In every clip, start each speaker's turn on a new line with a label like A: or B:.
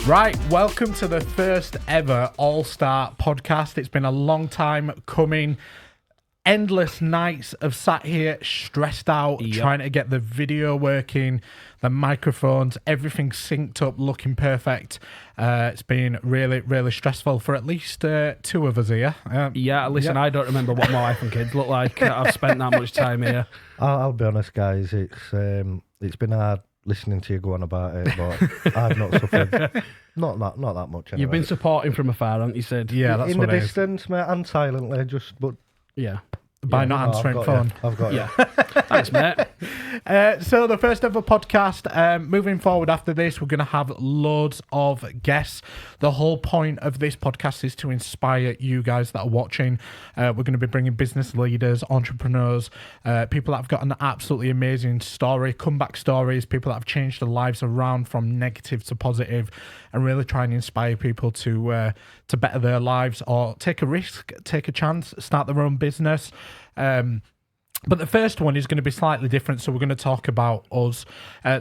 A: Right, welcome to the first ever All-Star podcast. It's been a long time coming. Endless nights of sat here stressed out, trying to get the video working, the microphones, everything synced up, looking perfect. It's been really, really stressful for at least two of us here.
B: Listen, I don't remember what my wife and kids look like. I've spent that much time here.
C: I'll be honest, guys. It's been hard listening to you go on about it, but I've not suffered. Not that much. Anyway.
B: You've been supporting from afar, haven't you, Sid?
A: Yeah, that's
C: in
A: what
C: the
A: it is.
C: distance, mate, and silently,
B: Yeah.
A: By not answering phone.
C: I've got
B: Yeah. Thanks, mate.
A: So the first ever podcast, moving forward after this, we're going to have loads of guests. The whole point of this podcast is to inspire you guys that are watching. We're going to be bringing business leaders, entrepreneurs, people that have got an absolutely amazing story, comeback stories, people that have changed their lives around from negative to positive, and really try and inspire people to better their lives or take a risk, take a chance, start their own business. But the first one is going to be slightly different, so we're going to talk about us.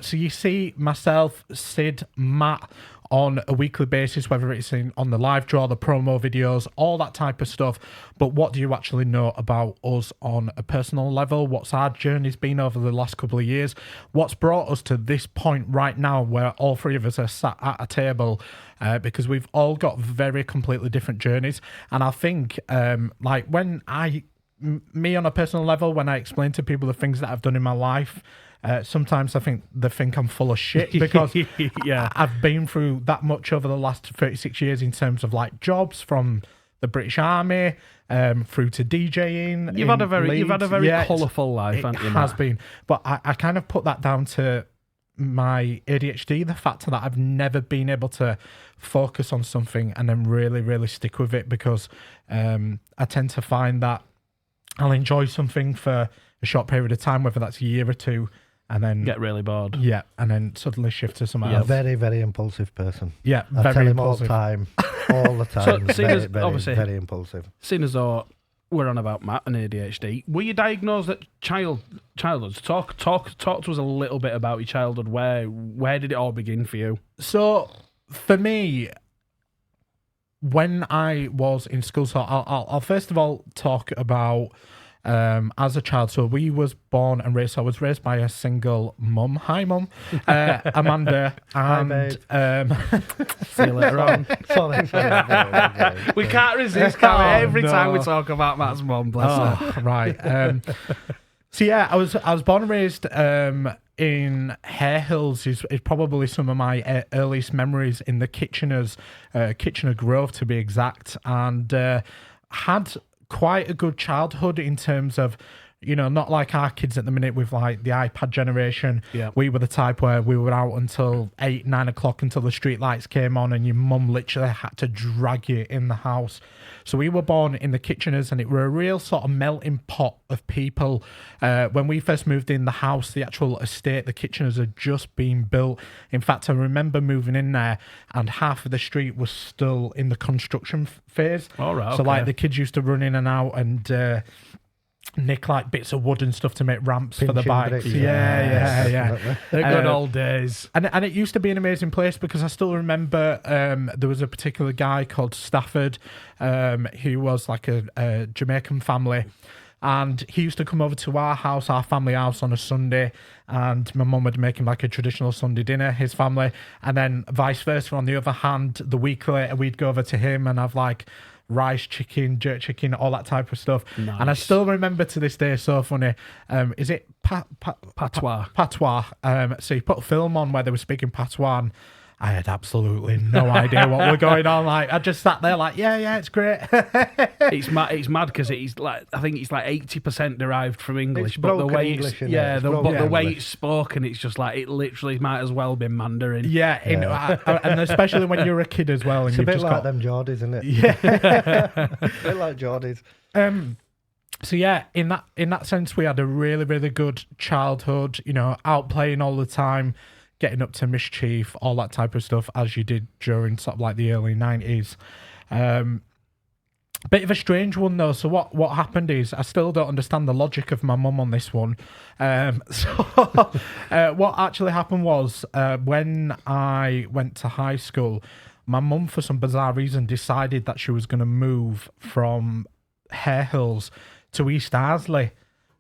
A: So you see myself, Sid, Matt on a weekly basis, whether it's on the live draw, the promo videos, all that type of stuff. But what do you actually know about us on a personal level? What's our journey's been over the last couple of years? What's brought us to this point right now where all three of us are sat at a table? Because we've all got very completely different journeys. And I think me on a personal level, when I explain to people the things that I've done in my life, sometimes I think they think I'm full of shit because I've been through that much over the last 36 years in terms of like jobs, from the British Army through to DJing.
B: You've had a very colourful life, haven't you?
A: It has been, but I kind of put that down to my ADHD, the fact that I've never been able to focus on something and then really, really stick with it, because I tend to find that I'll enjoy something for a short period of time, whether that's a year or two, and then
B: get really bored.
A: Yeah, and then suddenly shift to something
C: a
A: else.
C: very, very impulsive person.
A: Yeah,
C: I
A: very
C: tell him
A: impulsive.
C: all the time. Very impulsive.
B: Seeing as though we're on about Matt and ADHD, were you diagnosed at childhood? Talk to us a little bit about your childhood. Where did it all begin for you?
A: So for me, when I was in school, so I'll first of all talk about as a child. So we was born and raised. So I was raised by a single mum. Hi, mum, Amanda. And
B: see you later on.
C: Sorry.
B: We can't resist, can we? Every time we talk about Matt's mum, bless her.
A: Right. So yeah, I was born and raised in Hare Hills. Is probably some of my earliest memories in the Kitchener Grove, to be exact, and had quite a good childhood in terms of, not like our kids at the minute with like the iPad generation.
B: Yeah.
A: We were the type where we were out until 8-9 o'clock until the street lights came on, and your mum literally had to drag you in the house. So we were born in the Kitcheners, and it were a real sort of melting pot of people. When we first moved in the house, the actual estate, the Kitcheners had just been built. In fact, I remember moving in there and half of the street was still in the construction phase.
B: All right.
A: So like the kids used to run in and out and nick like bits of wood and stuff to make ramps for the bikes.
C: Bricks,
A: Yeah.
B: The good old days.
A: And it used to be an amazing place, because I still remember there was a particular guy called Stafford, who was like a Jamaican family, and he used to come over to our family house on a Sunday, and my mum would make him like a traditional Sunday dinner, his family, and then vice versa. On the other hand, the week later we'd go over to him and have like rice, chicken, jerk chicken, all that type of stuff.
B: Nice.
A: And I still remember to this day, so funny, is it
B: Patois?
A: Patois. So you put a film on where they were speaking patois, and I had absolutely no idea what was going on. Like, I just sat there like, yeah, it's great.
B: It's mad because it's like, I think it's like 80% derived from English,
C: It's
B: but the way
C: English,
B: the way it's spoken, it's just like, it literally might as well be Mandarin.
A: Yeah. And especially when you're a kid as well. And
C: It's
A: you've
C: a bit
A: just
C: like
A: got
C: them Geordies, isn't it?
A: Yeah.
C: A bit like Geordies.
A: So yeah, in that sense, we had a really, really good childhood. Out playing all the time, getting up to mischief, all that type of stuff, as you did during sort of like the early 90s. Bit of a strange one though. So what happened is I still don't understand the logic of my mum on this one. What actually happened was when I went to high school, my mum for some bizarre reason decided that she was going to move from Hare Hills to East Ardsley,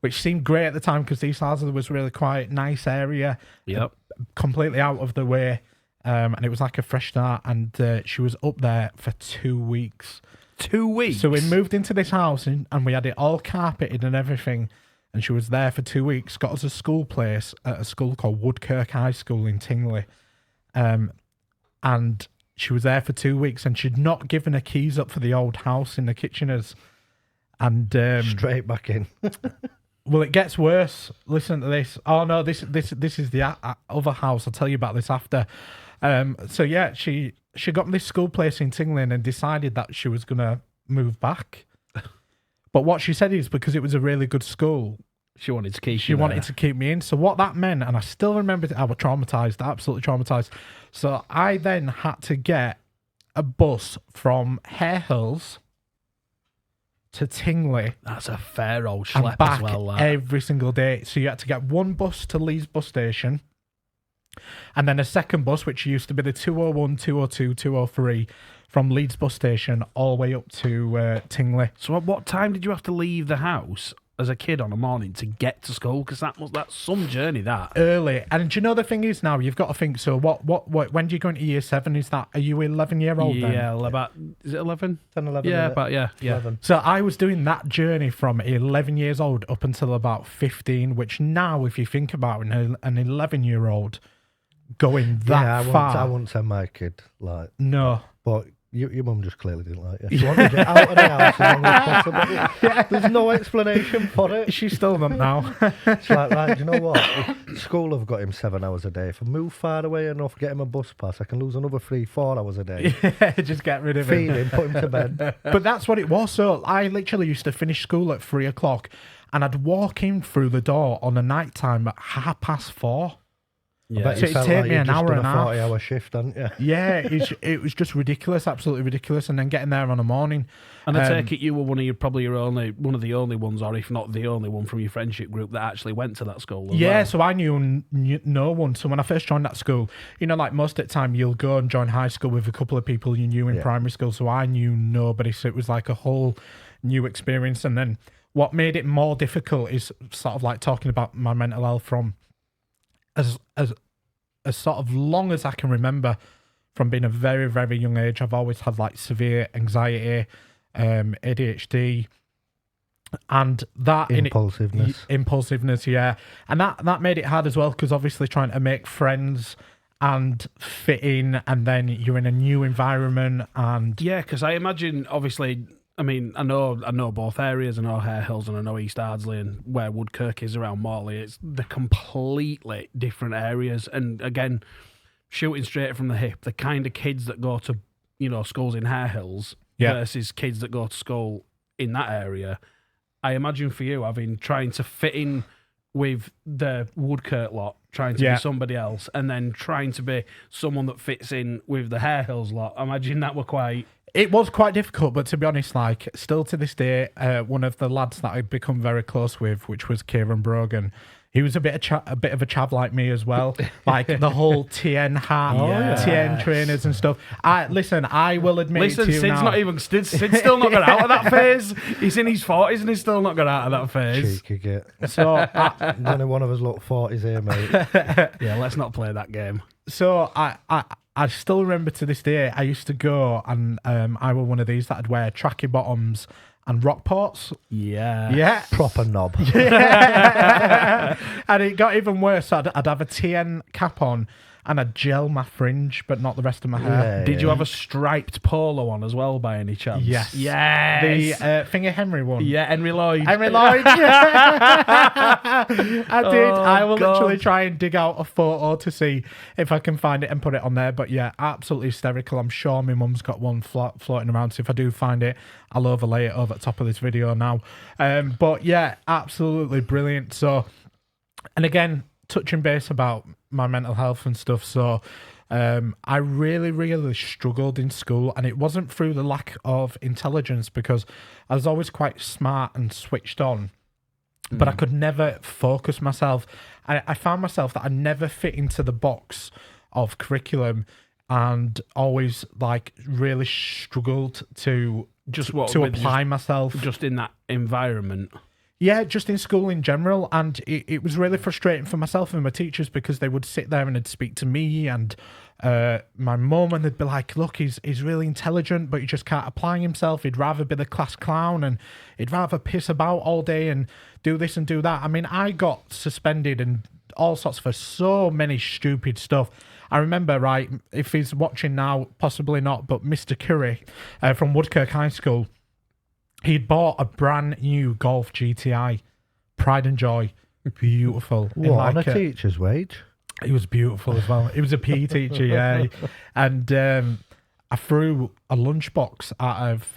A: which seemed great at the time because East Ardsley was really quite nice area.
B: Yep.
A: Completely out of the way. And it was like a fresh start. And she was up there for 2 weeks.
B: 2 weeks.
A: So we moved into this house and we had it all carpeted and everything. And she was there for 2 weeks. Got us a school place at a school called Woodkirk High School in Tingley. And she was there for 2 weeks and she'd not given her keys up for the old house in the Kitcheners. And
C: Straight back in.
A: well, it gets worse. Listen to this. Oh no, this is the other house. I'll tell you about this after. So yeah, she got this school place in Tingley and decided that she was going to move back. But what she said is because it was a really good school,
B: she wanted to keep
A: she wanted to keep me in. So what that meant, and I still remember, I was traumatized, absolutely traumatized. So I then had to get a bus from Hare Hills to Tingley.
B: That's a fair old
A: And
B: schlep
A: back
B: as well. That.
A: every single day. So you had to get one bus to Leeds bus station, and then a second bus, which used to be the 201, 202, 203, from Leeds bus station all the way up to Tingley.
B: So at what time did you have to leave the house as a kid on a morning to get to school? Because that's some journey, that.
A: Early. And do you know the thing is now, you've got to think, so what when do you go into year 7? Is that, are you 11-year-old then?
B: Yeah, about, is it 11?
C: 10, 11.
B: Yeah,
C: isn't it?
B: about, yeah.
C: 11.
A: So I was doing that journey from 11 years old up until about 15, which now, if you think about it, an 11-year-old going that far.
C: I wouldn't send my kid, like...
A: No.
C: But your mum just clearly didn't like you. She wanted you out of the house as long as possible. There's no explanation for it.
A: She's still not now.
C: It's like, right, do you know what? School have got him 7 hours a day. If I move far away enough, get him a bus pass, I can lose another 3-4 hours a day.
A: Yeah, just get rid of
C: Feed
A: him.
C: him, put him to bed.
A: But that's what it was. So I literally used to finish school at 3 o'clock and I'd walk in through the door on a night time at 4:30.
C: I bet
A: So
C: you
A: it
C: felt
A: take
C: like
A: me
C: you'd
A: an
C: just
A: hour
C: done
A: and a
C: a
A: half.
C: 40-hour shift, hadn't you?
A: Yeah, it was just ridiculous, absolutely ridiculous. And then getting there on a morning.
B: And I take it you were one of the only ones, or if not the only one from your friendship group that actually went to that school. As
A: Yeah,
B: well.
A: so I knew no one. So when I first joined that school, you know, like most of the time you'll go and join high school with a couple of people you knew in primary school. So I knew nobody. So it was like a whole new experience. And then what made it more difficult is sort of like talking about my mental health from as sort of long as I can remember, from being a very, very young age. I've always had like severe anxiety, ADHD, and that impulsiveness, yeah. And that made it hard as well, because obviously trying to make friends and fit in, and then you're in a new environment, and
B: yeah, because I imagine, obviously, I mean, I know both areas. I know Hare Hills and I know East Ardsley and where Woodkirk is around Morley. It's the completely different areas. And again, shooting straight from the hip, the kind of kids that go to, you know, schools in Hare Hills versus kids that go to school in that area. I imagine for you, trying to fit in with the Woodkirk lot, trying to be somebody else, and then trying to be someone that fits in with the Hare Hills lot. I imagine that were quite...
A: It was quite difficult, but to be honest, like, still to this day, one of the lads that I've become very close with, which was Kieran Brogan, he was a bit of a chav like me as well. Like the whole TN hat, TN trainers and stuff. I will admit to you
B: Sid's
A: now.
B: Sid's still not got out of that phase. He's in his 40s and he's still not got out of that phase.
C: Cheeky git.
A: So
C: Only one of us look 40s here, mate.
B: Yeah, let's not play that game.
A: So I still remember to this day, I used to go and I were one of these that would wear tracky bottoms and Rockports. Yeah.
C: Proper knob.
A: Yeah. And it got even worse. I'd have a TN cap on and I'd gel my fringe, but not the rest of my hair.
B: Did you have a striped polo on as well, by any chance?
A: Yes.
B: Yes.
A: The Finger Henry one.
B: Yeah, Henry Lloyd.
A: I did. I will literally try and dig out a photo to see if I can find it and put it on there. But yeah, absolutely hysterical. I'm sure my mum's got one floating around. So if I do find it, I'll overlay it over the top of this video now. But yeah, absolutely brilliant. So, and again, touching base about my mental health and stuff. So I really, really struggled in school, and it wasn't through the lack of intelligence because I was always quite smart and switched on, but I could never focus myself. I found myself that I never fit into the box of curriculum and always like really struggled to apply myself
B: just in that environment.
A: Yeah, just in school in general, and it was really frustrating for myself and my teachers because they would sit there and they'd speak to me and my mum, and they'd be like, look, he's really intelligent, but he just can't apply himself. He'd rather be the class clown and he'd rather piss about all day and do this and do that. I mean, I got suspended and all sorts for so many stupid stuff. I remember, right, if he's watching now, possibly not, but Mr. Curry from Woodkirk High School, he'd bought a brand new Golf GTI, pride and joy, beautiful.
C: What, on a teacher's wage?
A: He was beautiful as well. He was a PE teacher, yeah. And I threw a lunchbox out of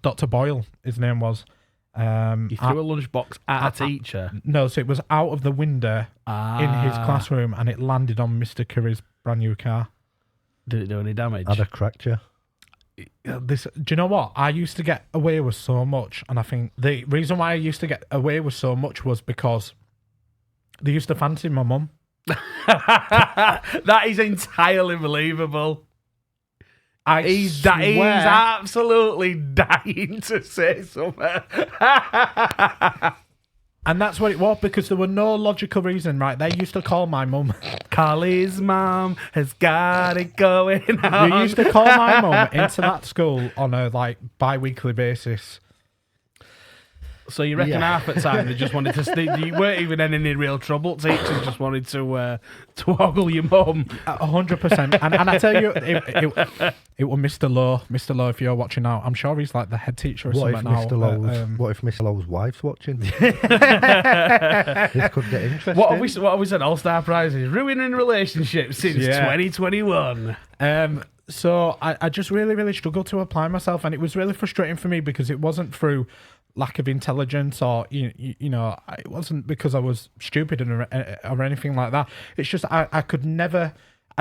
A: Dr. Boyle, his name was.
B: You threw a lunchbox at a teacher?
A: No, so it was out of the window in his classroom, and it landed on Mr. Curry's brand new car.
B: Did it do any damage?
C: I'd have cracked you.
A: Do you know what? I used to get away with so much, and I think the reason why I used to get away with so much was because they used to fancy my mum.
B: That is entirely believable. He's absolutely dying to say something.
A: And that's what it was, because there were no logical reason, right? They used to call my mum.
B: Carly's mum has got it going on.
A: They used to call my mum into that school on a bi-weekly basis.
B: So you reckon half the time they just wanted to... You weren't even in any real trouble. Teachers just wanted to ogle your mum.
A: 100%. And I tell you, it was Mr. Lowe. Mr. Lowe, if you're watching now, I'm sure he's like the head teacher or something now.
C: What if Mr. Lowe's wife's watching? This could get interesting.
B: What have we said? All-Star Prizes. Ruining relationships since 2021.
A: So I just really, really struggled to apply myself, and it was really frustrating for me because it wasn't through lack of intelligence or you know, it wasn't because I was stupid or anything like that. It's just I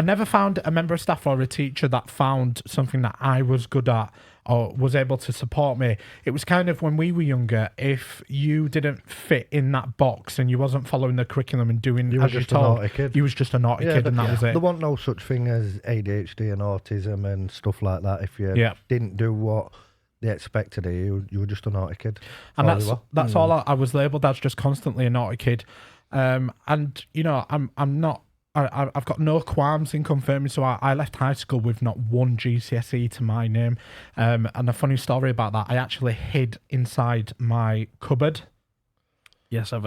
A: never found a member of staff or a teacher that found something that I was good at or was able to support me. It was kind of when we were younger, if you didn't fit in that box and you wasn't following the curriculum and doing as you're told, you was just a naughty kid, and that was it.
C: There wasn't no such thing as ADHD and autism and stuff like that. If you didn't do what they expected of you, you were just a naughty kid.
A: And that's all I was labelled as, just constantly a naughty kid. And you know, I'm not. I've got no qualms in confirming. So I left high school with not one GCSE to my name. And a funny story about that, I actually hid inside my cupboard.
B: Yes, I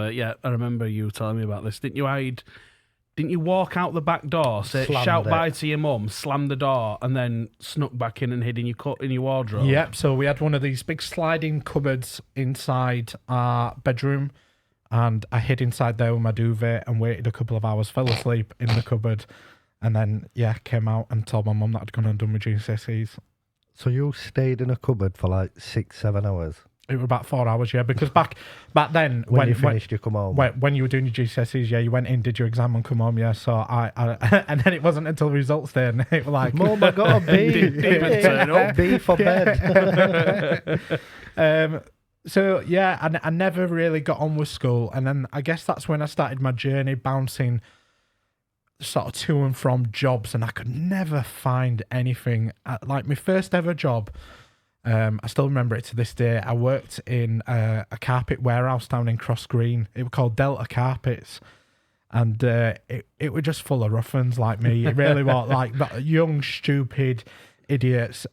B: remember you telling me about this. Didn't you walk out the back door, shout bye to your mum, slam the door, and then snuck back in and hid in your wardrobe?
A: Yep. So we had one of these big sliding cupboards inside our bedroom. And I hid inside there with my duvet and waited a couple of hours, fell asleep in the cupboard, and then, came out and told my mum that I'd gone and done my GCSEs.
C: So you stayed in a cupboard for like 6-7 hours?
A: It was about 4 hours, because back then...
C: when you finished, you come home?
A: When you were doing your GCSEs, you went in, did your exam and come home, so I and then it wasn't until results day, and it was like...
C: Mum, I got a B.
B: Didn't even turn up.
C: B for bed.
A: So, I never really got on with school. And then I guess that's when I started my journey bouncing sort of to and from jobs. And I could never find anything. Like my first ever job, I still remember it to this day. I worked in a carpet warehouse down in Cross Green. It was called Delta Carpets. And it was just full of ruffians like me. It really was, like young, stupid idiots.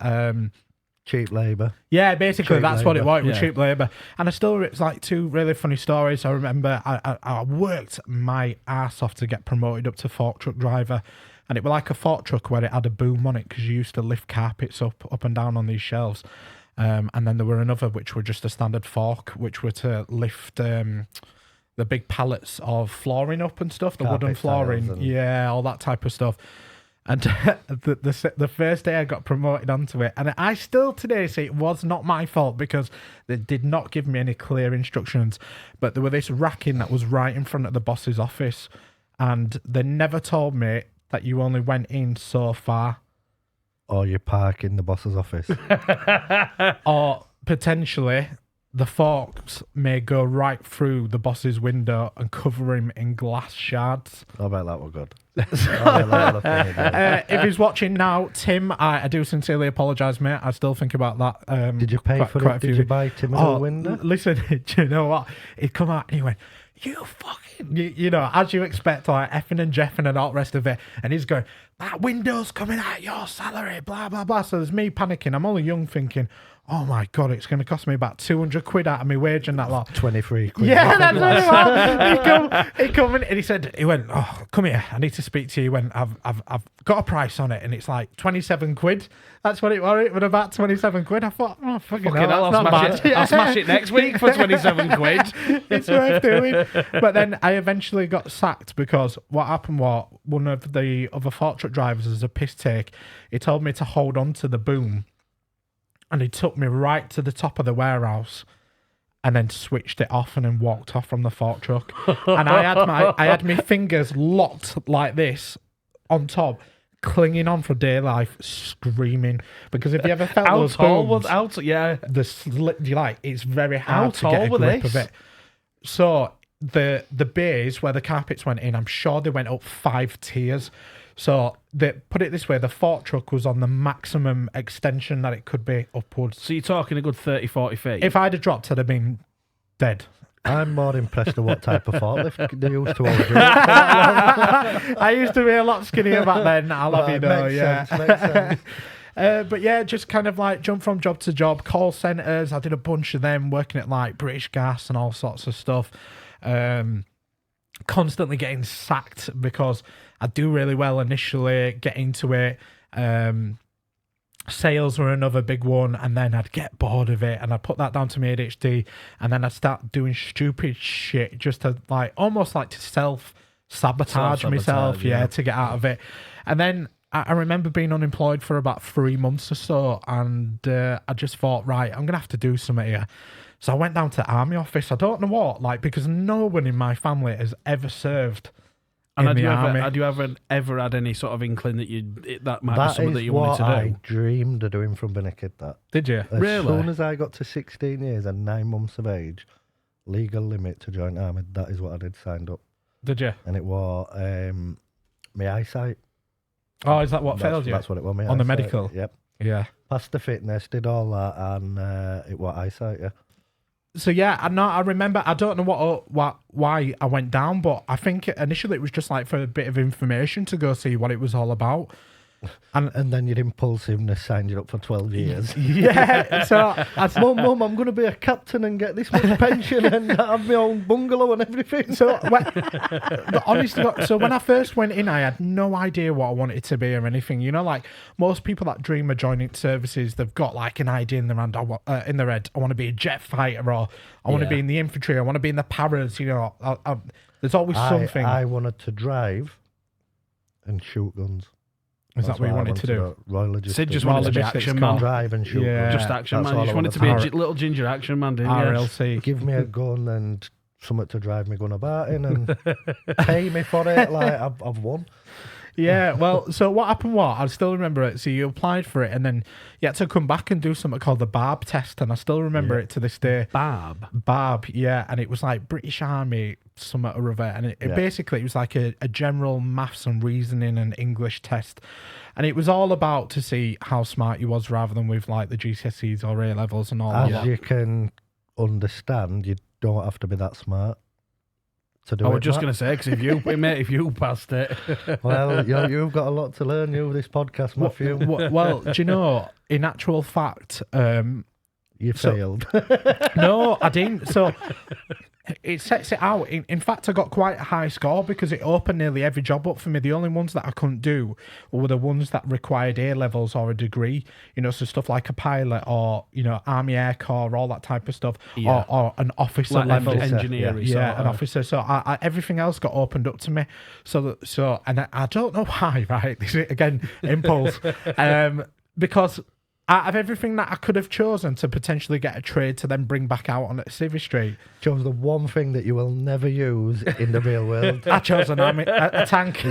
C: Cheap labour.
A: Yeah, basically, that's what it was. It was
B: Yeah.
A: cheap labour. And it's like two really funny stories. I remember I worked my ass off to get promoted up to fork truck driver. And it was like a fork truck where it had a boom on it because you used to lift carpets up and down on these shelves. And then there were another which were just a standard fork, which were to lift the big pallets of flooring up and stuff, the wooden flooring. All that type of stuff. And the first day I got promoted onto it, and I still today say it was not my fault because they did not give me any clear instructions, but there were this racking that was right in front of the boss's office, and they never told me that you only went in so far,
C: Or you park in the boss's office.
A: or potentially the forks may go right through the boss's window and cover him in glass shards.
C: I bet that were good. I bet that were funny, good.
A: If he's watching now, Tim, I do sincerely apologise, mate. I still think about that.
C: Did you pay for it? Did you buy Tim a window?
A: Listen, do you know what? He'd come out and he went, you fucking, you know, as you expect, like effing and jeffing and all the rest of it. And he's going, that window's coming out your salary, blah, blah, blah. So there's me panicking. I'm only young thinking, oh my God, it's going to cost me about 200 quid out of my wage and that lot.
C: 23 quid.
A: Yeah, that's what he come in and he went, oh, come here, I need to speak to you. He went, I've got a price on it and it's like 27 quid. That's what it was. It was about 27 quid. I thought, oh, fucking hell, that's not bad.
B: I'll smash it next week for 27 quid.
A: It's worth doing. But then I eventually got sacked because what happened was one of the other fork truck drivers, as a piss take, he told me to hold on to the boom. And he took me right to the top of the warehouse and then switched it off and then walked off from the fork truck. And I had my fingers locked like this on top, clinging on for dear life, screaming. Because if you ever felt
B: How
A: those
B: tall
A: booms,
B: was yeah.
A: it's very
B: How
A: hard to
B: tall
A: get a
B: were
A: grip
B: this?
A: of it. So the bays where the carpets went in, I'm sure they went up 5 tiers. So they put it this way, the fork truck was on the maximum extension that it could be upwards.
B: So you're talking a good 30, 40 feet?
A: If I'd have dropped, I'd have been dead.
C: I'm more impressed with what type of forklift they used to hold you.
A: I used to be a lot skinnier back then, I'll have you know,
C: Makes sense.
A: But yeah, just kind of like jump from job to job, call centres. I did a bunch of them, working at like British Gas and all sorts of stuff. Constantly getting sacked because I do really well initially, get into it. Sales were another big one, and then I'd get bored of it and I'd put that down to my ADHD, and then I'd start doing stupid shit just to like, almost like to self-sabotage myself, to get out of it. And then I remember being unemployed for about 3 months or so, and I just thought, right, I'm going to have to do something here. So I went down to the army office. I don't know what, like, because no one in my family has ever served in the army.
B: Had you ever had any sort of inkling that might be something that you wanted to do?
C: That is what I dreamed of doing from being a kid, that.
A: Did you?
C: As soon as I got to 16 years and 9 months of age, legal limit to join army, that is what I did, signed up.
A: Did you?
C: And it was my eyesight.
A: Oh, is that what failed you?
C: That's what it was, my
A: On
C: eyesight.
A: the medical?
C: Yep.
A: Yeah.
C: Passed the fitness, did all that, and it was eyesight, yeah.
A: So yeah, I remember, I don't know why I went down, but I think initially it was just like for a bit of information to go see what it was all about.
C: And then your impulsiveness signed you up for 12 years.
A: Yeah. So I said,
C: Mum, I'm going to be a captain and get this much pension and have my own bungalow and everything.
A: So, but honestly, so when I first went in, I had no idea what I wanted to be or anything. You know, like most people that dream of joining services, they've got like an idea in their head. I want to be a jet fighter, or I want to be in the infantry. I want to be in the paras. You know, there's always something.
C: I wanted to drive and shoot guns.
A: Is that what you wanted to do?
C: Royal Logistics.
B: Sid just wanted to be action man.
C: Drive and shoot guns.
B: Just action
C: That's
B: man. You just wanted to be a little ginger action man, didn't you?
A: RLC.
C: Give me a gun and something to drive me gun about in and pay me for it. Like, I've won.
A: Yeah, well, so what happened was, I still remember it. So you applied for it, and then you had to come back and do something called the BARB test, and I still remember it to this day. BARB, yeah, and it was like British Army, something or other, and it basically, it was like a general maths and reasoning and English test, and it was all about to see how smart you was, rather than with like the GCSEs or A levels and all that.
C: As you can understand, you don't have to be that smart to do it.
B: I was just going to say, because if you passed it.
C: Well, you've got a lot to learn, this podcast, Matthew.
A: Well, do you know, in actual fact...
C: you failed.
A: No, I didn't. So it sets it out. In fact, I got quite a high score because it opened nearly every job up for me. The only ones that I couldn't do were the ones that required A levels or a degree. You know, so stuff like a pilot or, you know, Army Air Corps, all that type of stuff, or an officer
B: like
A: level
B: engineer.
A: Yeah, an officer. So I, everything else got opened up to me. So and I don't know why. Right, this is again impulse. Because out of everything that I could have chosen to potentially get a trade to then bring back out on at Civvy Street,
C: chose the one thing that you will never use in the real world.
A: I chose an army, a tank.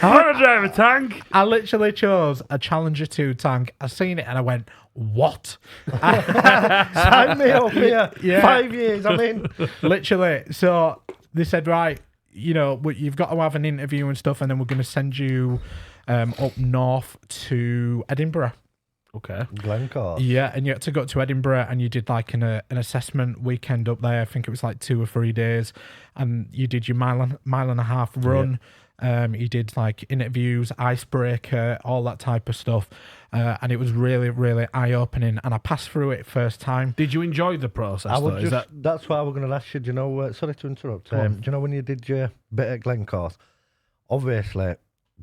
B: I want to drive a tank.
A: I literally chose a Challenger 2 tank. I seen it and I went, what?
C: Sign me up here.
A: Yeah.
C: 5 years, I'm in.
A: Literally. So they said, right, you've got to have an interview and stuff, and then we're going to send you up north to Edinburgh.
B: Okay.
C: Glencore.
A: Yeah, and you had to go to Edinburgh, and you did like an assessment weekend up there. I think it was like 2 or 3 days, and you did your mile and a half run. You did like interviews, icebreaker, all that type of stuff, and it was really, really eye opening. And I passed through it first time.
B: Did you enjoy the process?
C: I would
B: though?
C: That's why we're going to ask you. Do you know? Sorry to interrupt. Do you know when you did your bit at Glencore? Obviously,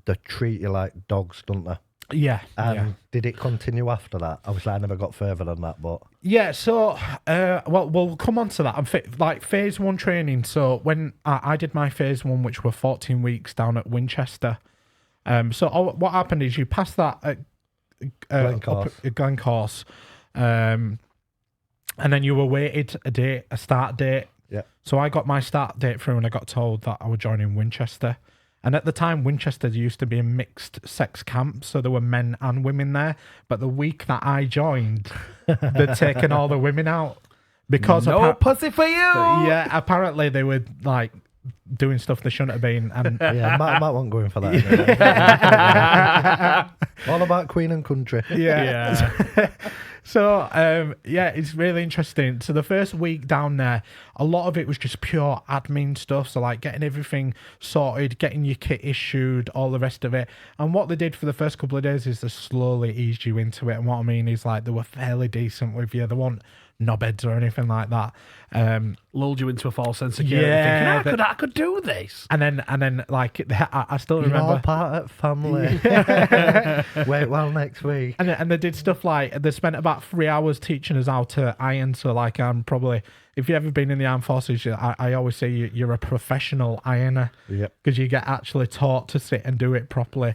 C: they treat you like dogs, don't they?
A: Yeah.
C: And did it continue after that? Obviously, I never got further than that, but
A: yeah. So, well, we'll come on to that. I'm like phase 1 training. So when I did my phase 1, which were 14 weeks down at Winchester. What happened is you passed that at Glencourse, and then you were awaited a start date.
C: Yeah.
A: So I got my start date through, and I got told that I would join in Winchester. And at the time, Winchester used to be a mixed sex camp, so there were men and women there. But the week that I joined, they'd taken all the women out because
B: no pussy for you.
A: Yeah, apparently they were like doing stuff they shouldn't have been. And
C: yeah, Matt wasn't going for that. All about Queen and Country.
A: Yeah. So, it's really interesting. So the first week down there, a lot of it was just pure admin stuff. So like getting everything sorted, getting your kit issued, all the rest of it. And what they did for the first couple of days is they slowly eased you into it. And what I mean is like they were fairly decent with you. They weren't knobheads or anything like that.
B: Lulled you into a false sense of security, thinking, I could do this.
A: And then like I still
C: You're
A: remember
C: all part of family. Wait, well, next week.
A: And they did stuff like they spent about 3 hours teaching us how to iron. So like I'm probably, if you've ever been in the armed forces, I always say you're a professional ironer.
C: Yep.
A: Because you get actually taught to sit and do it properly.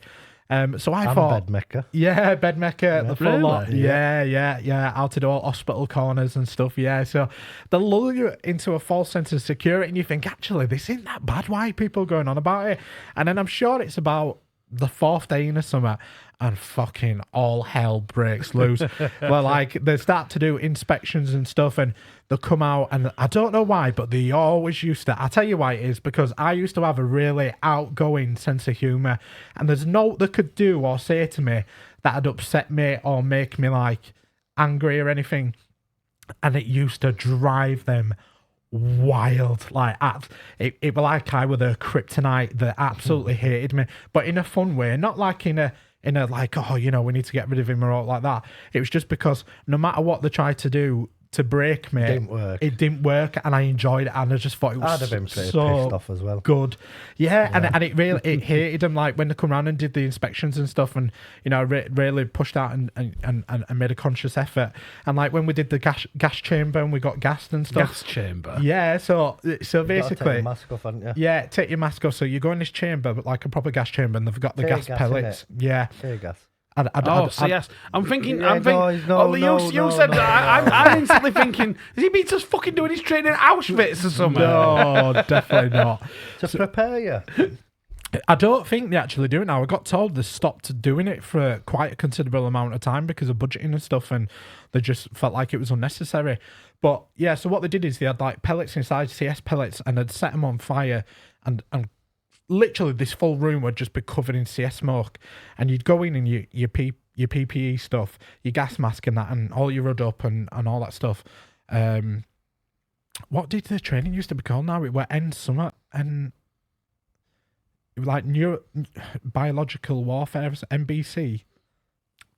A: So I thought,
C: bed maker.
A: Yeah, bed maker, the full
B: really?
A: lot. Yeah. How to do all hospital corners and stuff. Yeah, so they lull you into a false sense of security, and you think actually this isn't that bad. Why are people going on about it? And then I'm sure it's about the 4th day in the summer, and fucking all hell breaks loose. Well, like they start to do inspections and stuff, and they'll come out, and I don't know why, but they always used to. I tell you why it is, because I used to have a really outgoing sense of humour, and there's no they could do or say to me that'd upset me or make me like angry or anything, and it used to drive them wild. Like it was like I were the kryptonite that absolutely hated me, but in a fun way, not like in a like, oh, we need to get rid of him or all like that. It was just because no matter what they tried to do to break me, it didn't work, and I enjoyed it, and I just thought it was
C: I'd have been pretty
A: so
C: pissed off as well.
A: Good. Yeah. And it really it hated them, like when they come around and did the inspections and stuff, and really pushed out and made a conscious effort. And like when we did the gas chamber and we got gassed and stuff.
B: Gas chamber.
A: Yeah, so basically,
C: Take your mask off, haven't you?
A: Yeah, take your mask off. So you go in this chamber, but like a proper gas chamber, and they've got the
C: Tear
A: gas
C: gas,
A: pellets.
C: innit?
A: Yeah.
C: Tear gas.
B: Yes. I'm thinking.
C: Yeah,
B: I'm thinking. You said that. I'm instantly thinking. Is he been just fucking doing his training at Auschwitz or something?
A: No, definitely not.
C: To prepare you.
A: I don't think they actually do it now. I got told they stopped doing it for quite a considerable amount of time because of budgeting and stuff, and they just felt like it was unnecessary. But yeah, so what they did is they had like pellets inside, CS pellets, and they'd set them on fire, and literally this full room would just be covered in CS smoke, and you'd go in and your PPE stuff, your gas mask and that, and all your hood up and all that stuff. What did the training used to be called now? It were End Summer, and it was like biological warfare, NBC.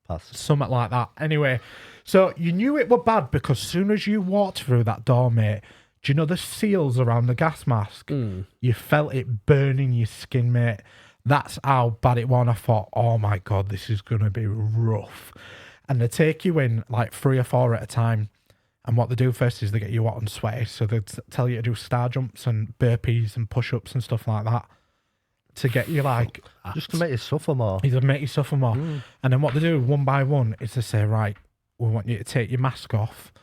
C: Pass.
A: Something like that. Anyway, so you knew it were bad because as soon as you walked through that door, mate, do you know the seals around the gas mask? You felt it burning your skin, mate. That's how bad it was. And I thought, oh my God, this is going to be rough. And they take you in like 3 or 4 at a time. And what they do first is they get you hot and sweaty. So they tell you to do star jumps and burpees and push-ups and stuff like that to get you like...
C: Just to make you suffer more.
A: To make you suffer more. And then what they do one by one is they say, right, we want you to take your mask off.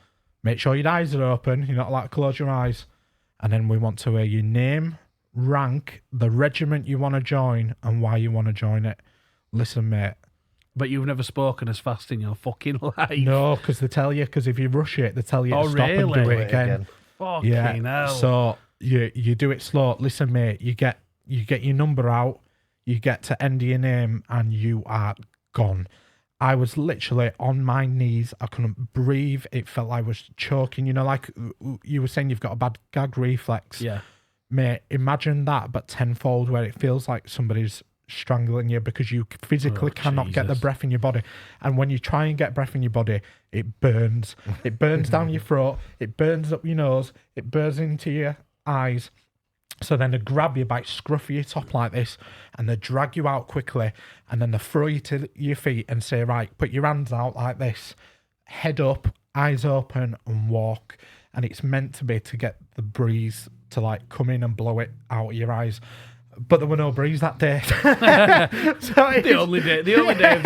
A: Make sure your eyes are open. You're not allowed to close your eyes. And then we want to hear your name, rank the regiment you want to join and why you want to join it. Listen, mate.
B: But you've never spoken as fast in your fucking life.
A: No, because they tell you, because if you rush it, they tell you to stop and
B: really?
A: do it again.
B: Fucking hell.
A: So you do it slow. Listen, mate, you get your number out, you get to end your name, and you are gone. I was literally on my knees. I couldn't breathe. It felt like I was choking. You know, like you were saying, you've got a bad gag reflex.
B: Yeah.
A: Mate, imagine that, but tenfold, where it feels like somebody's strangling you because you physically cannot get the breath in your body. And when you try and get breath in your body, it burns. It burns down your throat. It burns up your nose. It burns into your eyes. So then they grab you by scruff of your top like this, and they drag you out quickly, and then they throw you to your feet and say, right, put your hands out like this, head up, eyes open, and walk. And it's meant to be to get the breeze to like come in and blow it out of your eyes. But there were no breeze that day.
B: The only day of the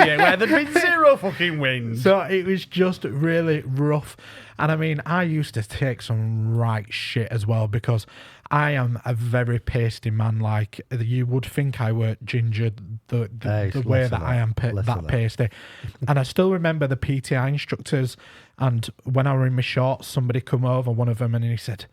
B: year where there'd been zero fucking wind.
A: So it was just really rough. And I mean, I used to take some right shit as well, because I am a very pasty man. Like, you would think I were ginger the way that I am that pasty. And I still remember the PTI instructors, and when I were in my shorts, somebody come over, one of them, and he said,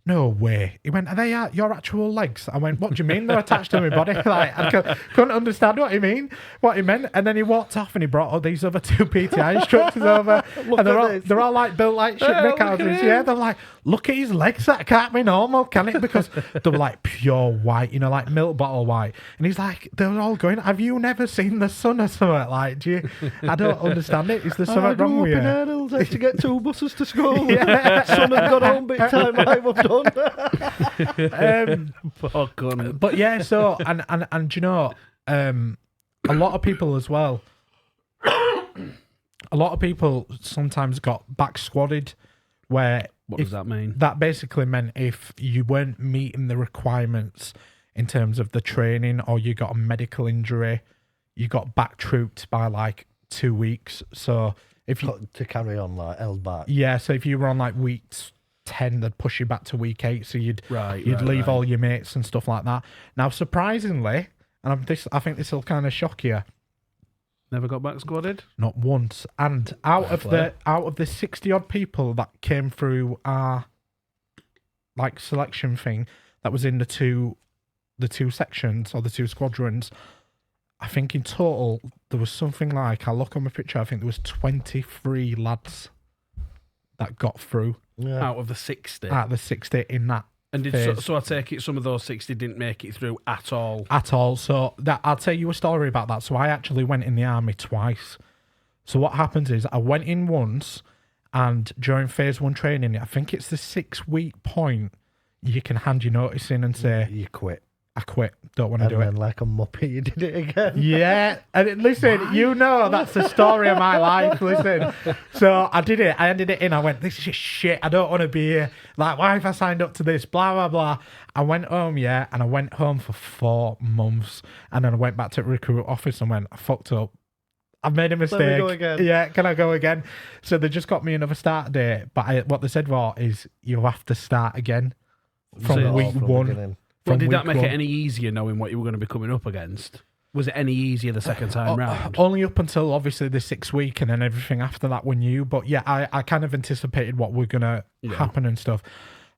A: "No way." He went, "Are they your actual legs?" I went, "What do you mean they're attached to my body?" Like, I couldn't understand what he meant. And then he walked off and he brought all these other two PTI instructors over. And they're all like built like shit houses. Yeah, they're like, "Look at his legs, that can't be normal, can it?" Because they were like pure white, you know, like milk bottle white. And he's like, they were all going, "Have you never seen the sun or something? Like, I don't understand it. Is there something wrong with you?"
C: I had to get 2 buses to school. Yeah. Son had got home big time, I was done.
A: But yeah, so and you know, a lot of people as well. A lot of people sometimes got back squadded. Where
B: what does that mean?
A: That basically meant if you weren't meeting the requirements in terms of the training, or you got a medical injury, you got back trooped by like 2 weeks. So if you
C: to carry on, like held back.
A: Yeah, so if you were on like week 10, they'd push you back to week 8, so you'd leave all your mates and stuff like that. Now, surprisingly, and I think this will kind of shock you,
B: never got back squadded?
A: Not once. And out of the 60 odd people that came through our like selection thing that was in the two sections or the 2 squadrons, I think in total there was something like, I look on my picture, I think there was 23 lads that got through.
C: Yeah.
B: Out of the 60?
A: Out of the 60 in that.
B: And so I take it some of those 60 didn't make it through at all?
A: At all. So I'll tell you a story about that. So I actually went in the army twice. So what happens is I went in once, and during phase 1 training, I think it's the 6-week point, you can hand your notice in and say,
C: "You quit.
A: I quit. Don't want to do it."
C: And then like a muppet, you did it again.
A: Yeah. And listen, you know that's the story of my life. Listen. So I did it. I handed it in. I went, "This is just shit. I don't want to be here. Like, why have I signed up to this? Blah, blah, blah." I went home, yeah. And I went home for 4 months. And then I went back to the recruit office and went, "I fucked up. I've made a mistake.
C: Let me go again."
A: Yeah, can I go again? So they just got me another start date. But what they said is, you have to start again from week 1.
B: Well, did that make it any easier knowing what you were going to be coming up against? Was it any easier the second time round?
A: Only up until obviously the 6th week, and then everything after that we knew. But yeah, I kind of anticipated what were going to happen and stuff.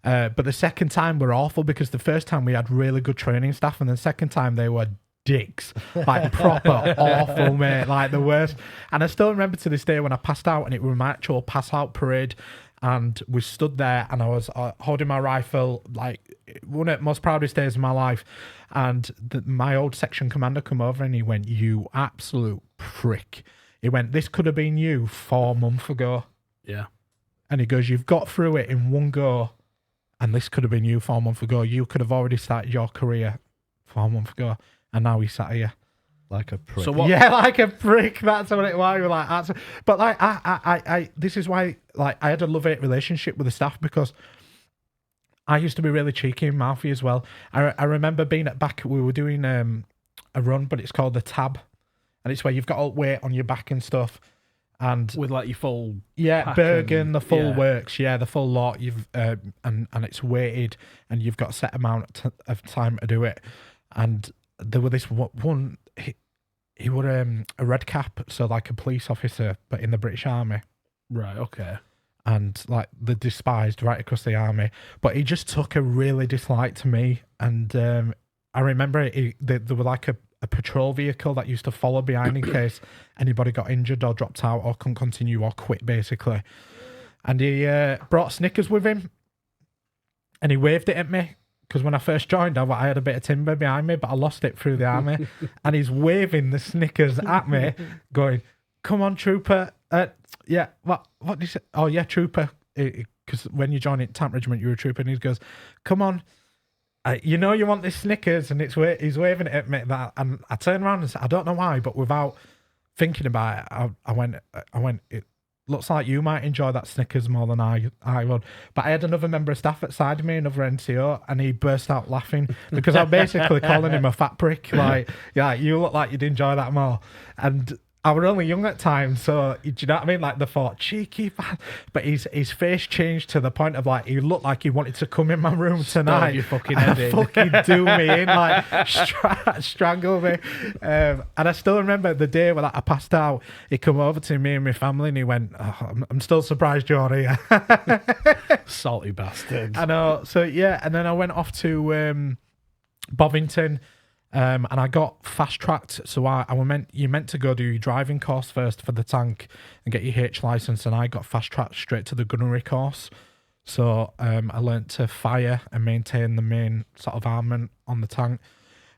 A: But the second time were awful, because the first time we had really good training staff, and the second time they were dicks, like proper awful, mate, like the worst. And I still remember to this day when I passed out, and it was my actual pass out parade. And we stood there, and I was holding my rifle, like one of the most proudest days of my life. And my old section commander come over, and he went, "You absolute prick." He went, "This could have been you 4 months ago."
B: Yeah.
A: And he goes, "You've got through it in one go, and this could have been you 4 months ago. You could have already started your career 4 months ago, and now he's sat here."
C: Like a prick.
B: So what?
A: Yeah, like a prick. That's what it was. Like, but like, I this is why, like, I had a love-hate relationship with the staff, because I used to be really cheeky and mouthy as well. I remember being at back. We were doing a run, but it's called the tab, and it's where you've got all weight on your back and stuff. And
B: with like your full pack
A: Bergen,
B: and-
A: the full
B: yeah.
A: works, the full lot. You've and it's weighted, and you've got a set amount of time to do it. And there were this one. He was a red cap, so like a police officer, but in the British Army.
B: Right, okay.
A: And like the despised right across the army, but he just took a really dislike to me. And I remember there were like a patrol vehicle that used to follow behind in case anybody got injured or dropped out or couldn't continue or quit, basically. And he brought Snickers with him, and he waved it at me. Because when I first joined, I had a bit of timber behind me, but I lost it through the army. And he's waving the Snickers at me, going, "Come on, trooper." What did he say? Oh, yeah, trooper. Because when you join it, Tank Regiment, you're a trooper. And he goes, "Come on. You know you want this Snickers." And he's waving it at me. And I turned around and said, I don't know why, but without thinking about it, I went, "It looks like you might enjoy that Snickers more than I would." But I had another member of staff outside of me, another NCO, and he burst out laughing because I'm basically calling him a fat prick. Like, yeah, you look like you'd enjoy that more. And I were only young at times, so do you know what I mean? Like, the thought, cheeky fan. But his face changed to the point of like, he looked like he wanted to come in my room tonight.
B: Your fucking head in.
A: Fucking do me in, like strangle me. And I still remember the day when I passed out. He come over to me and my family, and he went, "Oh, I'm still surprised you're here."
B: Salty bastard.
A: I know. So yeah, and then I went off to Bovington. And I got fast tracked, so you meant to go do your driving course first for the tank and get your H license, and I got fast tracked straight to the gunnery course. So I learnt to fire and maintain the main sort of armament on the tank,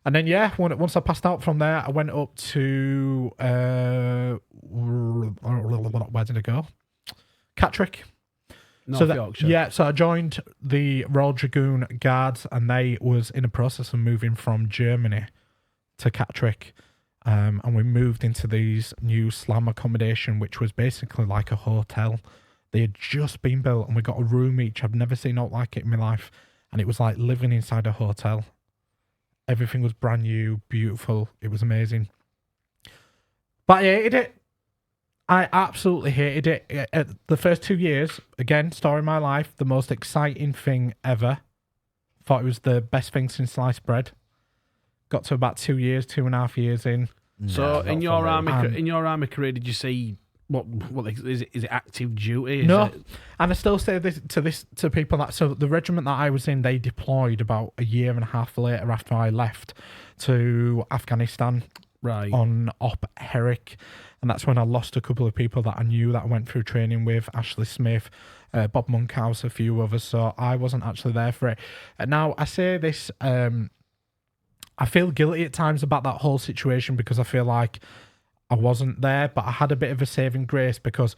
A: and then once I passed out from there, I went up to where did I go? Catterick.
B: North Yorkshire.
A: So I joined the Royal Dragoon Guards, and they was in a process of moving from Germany to Catterick. And we moved into these new slum accommodation, which was basically like a hotel. They had just been built, and we got a room each. I've never seen out like it in my life. And it was like living inside a hotel. Everything was brand new, beautiful. It was amazing. But I hated it. I absolutely hated it. The first 2 years, again, story of my life, the most exciting thing ever. Thought it was the best thing since sliced bread. Got to about 2 years, 2.5 years in.
B: So
C: No,
B: in
C: not
B: your army career, did you see what is it? Is it active duty?
A: No, and I still say this to people that so the regiment that I was in, they deployed about a year and a half later after I left to Afghanistan.
B: Right.
A: On Op Herrick, and that's when I lost a couple of people that I knew that I went through training with, Ashley Smith, Bob Monkhouse, a few others, so I wasn't actually there for it. And now I say this, I feel guilty at times about that whole situation because I feel like I wasn't there, but I had a bit of a saving grace because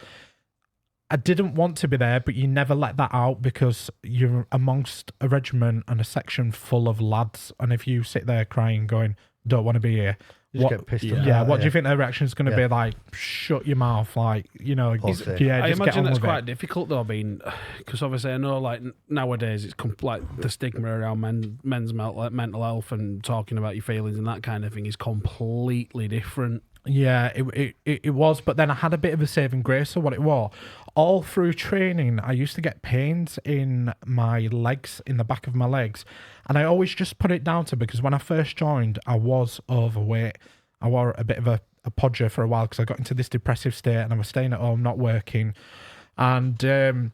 A: I didn't want to be there, but you never let that out because you're amongst a regiment and a section full of lads, and if you sit there crying going, "Don't want to be here,"
C: Just get pissed off.
A: what do you think their reaction is going to be like? Shut your mouth, like,
C: I
A: just
B: I
A: get
B: imagine
A: on
B: that's
A: with
B: quite
A: it.
B: difficult though, because obviously I know like nowadays it's like the stigma around men's mental health and talking about your feelings and that kind of thing is completely different.
A: Yeah, it was, but then I had a bit of a saving grace. So what it was, all through training, I used to get pains in my legs, in the back of my legs, and I always just put it down to because when I first joined, I was overweight. I wore a bit of a podger for a while because I got into this depressive state and I was staying at home, not working, and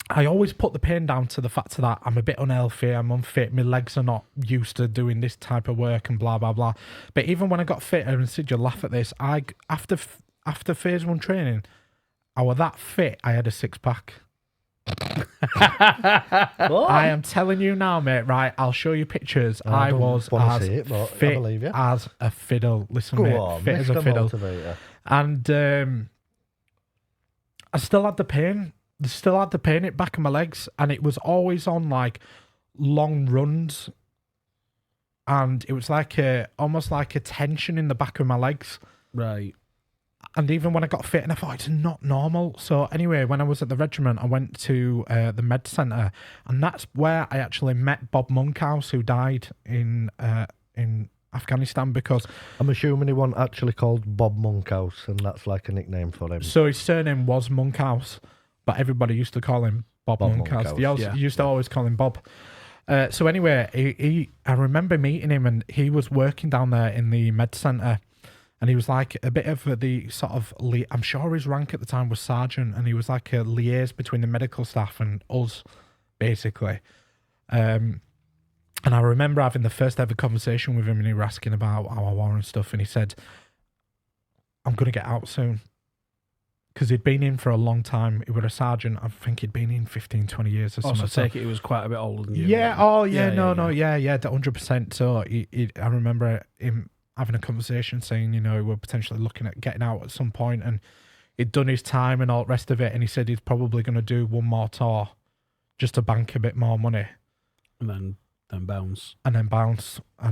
A: I always put the pain down to the fact that I'm a bit unhealthy, I'm unfit, my legs are not used to doing this type of work and blah, blah, blah. But even when I got fitter, and Sid, you'll laugh at this, after phase 1 training, I was that fit, I had a 6-pack. I am telling you now, mate, right, I'll show you pictures. I was as fit as a fiddle. Listen, mate, fit as a fiddle. And I still had the pain. Still had the pain at back of my legs, and it was always on like long runs, and it was like almost like a tension in the back of my legs.
B: Right.
A: And even when I got fit, and I thought it's not normal. So anyway, when I was at the regiment, I went to the med centre, and that's where I actually met Bob Monkhouse, who died in Afghanistan because...
C: I'm assuming he wasn't actually called Bob Monkhouse, and that's like a nickname for him.
A: So his surname was Monkhouse, but everybody used to call him Bob Monkhouse. They used to always call him Bob. So anyway, I remember meeting him, and he was working down there in the med centre, and he was like a bit of the sort of, I'm sure his rank at the time was sergeant, and he was like a liaison between the medical staff and us, basically. And I remember having the first ever conversation with him, and he was asking about our war and stuff, and he said, I'm going to get out soon. Because he'd been in for a long time. He was a sergeant. I think he'd been in 15, 20 years or something.
B: Also, take it he was quite a bit older than you.
A: Yeah, 100%. So I remember him having a conversation saying, you know, we're potentially looking at getting out at some point, and he'd done his time and all the rest of it, and he said he's probably going to do one more tour just to bank a bit more money.
B: And then bounce.
A: And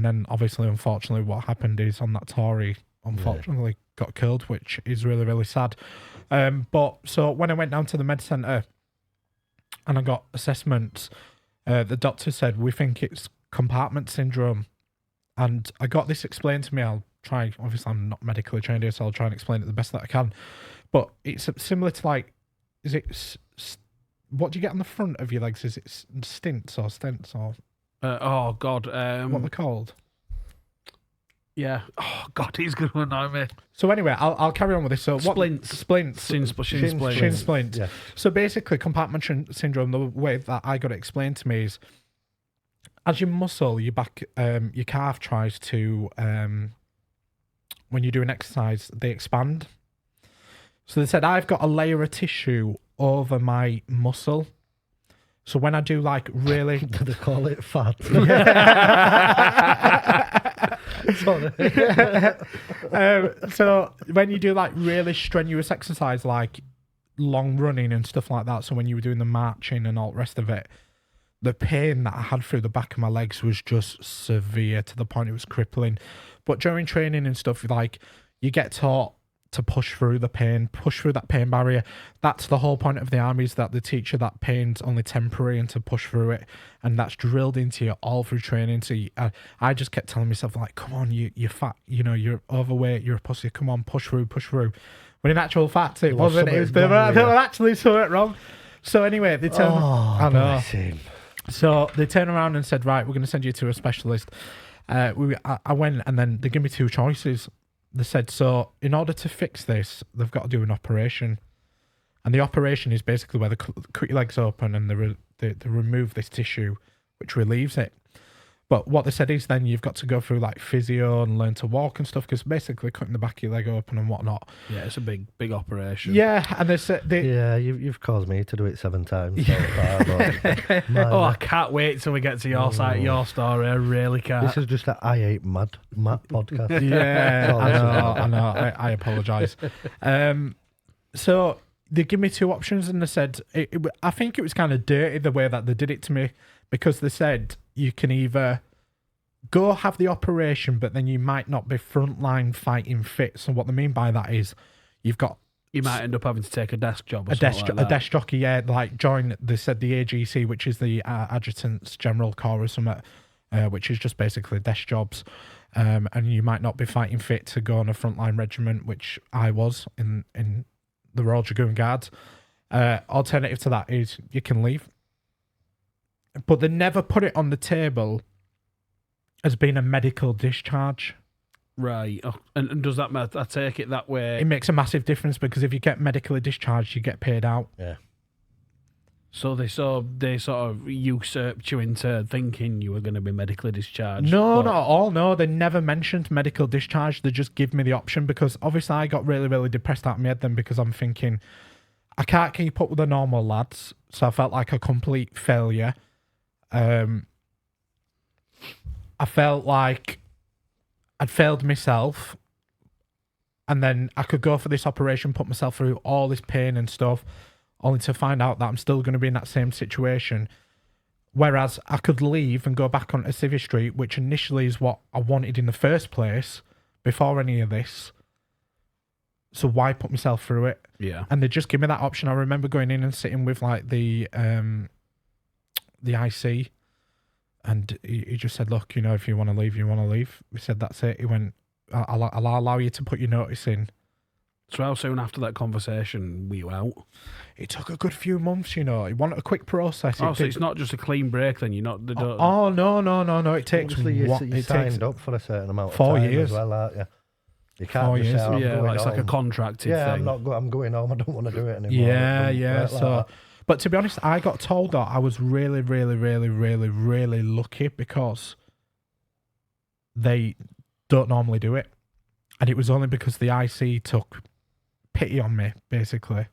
A: then obviously, unfortunately, what happened is on that tour, he unfortunately got killed, which is really, really sad. But so when I went down to the med centre and I got assessments, the doctor said, we think it's compartment syndrome. And I got this explained to me. I'll try, obviously I'm not medically trained here, so I'll try and explain it the best that I can. But it's similar to like, is it, what do you get on the front of your legs? Is it stents or stents or?
B: Oh God.
A: What are they called?
B: Yeah. Oh God, he's going to annoy me.
A: So anyway, I'll carry on with this. So
B: Splints.
A: Shin splints.
B: Yeah.
A: So basically, compartment syndrome, the way that I got it explained to me is, as your muscle, your back, your calf tries to, when you do an exercise, they expand. So they said, I've got a layer of tissue over my muscle. So when I do like really...
C: Did they call it fat?
A: So when you do like really strenuous exercise, like long running and stuff like that, so when you were doing the marching and all the rest of it, the pain that I had through the back of my legs was just severe to the point it was crippling. But during training and stuff, like you get taught to push through the pain, push through that pain barrier. That's the whole point of the army, is that they teach you that pain's only temporary and to push through it. And that's drilled into you all through training. So I just kept telling myself, like, come on, you're fat, you know, you're overweight, you're a pussy, come on, push through. When in actual fact, it wasn't. It was they were actually something wrong. So anyway, they turned. I know. So they turned around and said, right, we're going to send you to a specialist. I went, and then they gave me two choices. They said, so in order to fix this, they've got to do an operation. And the operation is basically where they cut your legs open and they remove this tissue, which relieves it. But what they said is then you've got to go through like physio and learn to walk and stuff, because basically cutting the back of your leg open and whatnot.
B: Yeah, it's a big operation.
A: Yeah, and they said...
C: Yeah, you've caused me to do it 7 times so far. But
B: I can't wait till we get to your side, your story. I really can't.
C: This is just an I Hate Matt podcast.
A: Yeah, I know. I apologise. So they give me two options, and they said... I think it was kind of dirty the way that they did it to me, because they said you can either go have the operation, but then you might not be frontline fighting fit. So what they mean by that is you
B: might end up having to take a desk job or
A: a desk jockey, yeah, like join, they said the AGC, which is the Adjutant's General Corps or something, which is just basically desk jobs. And you might not be fighting fit to go on a frontline regiment, which I was in the Royal Dragoon Guards. Alternative to that is you can leave. But they never put it on the table as being a medical discharge.
B: Right. Oh, and does that matter? I take it that way.
A: It makes a massive difference, because if you get medically discharged, you get paid out.
C: Yeah.
B: So they sort of usurped you into thinking you were going to be medically discharged.
A: No, not at all. No, they never mentioned medical discharge. They just give me the option, because obviously I got really, really depressed out of my head then, because I'm thinking I can't keep up with the normal lads. So I felt like a complete failure. I felt like I'd failed myself, and then I could go for this operation, put myself through all this pain and stuff, only to find out that I'm still going to be in that same situation. Whereas I could leave and go back onto Civvy Street, which initially is what I wanted in the first place, before any of this. So why put myself through it?
B: Yeah.
A: And they just give me that option. I remember going in and sitting with like the IC, and he just said, look, if you want to leave, you want to leave. We said, that's it. He went, I'll allow you to put your notice in.
B: So how soon after that conversation were you out?
A: It took a good few months, He wanted a quick process.
B: So it's not just a clean break then? You're not... They don't...
A: Oh, no. It takes...
C: Obviously, you signed up for a certain amount of
A: 4
C: time
A: years.
C: as well, aren't you? You can't
A: 4
C: just
A: years.
C: say, I'm going
B: it's
C: home.
B: like a contracted thing.
C: I'm going home. I don't want to do it anymore.
A: Yeah. So, but to be honest, I got told that I was really, really, really, really, really lucky because they don't normally do it. And it was only because the IC took pity on me, basically.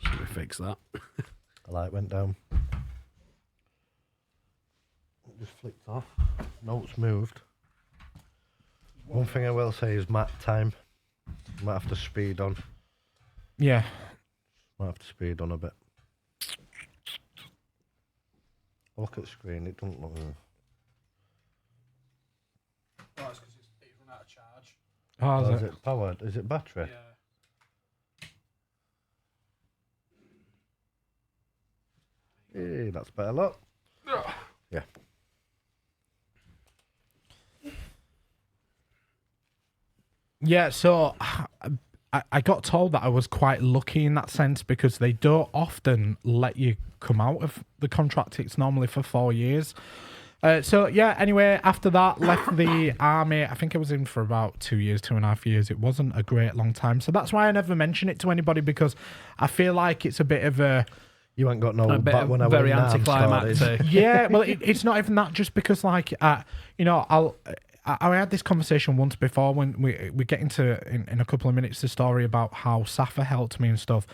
B: Should we fix that?
C: The light went down. It just flicked off. Notes moved. One thing I will say is mat time. Might have to speed on.
A: Yeah.
C: Might have to speed on a bit. Look at the screen. It doesn't look.
B: Oh, it's because it's run out of charge.
A: Oh,
C: Is it powered? Is it battery?
B: Yeah.
C: Hey, that's better. Look. Yeah.
A: Yeah, so I got told that I was quite lucky in that sense because they don't often let you come out of the contract. It's normally for 4 years. Anyway, after that, left the army. I think I was in for about 2 years, 2.5 years. It wasn't a great long time. So that's why I never mention it to anybody because I feel like it's a bit of a...
C: You ain't got no
B: back when I was very anticlimactic.
A: Yeah, well, it's not even that. Just because, I had this conversation once before when we get into in a couple of minutes the story about how Safa helped me and stuff,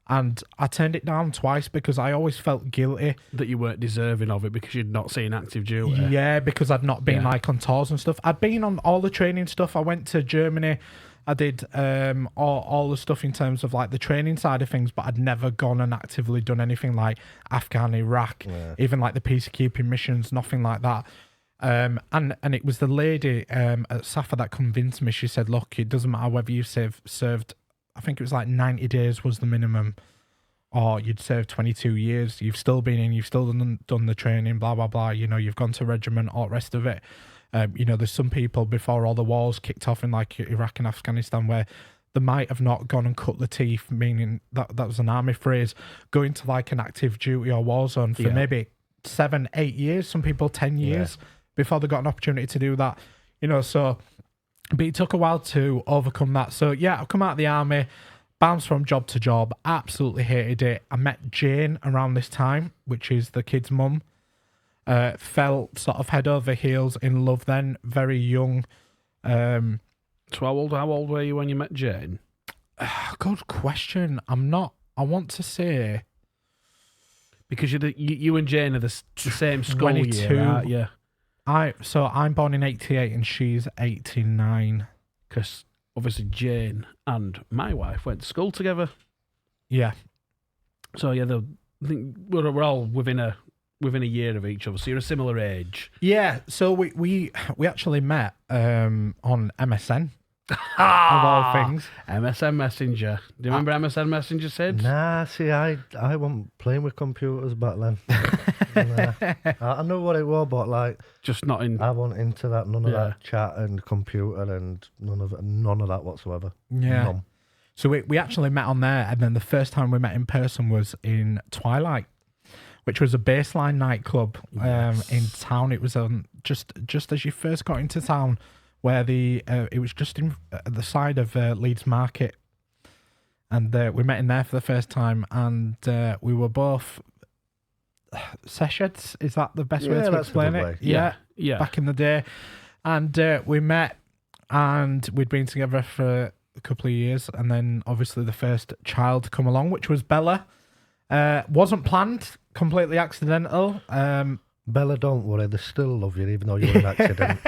A: and I turned it down twice because I always felt guilty
B: that you weren't deserving of it because you'd not seen active duty.
A: Yeah, because I'd not been on tours and stuff. I'd been on all the training stuff. I went to Germany. I did all the stuff in terms of the training side of things, but I'd never gone and actively done anything like Afghan, Iraq, even the peacekeeping missions, nothing like that. And it was the lady at Safa that convinced me. She said, look, it doesn't matter whether you served, I think it was 90 days was the minimum, or you'd served 22 years. You've still been in, you've still done the training, blah, blah, blah. You've gone to regiment, all the rest of it. There's some people before all the wars kicked off in Iraq and Afghanistan where they might have not gone and cut the teeth, meaning that was an army phrase, going to an active duty or war zone for maybe 7, 8 years, some people 10 years before they got an opportunity to do that. So but it took a while to overcome that. So I've come out of the army, bounced from job to job, absolutely hated it. I met Jane around this time, which is the kid's mum. Fell sort of head over heels in love then, very young.
B: So how old were you when you met Jane?
A: Good question. I want to say...
B: Because you and Jane are the same school
A: 22.
B: year, aren't you?
A: So I'm born in 88 and she's 89.
B: Because obviously Jane and my wife went to school together.
A: Yeah. So
B: I think we're all within a year of each other, so you're a similar age.
A: Yeah, so we actually met on MSN, of all things.
B: MSN Messenger. Do you remember MSN Messenger, Sid?
C: Nah, see, I wasn't playing with computers back then. I know what it was, but
B: just not in.
C: I wasn't into that. None of that chat and computer and none of that whatsoever.
A: Yeah.
C: None.
A: So we actually met on there, and then the first time we met in person was in Twilight, which was a baseline nightclub in town. It was just as you first got into town, where it was just in the side of Leeds Market, and we met in there for the first time, and we were both sesheds. Is that the best way to explain it?
B: Yeah,
A: Back in the day, and we met, and we'd been together for a couple of years, and then obviously the first child come along, which was Bella. Wasn't planned. Completely accidental.
C: Bella, don't worry, they still love you even though you were an accident.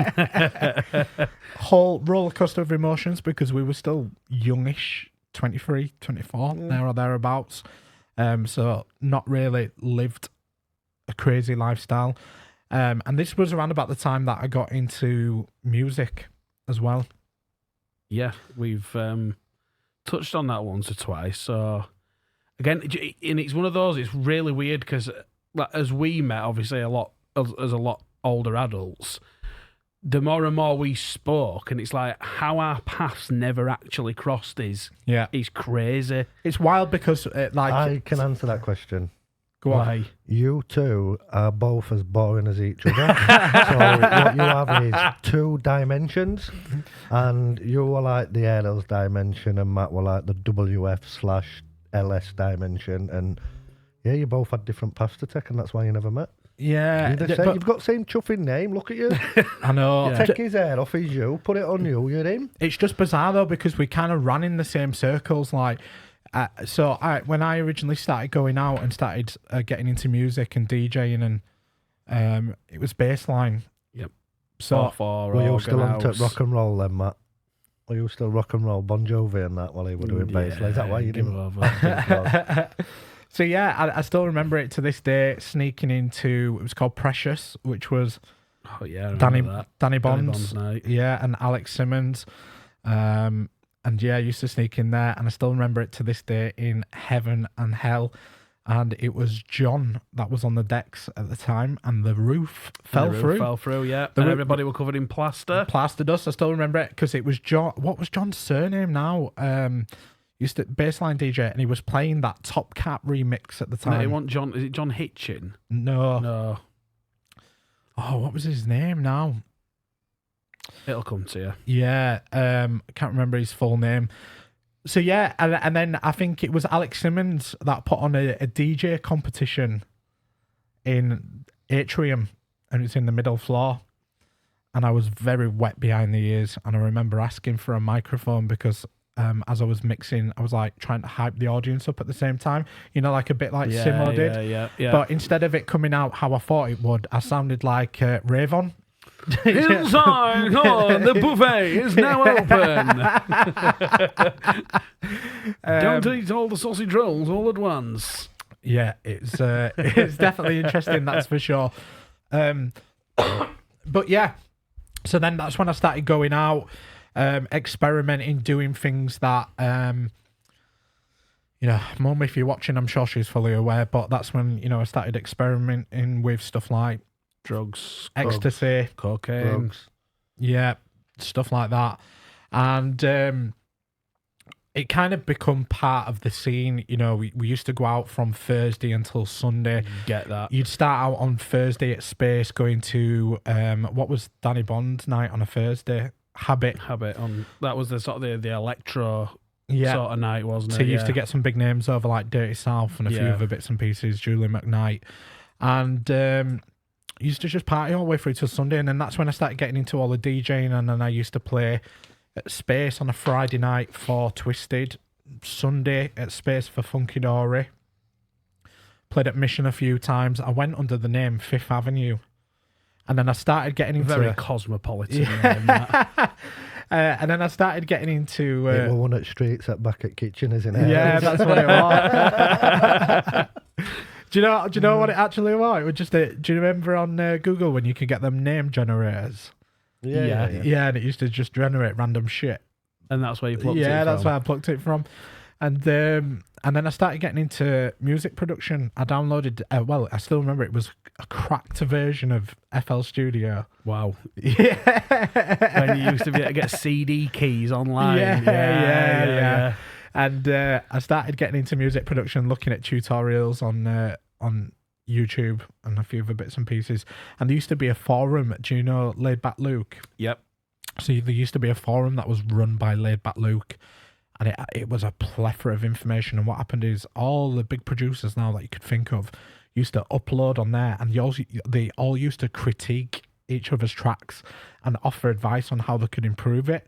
A: Whole roller coaster of emotions because we were still youngish, 23, 24, there or thereabouts. So not really lived a crazy lifestyle. And this was around about the time that I got into music as well.
B: Yeah, we've touched on that once or twice. So again, and it's one of those, it's really weird because like, as we met, obviously a lot as a lot older adults, the more and more we spoke, and it's like how our paths never actually crossed is crazy.
A: It's wild because
C: I can answer that question.
A: Go on.
B: Why?
C: You two are both as boring as each other. So what you have is 2 dimensions, and you were like the Aerials dimension, and Matt were like the WF/LS dimension, and yeah, you both had different paths to take, and that's why you never met.
A: Yeah,
C: You've got the same chuffing name. Look at you.
A: I know.
C: Yeah. Take his hair off. He's you. Put it on you. You're him.
A: It's just bizarre though because we kind of ran in the same circles. Like, when I originally started going out and started getting into music and DJing, and it was bassline.
B: Yep.
A: So
C: were you still on rock and roll then, Matt? Were you still rock and roll, Bon Jovi and that while you were doing bassline? Is that why you didn't?
A: So yeah, I still remember it to this day. Sneaking into, it was called Precious, which was Danny Bond's
B: night.
A: Yeah, and Alex Simmons, and yeah, I used to sneak in there, and I still remember it to this day in Heaven and Hell, and it was John that was on the decks at the time, and the roof fell through.
B: Yeah, and everybody were covered in plaster
A: dust. I still remember it because it was John. What was John's surname now? Used to bassline DJ, and he was playing that Top Cat remix at the time.
B: No, it wasn't John. Is it John Hitchin?
A: No. Oh, what was his name now?
B: It'll come to you.
A: Yeah, I can't remember his full name. So yeah, and then I think it was Alex Simmons that put on a DJ competition in Atrium, and it's in the middle floor. And I was very wet behind the ears, and I remember asking for a microphone because as I was mixing, I was like trying to hype the audience up at the same time, like a bit like Simo did.
B: Yeah.
A: But instead of it coming out how I thought it would, I sounded like Ravon.
B: Inside, the buffet is now open. Don't eat all the sausage rolls all at once.
A: Yeah, it's definitely interesting, that's for sure. But yeah, so then that's when I started going out. Experimenting, doing things that, Mum, if you're watching, I'm sure she's fully aware, but that's when, I started experimenting with stuff like
B: drugs,
A: ecstasy,
B: cocaine,
C: drugs.
A: Yeah, stuff like that. And it kind of become part of the scene. We used to go out from Thursday until Sunday.
B: Get that.
A: You'd start out on Thursday at Space, going to, what was Danny Bond night on a Thursday? Habit.
B: That was the sort of the electro sort of night, wasn't it?
A: So you used to get some big names over like Dirty South and a few other bits and pieces, Julie McKnight, and used to just party all the way through till Sunday. And then that's when I started getting into all the DJing, and then I used to play at Space on a Friday night for Twisted, Sunday at Space for Funky Dory. Played at Mission a few times. I went under the name Fifth Avenue. And then I started getting into...
B: Very cosmopolitan name, that.
A: And then I started getting into...
C: it was one at Streets at back at Kitchen, isn't it?
A: Yeah, that's what it was. Do you know what it actually was? It was just do you remember on Google when you could get them name generators?
C: Yeah,
A: and it used to just generate random shit.
B: And that's where you plucked it from?
A: Yeah, that's where I plucked it from. And then I started getting into music production. I downloaded, I still remember it was a cracked version of FL Studio.
B: Wow.
A: Yeah.
B: When you used to be able to get CD keys online.
A: Yeah. And I started getting into music production, looking at tutorials on YouTube and a few other bits and pieces. And there used to be a forum, do you know Laid Back Luke?
B: Yep.
A: So there used to be a forum that was run by Laid Back Luke. And it was a plethora of information. And what happened is all the big producers now that you could think of used to upload on there, and they all used to critique each other's tracks and offer advice on how they could improve it.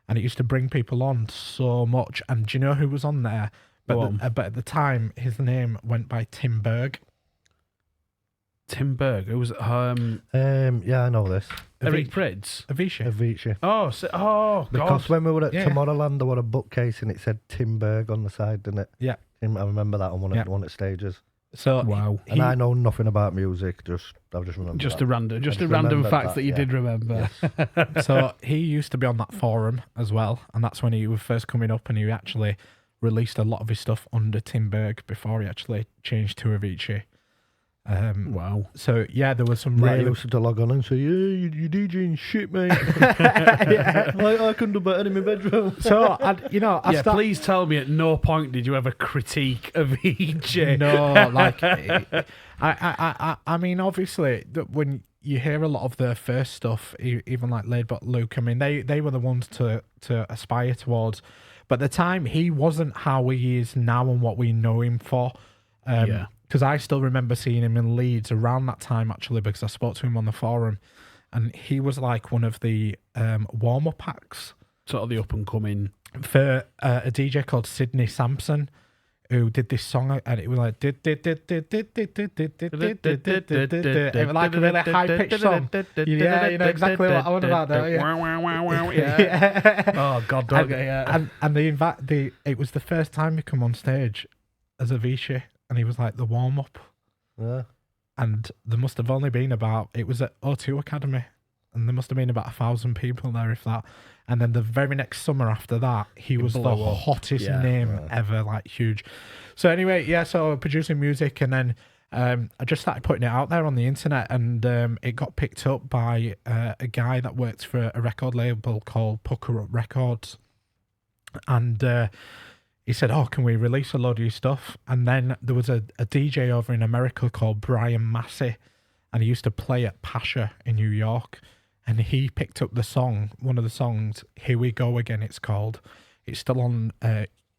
A: And it used to bring people on so much. And do you know who was on there? But at the time, his name went by Tim Berg.
B: Tim Berg? Who was it?
C: Yeah, I know this.
B: Eric Prydz?
C: Avicii.
B: God.
C: Because when we were at Tomorrowland, there was a bookcase and it said Tim Berg on the side, didn't it?
A: Yeah.
C: I remember that on one of the stages.
A: So
B: wow.
C: And I know nothing about music, I just remember
B: Just
C: that.
B: a random fact that you did remember.
C: Yes.
A: So he used to be on that forum as well, and that's when he was first coming up, and he actually released a lot of his stuff under Tim Berg before he actually changed to Avicii.
B: Wow.
A: So yeah, there was some
C: Matt
A: really
C: used to log on and say, "Yeah, you DJing shit, mate."
A: yeah.
C: I couldn't do better in my bedroom.
A: So I
B: Yeah, please tell me at no point did you ever critique a VJ.
A: No, like I mean, obviously, when you hear a lot of their first stuff, even like Laid Back Luke, I mean, they were the ones to aspire towards. But at the time, he wasn't how he is now and what we know him for.
B: Yeah.
A: Because I still remember seeing him in Leeds around that time, actually, because I spoke to him on the forum, and he was like one of the warm-up acts.
B: Sort of the up-and-coming...
A: For a DJ called Sydney Sampson, who did this song, and it was like it was like a really high-pitched song. Yeah, you know exactly what I want about that. Yeah.
B: Oh God, don't get yeah.
A: And it was the first time he come on stage as a Vichy, and he was like the warm-up.
C: Yeah.
A: And there must have only been it was at O2 Academy, and there must have been about 1,000 people there, if that. And then the very next summer after that, he was the hottest name ever, like huge. So anyway, yeah, so producing music, and then I just started putting it out there on the internet, and it got picked up by a guy that works for a record label called Pucker Up Records. And he said, "Oh, can we release a load of your stuff?" And then there was a DJ over in America called Brian Massey, and he used to play at Pasha in New York. And he picked up the song, one of the songs, Here We Go Again, it's called. It's still on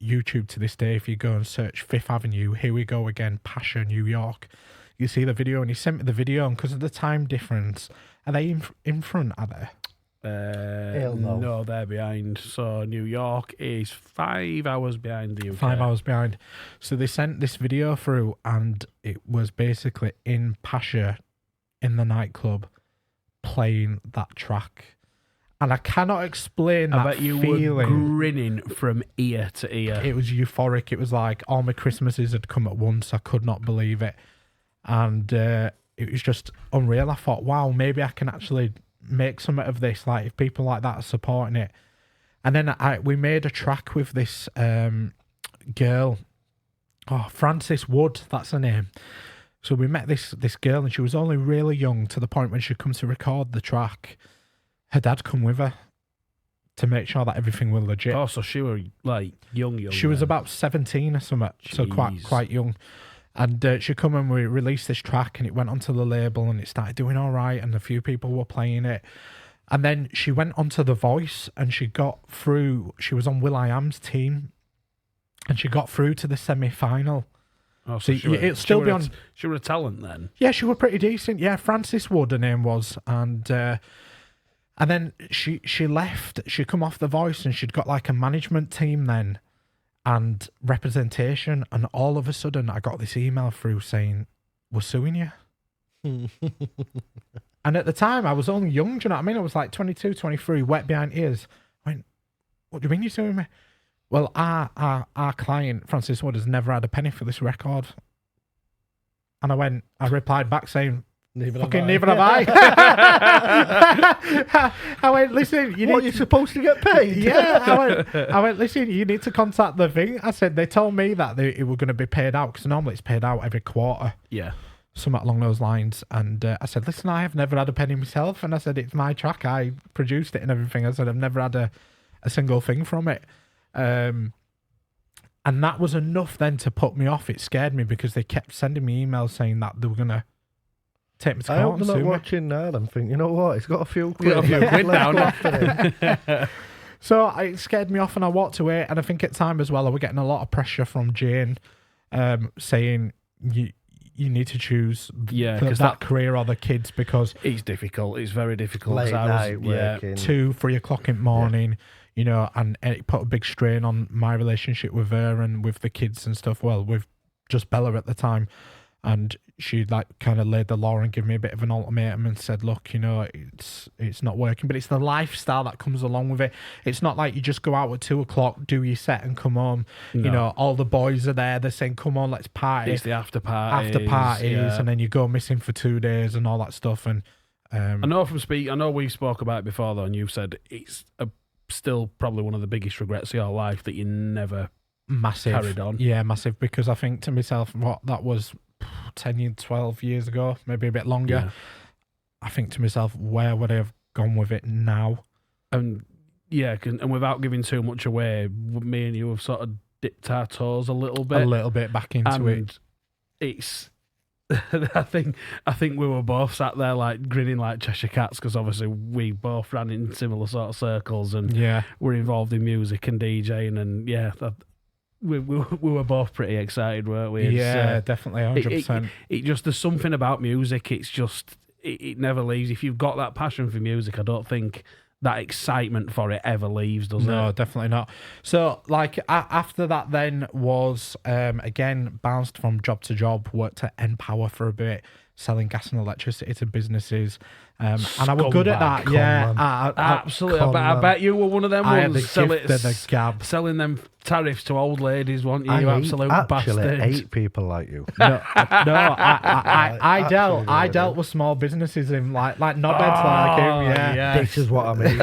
A: YouTube to this day. If you go and search Fifth Avenue, Here We Go Again, Pasha, New York, you see the video. And he sent me the video, and because of the time difference, are they in front, are they?
B: No, they're behind. So New York is 5 hours behind the UK.
A: 5 hours behind. So they sent this video through, and it was basically in Pasha, in the nightclub, playing that track, and I cannot explain that
B: I bet you
A: feeling.
B: were grinning from ear to ear.
A: It was euphoric. It was like all my Christmases had come at once. I could not believe it, and it was just unreal. I thought, wow, maybe I can actually make something of this. Like if people like that are supporting it, and then we made a track with this girl, Frances Wood. That's her name. So we met this girl, and she was only really young, to the point when she come to record the track, her dad come with her to make sure that everything was legit.
B: Oh, so she was like young.
A: She was about 17 or something, so quite young. And she come and we released this track, and it went onto the label, and it started doing all right, and a few people were playing it. And then she went onto The Voice, and she got through. She was on will.i.am's team, and she got through to the semi-final.
B: Oh, so
A: it'll still be on.
B: She was a talent then.
A: Yeah, she was pretty decent. Yeah, Frances Wood, her name was, and then she left. She come off The Voice, and she'd got like a management team then, and representation. And all of a sudden, I got this email through saying, "We're suing you." And at the time, I was only young. Do you know what I mean? I was like 22, 23, wet behind ears. I went, "What do you mean you're suing me?" Well, our client, Francis Wood, has never had a penny for this record. And I replied back saying, neither have I. I went, listen,
C: you're supposed to get paid?
A: Yeah. I went, listen, you need to contact the thing. I said, they told me that it were going to be paid out, because normally it's paid out every quarter.
B: Yeah.
A: Something along those lines. And I said, listen, I have never had a penny myself. And I said, it's my track. I produced it and everything. I said, I've never had a single thing from it. And that was enough then to put me off. It scared me, because they kept sending me emails saying that they were going to take me to court.
C: I hope they're not watching now and think, you know what, it's got a few quid
A: down. So it scared me off, and I walked away. And I think at time as well, I was getting a lot of pressure from Jane, saying you need to choose that career or the kids, because
B: it's difficult. It's very difficult.
C: Late night working.
A: 2-3 o'clock in the morning. Yeah. You know, and it put a big strain on my relationship with her and with the kids and stuff. Well, with just Bella at the time. And she like kind of laid the law and gave me a bit of an ultimatum and said, look, you know, it's not working. But it's the lifestyle that comes along with it. It's not like you just go out at 2 o'clock, do your set and come home. No. You know, all the boys are there. They're saying, come on, let's party.
B: It's the after parties.
A: Yeah. And then you go missing for 2 days and all that stuff. And
B: I know we've spoke about it before, though, and you've said it's still probably one of the biggest regrets of your life that you never carried on.
A: Yeah, massive, because I think to myself, what that was 12 years ago, maybe a bit longer.
B: Yeah.
A: I think to myself, where would I have gone with it now?
B: And and without giving too much away, me and you have sort of dipped our toes a little bit
A: back into it.
B: It's I think we were both sat there like grinning like Cheshire Cats, because obviously we both ran in similar sort of circles and were involved in music and DJing, and we were both pretty excited, weren't we?
A: Definitely 100%.
B: It just, there's something about music. It's just it never leaves. If you've got that passion for music, I don't think that excitement for it ever leaves, does it?
A: No, definitely not. So, like, after that then was, again, bounced from job to job, worked at N-Power for a bit, selling gas and electricity to businesses. And I was good at that.
B: Absolutely. I bet you were one of them ones selling them tariffs to old ladies, weren't you? You absolute bastard.
C: I hate people like you.
A: I dealt with small businesses in like knobheads like him.
C: Yeah, this is what I mean.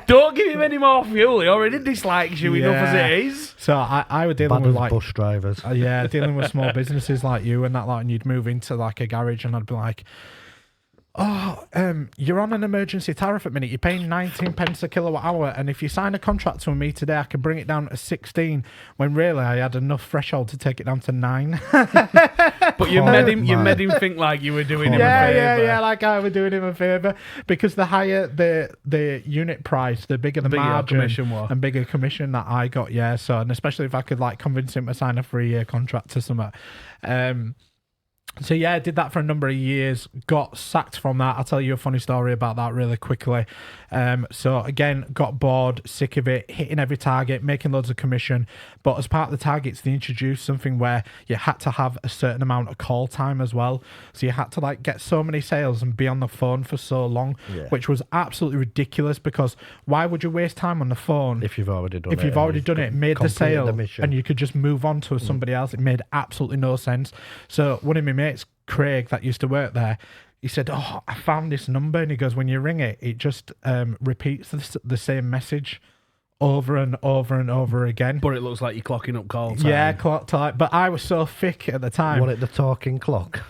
B: Don't give him any more fuel. He already dislikes you enough as it is.
A: So I was dealing with like
C: bus drivers.
A: Dealing with small businesses like you and that, like, and you'd move into like a garage, and I'd be like, you're on an emergency tariff at minute. You're paying 19 pence a kilowatt hour, and if you sign a contract with me today, I can bring it down to 16. When really I had enough threshold to take it down to 9.
B: But you made him think like you were doing him a favour.
A: Yeah, like I was doing him a favour, because the higher the unit price, the bigger the margin
B: commission was,
A: and bigger commission that I got. Yeah, so, and especially if I could like convince him to sign a 3-year contract or something. So yeah, I did that for a number of years, got sacked from that. I'll tell you a funny story about that really quickly. So again, got bored, sick of it, hitting every target, making loads of commission. But as part of the targets, they introduced something where you had to have a certain amount of call time as well. So you had to like get so many sales and be on the phone for so long, which was absolutely ridiculous, because why would you waste time on the phone
C: if you've already done
A: it, made the sale, and you could just move on to somebody else? It made absolutely no sense. So one of my mates, Craig, that used to work there, he said, I found this number, and he goes, when you ring it, it just repeats the same message over and over and over again.
B: But it looks like you're clocking up call time.
A: Yeah, clock time. But I was so thick at the time.
C: Was it the talking clock?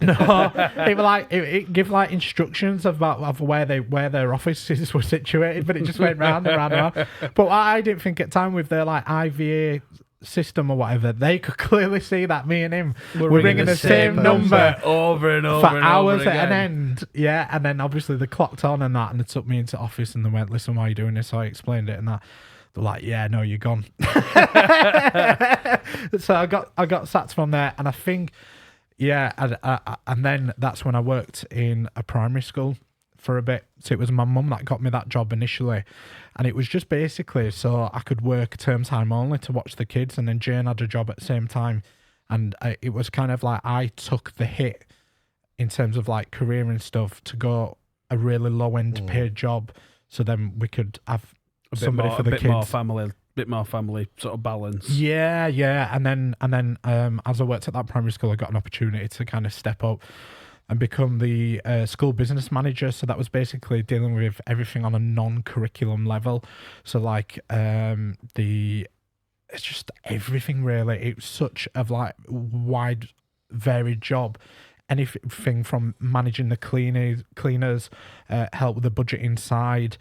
A: No, it was like it gave like instructions of where their offices were situated, but it just went round and round and round. But I didn't think at time with their like IVA system or whatever, they could clearly see that me and him were ringing the same number
B: over and over
A: for
B: and
A: hours
B: over
A: at an end. Yeah, and then obviously they clocked on and that, and they took me into office and they went, listen, why are you doing this? So I explained it and that. They're like, yeah, no, you're gone. So I got sacked from there, and I think, and then that's when I worked in a primary school for a bit. So it was my mum that got me that job initially, and it was just basically so I could work term time only to watch the kids, and then Jane had a job at the same time, and it was kind of like I took the hit in terms of like career and stuff to go a really low end paid job, so then we could have somebody for the kids,
B: bit more family sort of balance.
A: Yeah, and then as I worked at that primary school, I got an opportunity to kind of step up and become the school business manager. So that was basically dealing with everything on a non-curriculum level. So like it's just everything really. It was such a like wide, varied job. Anything from managing the cleaners, help with the budget inside,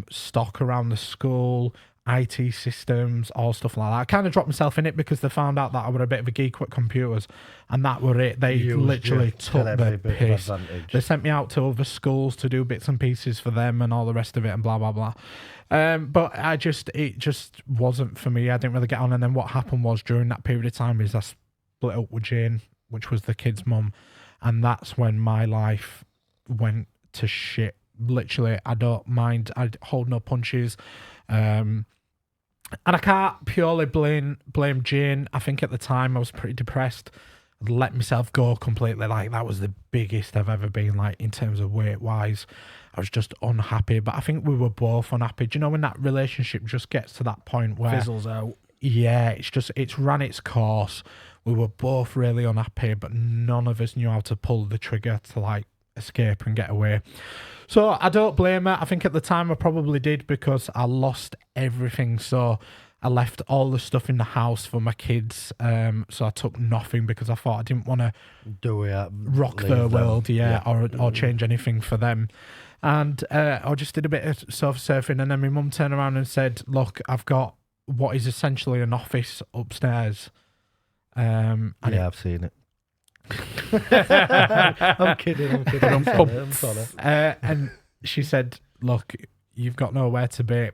A: stock around the school, IT systems, all stuff like that. I kind of dropped myself in it because they found out that I was a bit of a geek with computers, and that were it. They literally took the piss. They sent me out to other schools to do bits and pieces for them and all the rest of it and blah, blah, blah. But it just wasn't for me. I didn't really get on. And then what happened was during that period of time is I split up with Jane, which was the kid's mum. And that's when my life went to shit. Literally, I don't mind. I hold no punches. And I can't purely blame Jane. I think at the time I was pretty depressed. I'd let myself go completely. Like, that was the biggest I've ever been, like, in terms of weight-wise. I was just unhappy. But I think we were both unhappy. Do you know when that relationship just gets to that point where...
B: fizzles out.
A: Yeah, it's ran its course. We were both really unhappy, but none of us knew how to pull the trigger to, like, escape and get away. So I don't blame her. I think at the time I probably did because I lost everything. So I left all the stuff in the house for my kids. So I took nothing because I thought I didn't want to rock their world, or change anything for them. And I just did a bit of surfing, and then my mum turned around and said, "Look, I've got what is essentially an office upstairs."
C: I've seen it. I'm kidding. I'm sorry.
A: And she said, "Look, you've got nowhere to be.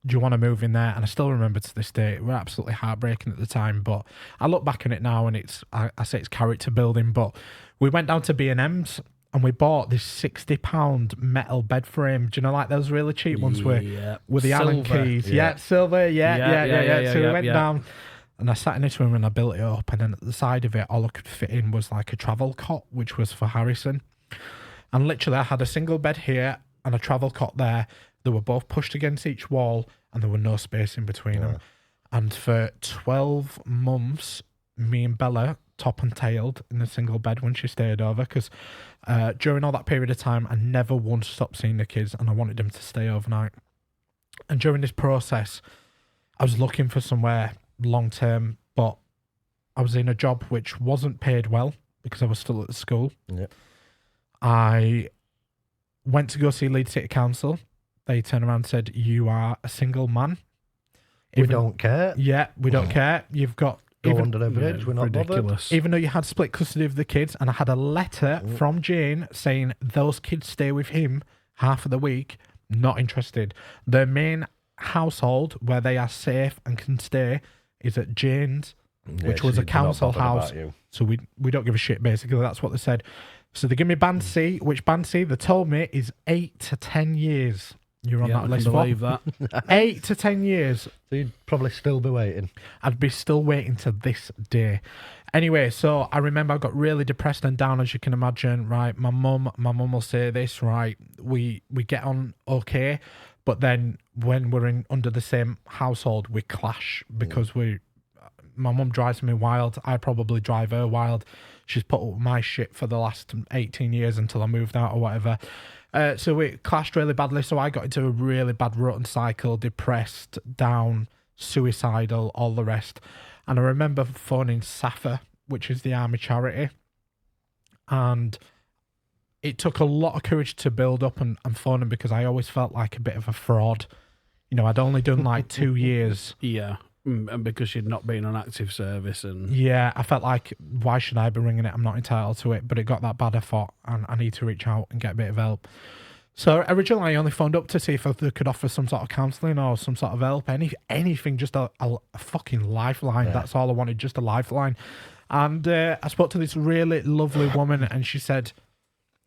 A: Do you want to move in there?" And I still remember to this day, it was absolutely heartbreaking at the time. But I look back on it now, and I say it's character building. But we went down to B&M's. And we bought this £60 metal bed frame. Do you know, like those really cheap ones with the Allen keys? Yeah, silver. Yeah. So we went down, and I sat in this room and I built it up. And then at the side of it, all I could fit in was like a travel cot, which was for Harrison. And literally, I had a single bed here and a travel cot there. They were both pushed against each wall, and there were no space in between them. And for 12 months, me and Bella top and tailed in the single bed when she stayed over, because during all that period of time, I never once stopped seeing the kids, and I wanted them to stay overnight. And during this process, I was looking for somewhere long term, but I was in a job which wasn't paid well because I was still at the school. I went to go see Leeds City Council. They turned around and said, "You are a single man.
C: We don't care.
A: Yeah, we don't care. You've got
C: Go under the bridge. We're not bothered."
A: Even though you had split custody of the kids, and I had a letter from Jane saying those kids stay with him half of the week, not interested. Their main household where they are safe and can stay is at Jane's, which was a council house. So we don't give a shit, basically. That's what they said. So they give me Band C, which Band C, they told me, is 8 to 10 years. You're on that list.
B: I believe that.
A: 8 to 10 years.
C: So you'd probably still be waiting.
A: I'd be still waiting to this day. Anyway, so I remember I got really depressed and down, as you can imagine. Right, my mum will say this. Right, we get on okay, but then when we're under the same household, we clash because my mum drives me wild. I probably drive her wild. She's put up with my shit for the last 18 years until I moved out or whatever. So we clashed really badly. So I got into a really bad rotten cycle, depressed, down, suicidal, all the rest. And I remember phoning SAFA, which is the army charity. And it took a lot of courage to build up and phone them, because I always felt like a bit of a fraud. You know, I'd only done like 2 years.
B: Yeah. And because you'd not been on active service, and
A: I felt like, why should I be ringing it? I'm not entitled to it. But it got that bad, I thought, and I need to reach out and get a bit of help. So originally, I only phoned up to see if they could offer some sort of counselling or some sort of help, anything, just a fucking lifeline. That's all I wanted, just a lifeline. And I spoke to this really lovely woman, and she said,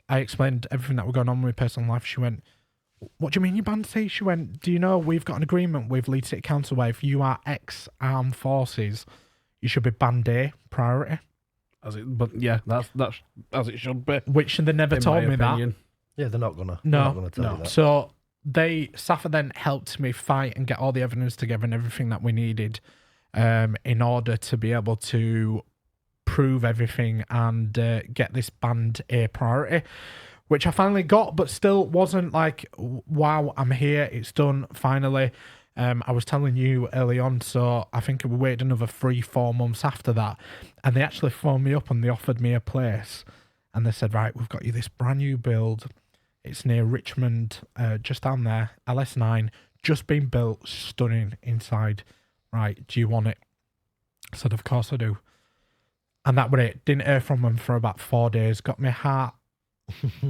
A: I explained everything that was going on with my personal life. She went, "What do you mean you Band C?" She went, "Do you know we've got an agreement with Leeds City Council where if you are ex-armed forces, you should be Band A priority."
B: That's as it should be.
A: Which they never told me
B: opinion.
C: Yeah, they're not gonna.
A: No,
C: tell you that.
A: So SAFA then helped me fight and get all the evidence together and everything that we needed in order to be able to prove everything and get this Band A priority, which I finally got, but still wasn't like, wow, I'm here, it's done, finally. I was telling you early on, so I think we waited another 3-4 months after that, and they actually phoned me up and they offered me a place, and they said, right, we've got you this brand new build. It's near Richmond, just down there, LS9, just been built, stunning inside. Right, do you want it? I said, of course I do. And that was it. Didn't hear from them for about 4 days. Got my heart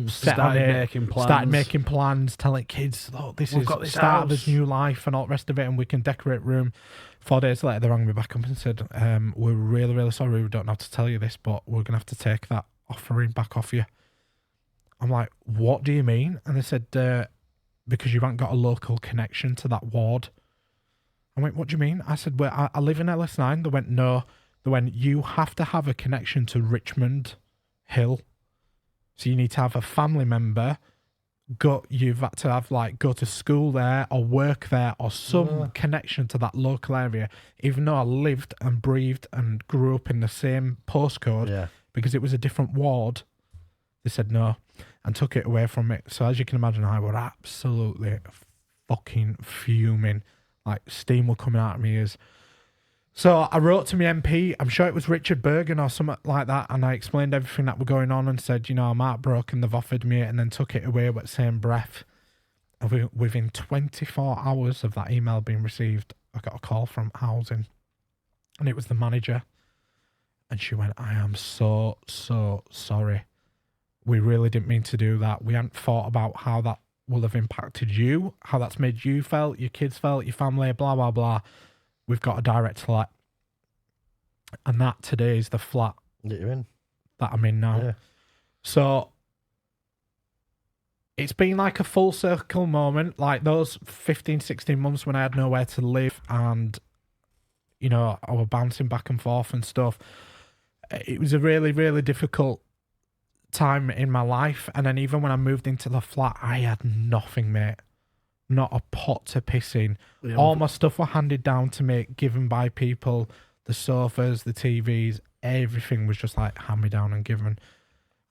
A: set on it. Started making plans, telling kids, "Look, this is the start of this new life," and all the rest of it, and we can decorate room. 4 days later, they rang me back up and said, "We're really, really sorry. We don't have to tell you this, but we're gonna have to take that offering back off you." I'm like, "What do you mean?" And they said, "Because you haven't got a local connection to that ward." I went, "What do you mean?" I said, "Well, I live in LS9." They went, "No." They went, "You have to have a connection to Richmond Hill. So you need to have a family member. You've had to have go to school there or work there or some connection to that local area." Even though I lived and breathed and grew up in the same postcode, because it was a different ward, they said no and took it away from it. So as you can imagine, I was absolutely fucking fuming. like steam were coming out of my ears. So I wrote to my MP, I'm sure it was Richard Bergen or something like that, and I explained everything that were going on and said, I'm heartbroken, they've offered me it, and then took it away with the same breath. And within 24 hours of that email being received, I got a call from housing, and it was the manager. And she went, I am so, so sorry. We really didn't mean to do that. We hadn't thought about how that will have impacted you, how that's made you felt, your kids felt, your family, blah, blah, blah. We've got a direct to let. And that today is the flat
C: that you're in.
A: That I'm in now.
C: Yeah.
A: So it's been like a full circle moment, like those 15, 16 months when I had nowhere to live and, I was bouncing back and forth and stuff. It was a really, really difficult time in my life. And then even when I moved into the flat, I had nothing, mate. Not a pot to piss in. Yeah. All my stuff were handed down to me, given by people. The sofas, the TVs, everything was just like hand me down and given.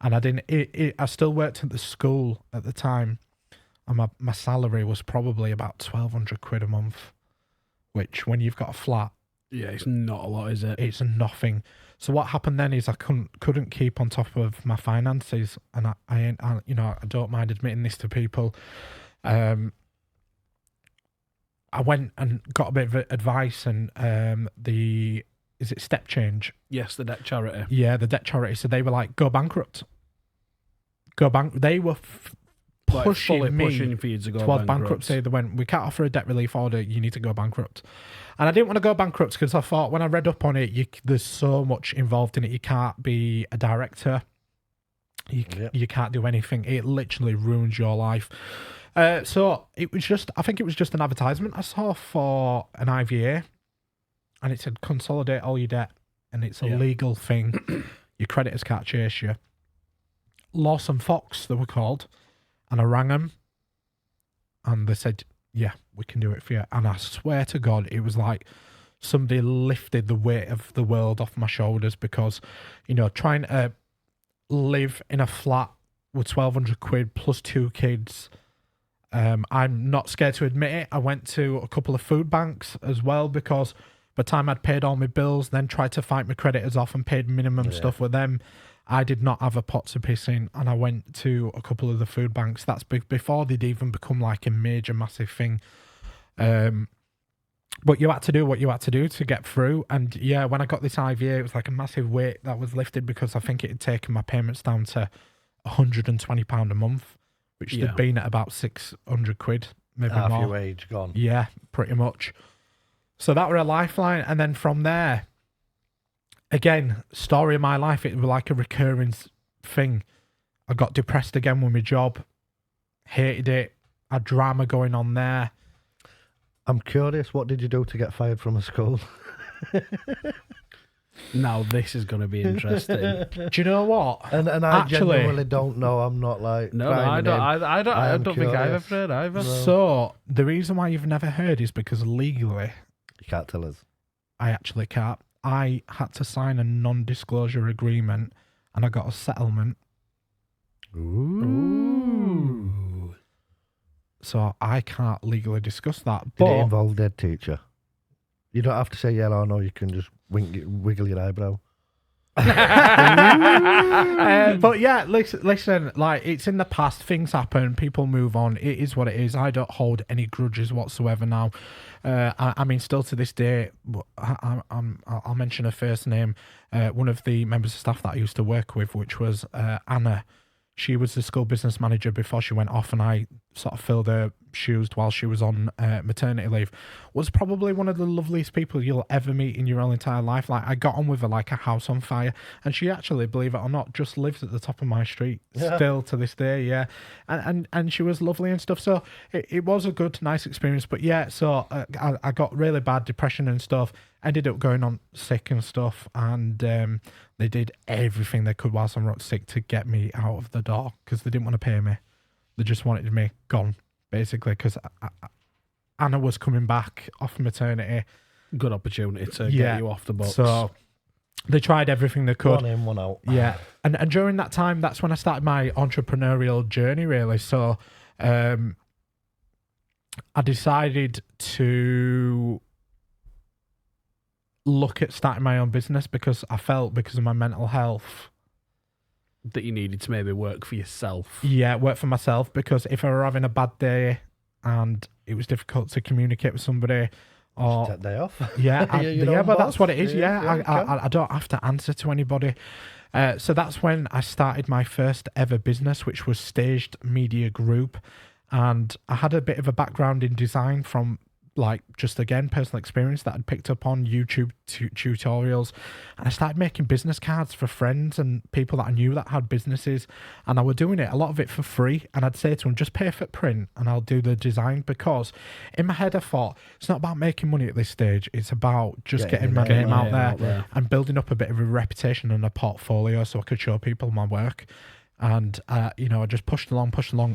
A: And I didn't. I still worked at the school at the time, and my salary was probably about 1,200 quid a month, which when you've got a flat,
B: yeah, it's not a lot, is it?
A: It's nothing. So what happened then is I couldn't keep on top of my finances, and I don't mind admitting this to people. I went and got a bit of advice, and is it Step Change?
B: Yes, the debt charity.
A: Yeah, the debt charity. So they were like, go bankrupt. They were pushing
B: for you to go
A: towards bankruptcy. They went, we can't offer a debt relief order. You need to go bankrupt. And I didn't want to go bankrupt because I thought when I read up on it, there's so much involved in it. You can't be a director. You can't do anything. It literally ruins your life. So I think it was just an advertisement I saw for an IVA, and it said consolidate all your debt, and it's a legal thing. Your creditors can't chase you. Lawson Fox, they were called, and I rang them, and they said, yeah, we can do it for you. And I swear to God, it was like somebody lifted the weight of the world off my shoulders, because, trying to live in a flat with 1,200 quid plus 2 kids. I'm not scared to admit it. I went to a couple of food banks as well, because by the time I'd paid all my bills, then tried to fight my creditors off and paid minimum stuff with them, I did not have a pot to piss in, and I went to a couple of the food banks. That's before they'd even become like a major, massive thing. But you had to do what you had to do to get through. And yeah, when I got this IVA, it was like a massive weight that was lifted, because I think it had taken my payments down to £120 a month, which had been at about 600 quid, maybe
C: half
A: more.
C: Your wage gone.
A: Yeah, pretty much. So that were a lifeline. And then from there, again, story of my life, it was like a recurring thing. I got depressed again with my job, hated it, had drama going on there.
C: I'm curious, what did you do to get fired from a school?
B: Now this is going to be interesting.
A: Do you know what?
C: And I genuinely don't know. I'm not like
B: no, I don't think I've ever heard either.
A: No. So the reason why you've never heard is because legally,
C: you can't tell us.
A: I actually can't. I had to sign a non-disclosure agreement, and I got a settlement.
C: Ooh.
A: So I can't legally discuss that.
C: Did it involve dead teacher? You don't have to say yeah or no. You can just wiggle your eyebrow.
A: But yeah, listen, like, it's in the past. Things happen. People move on. It is what it is. I don't hold any grudges whatsoever now. I mean, still to this day, I'll mention her first name. One of the members of staff that I used to work with, which was Anna. She was the school business manager before she went off, and I sort of filled her shoes while she was on maternity leave. Was probably one of the loveliest people you'll ever meet in your whole entire life. Like, I got on with her like a house on fire, and she actually, believe it or not, just lives at the top of my street still to this day. Yeah, and she was lovely and stuff. So it was a good, nice experience. But yeah, so I got really bad depression and stuff. Ended up going on sick and stuff, and they did everything they could whilst I'm sick to get me out of the door, because they didn't want to pay me. They just wanted me gone, basically, because Anna was coming back off maternity.
B: Good opportunity to get you off the books.
A: So they tried everything they could.
C: One in, one out.
A: Yeah, and during that time, that's when I started my entrepreneurial journey, really. So I decided to look at starting my own business because I felt, because of my mental health,
B: that you needed to maybe work for yourself.
A: Yeah, work for myself, because if I were having a bad day and it was difficult to communicate with somebody, or
C: Just take day off.
A: yeah,
C: Your
A: yeah,
C: own
A: but
C: boss.
A: that's what it is.
C: Yeah,
A: Yeah,
C: you can.
A: I don't have to answer to anybody. So that's when I started my first ever business, which was Staged Media Group, and I had a bit of a background in design from, like, just again personal experience that I'd picked up on YouTube tutorials, and I started making business cards for friends and people that I knew that had businesses, and I were doing it, a lot of it for free, and I'd say to them, just pay for print and I'll do the design, because in my head I thought, it's not about making money at this stage, it's about just getting my name out there and building up a bit of a reputation and a portfolio so I could show people my work. And you know, I just pushed along,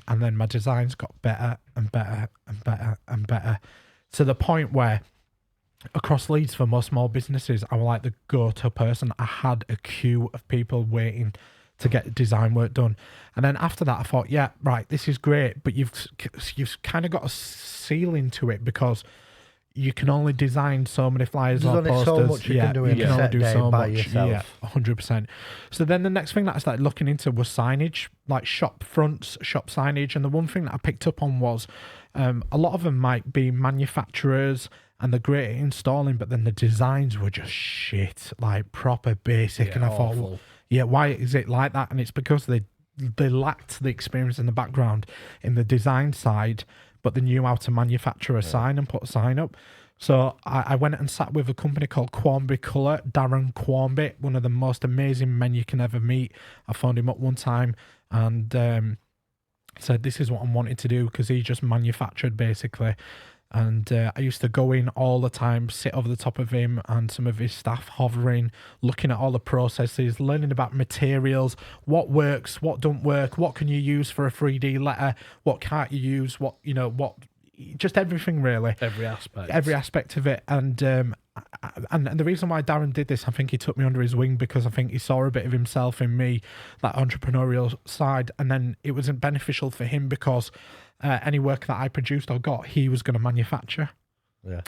A: and then my designs got better and better and better and better, to the point where across Leeds, for most small businesses, I was like the go-to person. I had a queue of people waiting to get design work done. And then after that, I thought, yeah, right, this is great, but you've kind of got a ceiling to it, because you can only design so many flyers or
C: There's only
A: posters.
C: so much you can do in
A: you
C: a
A: can only
C: set
A: do
C: day
A: so
C: by
A: much.
C: yourself.
A: Yeah, 100%. So then the next thing that I started looking into was signage, like shop fronts, shop signage. And the one thing that I picked up on was a lot of them might be manufacturers and they're great at installing, but then the designs were just shit, like proper basic.
B: Yeah,
A: and I thought, well, yeah, why is it like that? And it's because they lacked the experience in the background in the design side, but they knew how to manufacture a sign and put a sign up. So I went and sat with a company called Quarmby Colour, Darren Quarmby, one of the most amazing men you can ever meet. I phoned him up one time and said, this is what I'm wanting to do, because he just manufactured basically. And I used to go in all the time, sit over the top of him and some of his staff, hovering, looking at all the processes, learning about materials, what works, what don't work, what can you use for a 3D letter, what can't you use, what, you know, what, just everything really.
B: Every aspect
A: of it. And the reason why Darren did this, I think he took me under his wing, because I think he saw a bit of himself in me, that entrepreneurial side. And then it wasn't beneficial for him, because any work that I produced or got, he was going to manufacture.
C: Yeah.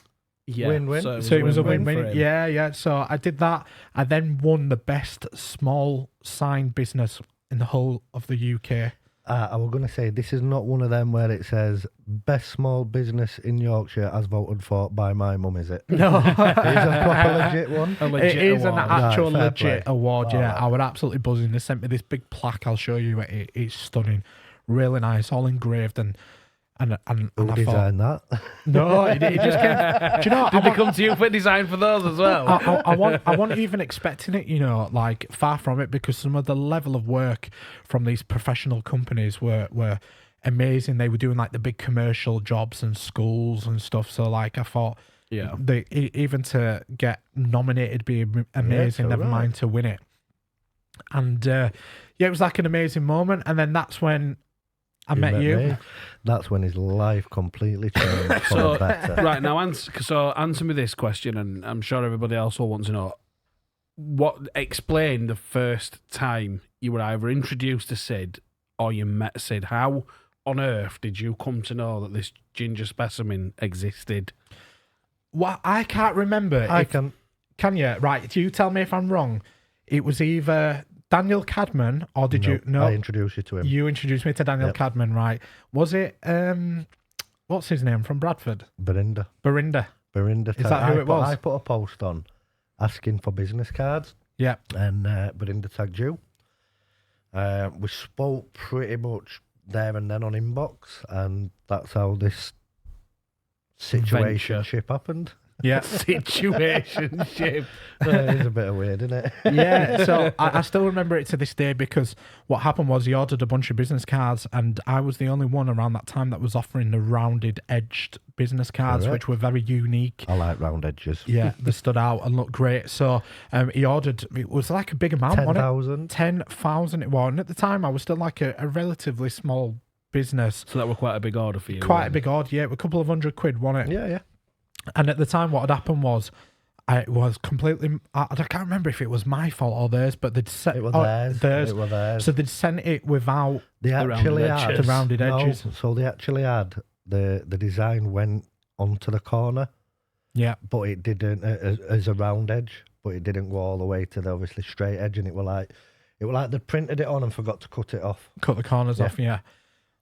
C: Win-win.
A: So it was a win-win.
B: for him.
A: Yeah. So I did that. I then won the best small sign business in the whole of the UK.
C: I was going to say, this is not one of them where it says best small business in Yorkshire as voted for by my mum, is it?
A: No.
C: It's a proper legit one.
A: It is an actual
C: Right, fair
A: legit
C: play.
A: award,
C: Wow.
A: yeah. I was absolutely buzzing. They sent me this big plaque. I'll show you. It's stunning. Really nice, all engraved. And
C: Who
A: I thought,
C: designed that?
A: no, it just came. Do you know,
B: Did they come to you for design for those as well?
A: I wasn't even expecting it, you know, like far from it, because some of the level of work from these professional companies were amazing. They were doing like the big commercial jobs and schools and stuff. So like I thought,
B: Yeah.
A: they even to get nominated be amazing.
C: so
A: Never
C: right.
A: mind to win it. And yeah, it was like an amazing moment. And then that's when I met you.
C: Me. That's when his life completely changed for
B: So,
C: the better.
B: right, now answer me this question, and I'm sure everybody else will want to know. Explain the first time you were either introduced to Sid or you met Sid. How on earth did you come to know that this ginger specimen existed?
A: Well, I can't remember. Can you? Right, you tell me if I'm wrong. It was either Daniel Cadman, or did you? No,
C: I introduced you to him.
A: you introduced me to Daniel
C: Yep.
A: Cadman, right? Was it what's his name from Bradford?
C: Belinda.
A: Barinda.
C: Is
A: that who it was?
C: I put a post on asking for business cards,
A: Yeah.
C: and Belinda tagged you. We spoke pretty much there and then on inbox, and that's how this situationship happened.
A: Yeah.
B: Situationship.
C: It is a bit weird, isn't it?
A: Yeah, so I still remember it to this day, because what happened was he ordered a bunch of business cards, and I was the only one around that time that was offering the rounded edged business cards,
C: Correct.
A: which were very unique.
C: I like round edges.
A: Yeah, they stood out and looked great. So he ordered, it was like a big amount, wasn't it?
C: 10,000.
A: 10,000 it was. And at the time, I was still like a relatively small business.
B: So that were quite a big order for you.
A: Quite a big order, yeah. A couple of £100, wasn't it?
C: Yeah.
A: And at the time, what had happened was, I was completely, I can't remember if it was my fault or theirs, but they'd set
C: It was
A: theirs.
C: It was theirs.
A: So they'd sent it without
C: They
B: The
C: actually
B: rounded
C: had
B: edges.
A: the rounded edges.
C: No, so they actually had the design went onto the corner,
A: Yeah.
C: but it didn't as a round edge, but it didn't go all the way to the obviously straight edge, and it were like they printed it on and forgot to cut it off.
A: Cut the corners off, yeah.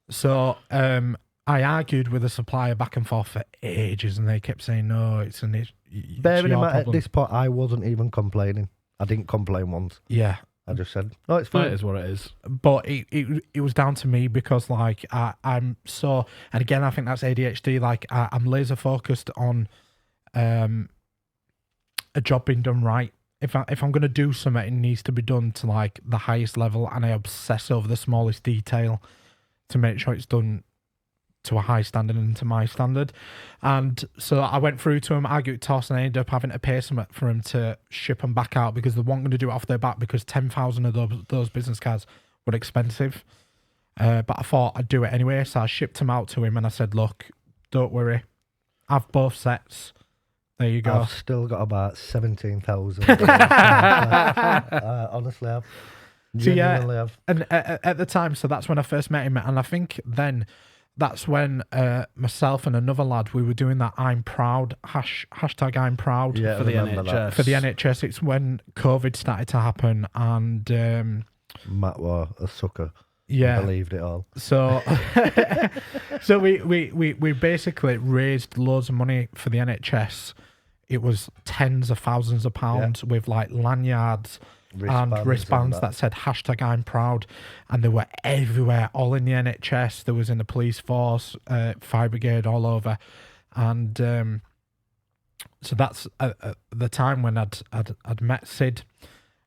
A: So I argued with the supplier back and forth for ages, and they kept saying, no, it's an issue.
C: Bearing in mind, at this point, I wasn't even complaining. I didn't complain once.
A: Yeah.
C: I just said, no, it's fine.
B: It is what it is.
A: But it was down to me because, like, I'm so... And again, I think that's ADHD. Like, I'm laser focused on a job being done right. If I'm going to do something, it needs to be done to, like, the highest level, and I obsess over the smallest detail to make sure it's done to a high standard and to my standard. And so I went through to him, argued, toss, and I ended up having to pay something for him to ship them back out because they weren't going to do it off their back because 10,000 of those business cards were expensive. But I thought I'd do it anyway, so I shipped them out to him and I said, look, don't worry, have both sets. There you go.
C: I've still got about 17,000. Honestly, I've. Genuinely, I've.
A: And at the time, so that's when I first met him, and I think then that's when myself and another lad, we were doing that I'm proud hashtag I'm proud
B: for the NHS.
A: For the NHS, it's when COVID started to happen, and
C: Matt was a sucker.
A: Yeah,
C: he believed it all.
A: So, so we basically raised loads of money for the NHS. It was tens of thousands of pounds with like lanyards and wristbands that said hashtag I'm proud, and they were everywhere, all in the NHS. There was in the police force, fire brigade, all over, and so that's the time when I'd met Sid.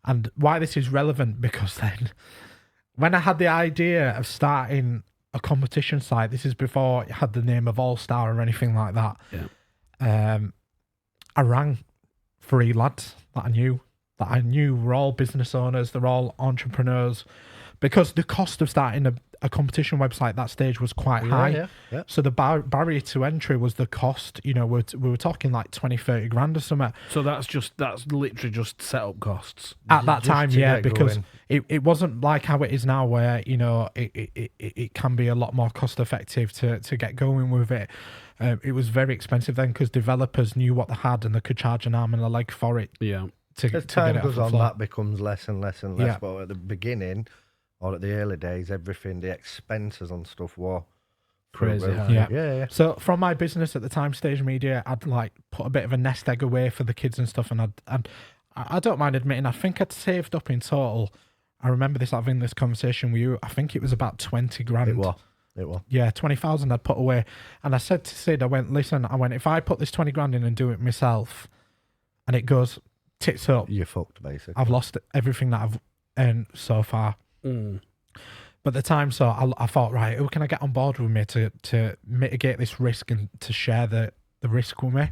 A: And why this is relevant, because then when I had the idea of starting a competition site, this is before it had the name of All Star or anything like that.
B: Yeah.
A: I rang 3 lads that I knew were all business owners, they're all entrepreneurs, because the cost of starting a competition website at that stage was quite high.
C: Yeah.
A: So the barrier to entry was the cost. You know, we were talking like 20-30 grand or something.
B: So that's literally just setup costs
A: at that time, yeah, because
C: going.
A: it wasn't like how it is now, where you know it can be a lot more cost effective to get going with it. It was very expensive then because developers knew what they had and they could charge an arm and a leg for it.
B: Yeah.
C: As time goes on,
A: floor.
C: that becomes less and less and less.
A: Yeah.
C: But at the beginning, or at the early days, everything, the expenses on stuff were
B: crazy high.
A: Yeah. So from my business at the time, Stage Media, I'd like put a bit of a nest egg away for the kids and stuff, and I don't mind admitting, I think I'd saved up in total. I remember having this conversation with you. I think it was about 20 grand.
C: It was.
A: Yeah, 20,000 I'd put away. And I said to Sid, listen, if I put this 20 grand in and do it myself, and it goes tits up,
C: you're fucked, basically.
A: I've lost everything that I've earned so far.
B: Mm.
A: But at the time, so I thought, right, who can I get on board with me to mitigate this risk and to share the risk with me?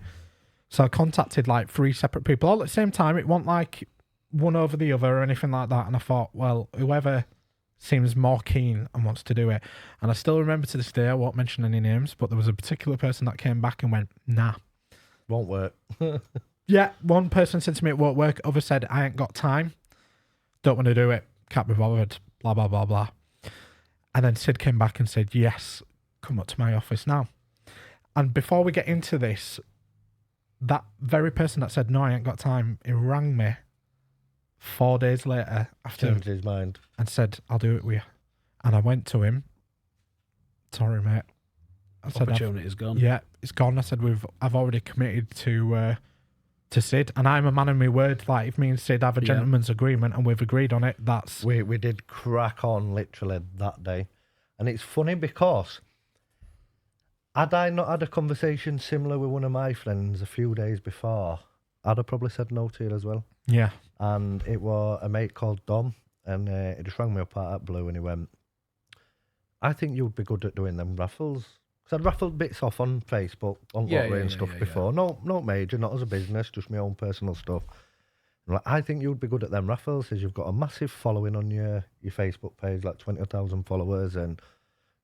A: So I contacted like 3 separate people all at the same time. It wasn't like one over the other or anything like that. And I thought, well, whoever seems more keen and wants to do it. And I still remember to this day, I won't mention any names, but there was a particular person that came back and went, nah.
C: Won't work.
A: Yeah, one person said to me it won't work. Other said, I ain't got time. Don't want to do it. Can't be bothered. Blah, blah, blah, blah. And then Sid came back and said, yes, come up to my office now. And before we get into this, that very person that said, no, I ain't got time, he rang me 4 days later after
C: Changed his mind
A: and said, I'll do it with you. And I went to him. Sorry, mate. I said,
B: opportunity's gone.
A: Yeah, it's gone. I said, I've already committed to Sid, and I'm a man of my word. Like, if me and Sid have a gentleman's agreement and we've agreed on it, that's...
C: We did crack on literally that day. And it's funny because had I not had a conversation similar with one of my friends a few days before, I'd have probably said no to it as well.
A: Yeah.
C: And it was a mate called Dom, and he just rang me up out of blue and he went, I think you'd be good at doing them raffles. Because I'd raffled bits off on Facebook, on lottery and stuff before. No major, not as a business, just my own personal stuff. I'm like, I think you'd be good at them raffles, because you've got a massive following on your Facebook page, like 20,000 followers, and,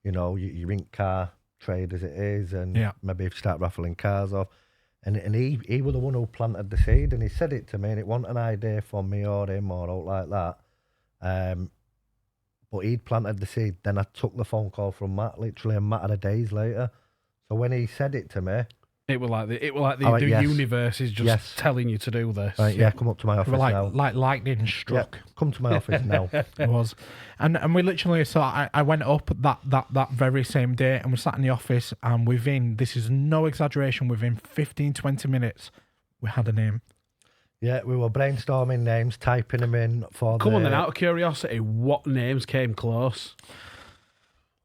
C: you know, your ink car trade as it is, and maybe if you start raffling cars off. And he was the one who planted the seed, and he said it to me, and it wasn't an idea from me or him or out like that. But he'd planted the seed. Then I took the phone call from Matt, literally a matter of days later. So when he said it to me,
B: It was like the
C: I went, yes.
B: universe is just
C: Yes.
B: telling you to do this.
C: right, yeah, come up to my office now.
A: like lightning
C: Yeah,
A: struck.
C: come to my office now.
A: It was, and we literally. So I went up that very same day, and we sat in the office, and within, this is no exaggeration, within 15-20 minutes, we had a name.
C: Yeah, we were brainstorming names, typing them in for
B: Come on then, out of curiosity, what names came close?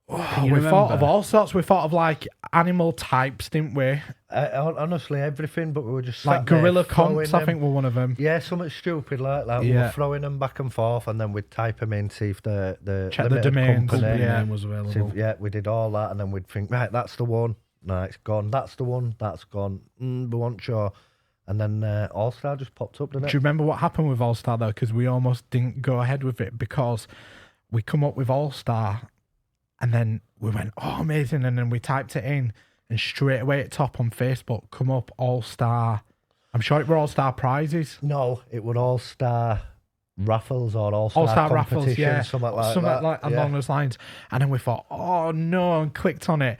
B: Can you
A: We thought
B: remember?
A: of all sorts. We thought of like animal types, didn't we?
C: Honestly, everything, but we were just
A: Like
C: sat there
A: gorilla
C: throwing
A: comps, I
C: them.
A: think were one of them.
C: Yeah, something stupid like that. We
A: Yeah.
C: were throwing them back and forth, and then we'd type them in, see if the
A: Check the
C: limited
A: domains,
C: company.
A: yeah.
B: name was
C: See
B: available.
C: if- yeah, we did all that, and then we'd think, right, that's the one. No, it's gone. That's the one. That's gone. We weren't sure. And then All Star just popped up, didn't
A: Do
C: it?
A: you remember what happened with All Star though? Because we almost didn't go ahead with it because we come up with All Star, and then we went, oh, amazing, and then we typed it in, and straight away at top on Facebook come up All Star. I'm sure it were All Star prizes.
C: No, it would All Star raffles or All
A: All
C: Star
A: Star raffles,
C: competition,
A: yeah,
C: something like
A: something
C: that.
A: like along those lines. And then we thought, oh no, and clicked on it,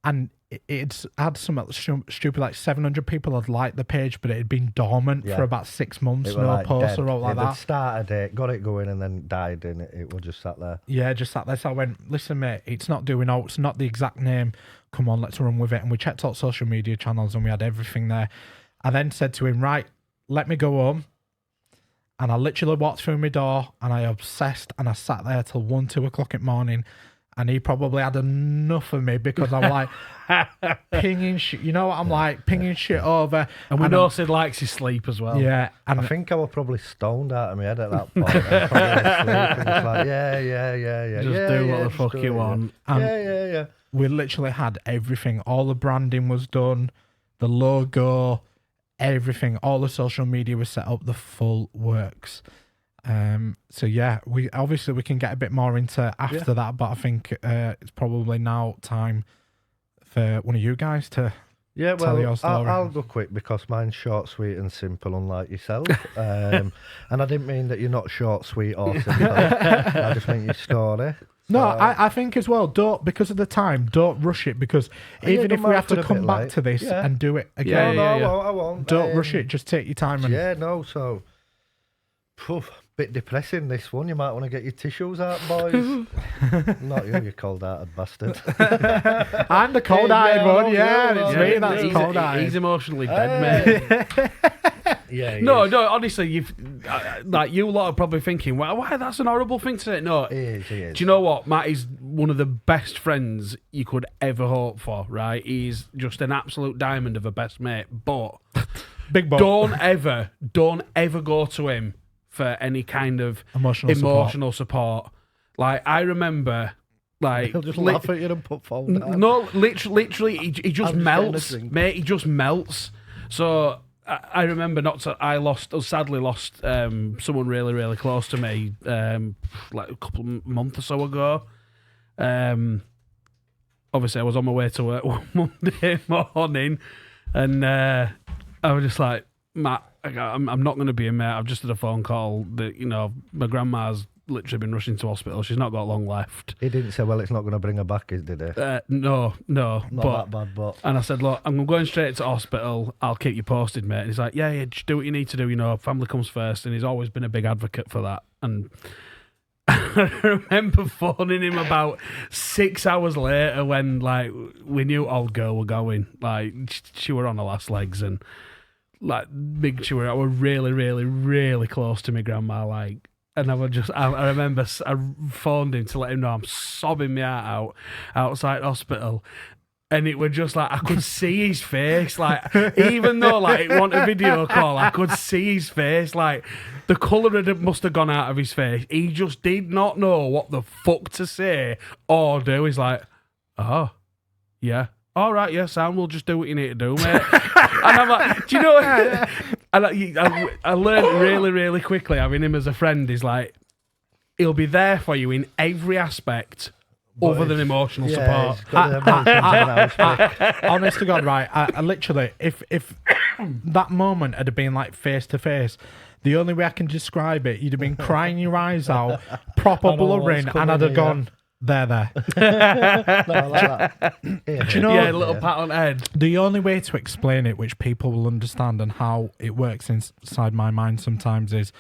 A: and it's had something stupid like 700 people had liked the page, but it had been dormant
C: Yeah.
A: for about 6 months.
C: It were
A: No
C: like
A: posts
C: dead.
A: or all like
C: It had
A: that.
C: started it, got it going, and then died, and it was just sat there.
A: Yeah, just sat there. So I went, listen, mate, it's not doing out. It's not the exact name. Come on, let's run with it. And we checked out social media channels, and we had everything there. I then said to him, right, let me go home. And I literally walked through my door, and I obsessed, and I sat there till 1-2 o'clock in the morning. And he probably had enough of me because I'm like pinging shit. You know what I'm like? Pinging shit over.
B: And we know
A: I'm-
B: Sid likes his sleep as well.
A: Yeah. And
C: I think I was probably stoned out of my head at that point. I probably asleep and just like, yeah.
B: Just
C: yeah,
B: do
C: yeah,
B: what the
C: just
B: fuck
C: do
B: you
C: it,
B: want.
C: Yeah.
A: we literally had everything. All the branding was done, the logo, everything. All the social media was set up, the full works. So yeah, we can get a bit more into after that, but I think it's probably now time for one of you guys to
C: Yeah,
A: tell your
C: well,
A: story.
C: I'll go quick because mine's short, sweet, and simple, unlike yourself. And I didn't mean that you're not short, sweet, or simple. I just meant your story.
A: No,
C: So-
A: I think as well, don't, because of the time, don't rush it, because even
C: don't
A: if we
C: mind
A: have
C: for
A: to
C: a
A: come
C: bit
A: back
C: late.
A: to this
C: Yeah.
A: and do it
C: No,
A: again,
C: no,
B: yeah.
C: I won't.
A: don't rush it, just take your time. And
C: Yeah, no, so... bit depressing, this one. You might want to get your tissues out, boys. Not you, you cold-hearted bastard.
A: I'm the cold-eyed
C: Yeah,
A: one,
C: no,
A: yeah,
C: no,
A: it's
C: no,
A: me that's
B: he's,
A: cold-eyed.
B: he's emotionally dead, mate.
C: Yeah,
B: No, honestly, you've like you lot are probably thinking, well, why that's an horrible thing to say. No,
C: He is.
B: do you know what? Matt is one of the best friends you could ever hope for, right? He's just an absolute diamond of a best mate. But
A: Big ball.
B: don't ever go to him for any kind of
A: Emotional
B: support. Like, I remember, like...
C: He'll just laugh at you and put phone down.
B: No, literally, he just
C: I'm just getting a
B: melts,
C: drink.
B: mate. He just melts. So I remember sadly lost someone really, really close to me like a couple of months or so ago. Obviously, I was on my way to work one Monday morning, and I was just like, Matt, I'm not going to be in, mate. I've just had a phone call that, you know, my grandma's literally been rushed into hospital. She's not got long left.
C: He didn't say, well, it's not going to bring her back, did he?
B: No.
C: Not that bad, but...
B: And I said, look, I'm going straight to hospital. I'll keep you posted, mate. And he's like, yeah, just do what you need to do. You know, family comes first. And he's always been a big advocate for that. And I remember phoning him about 6 hours later when, like, we knew old girl were going. Like, she were on her last legs. And, like, she were really, really, really close to my grandma, like. And I remember I phoned him to let him know I'm sobbing my heart out outside hospital. And it was just like, I could see his face. Like, even though, like, it wasn't a video call, I could see his face. Like, the colour must have gone out of his face. He just did not know what the fuck to say or do. He's like, oh, yeah. All right, yeah, Sam, we'll just do what you need to do, mate. And I'm like, do you know what? I learned really, really quickly having him as a friend is like, he'll be there for you in every aspect other than emotional support.
C: he's got the emotions in the house.
A: Honest to God, right? I literally, if that moment had been like face to face, the only way I can describe it, you'd have been crying your eyes out, proper
C: I know what's
A: blubbering, and
C: coming
A: I'd have
C: here.
A: gone, there.
C: No, I like that.
A: Do you know?
B: Yeah, a little pat on the head.
A: The only way to explain it, which people will understand, and how it works inside my mind sometimes, is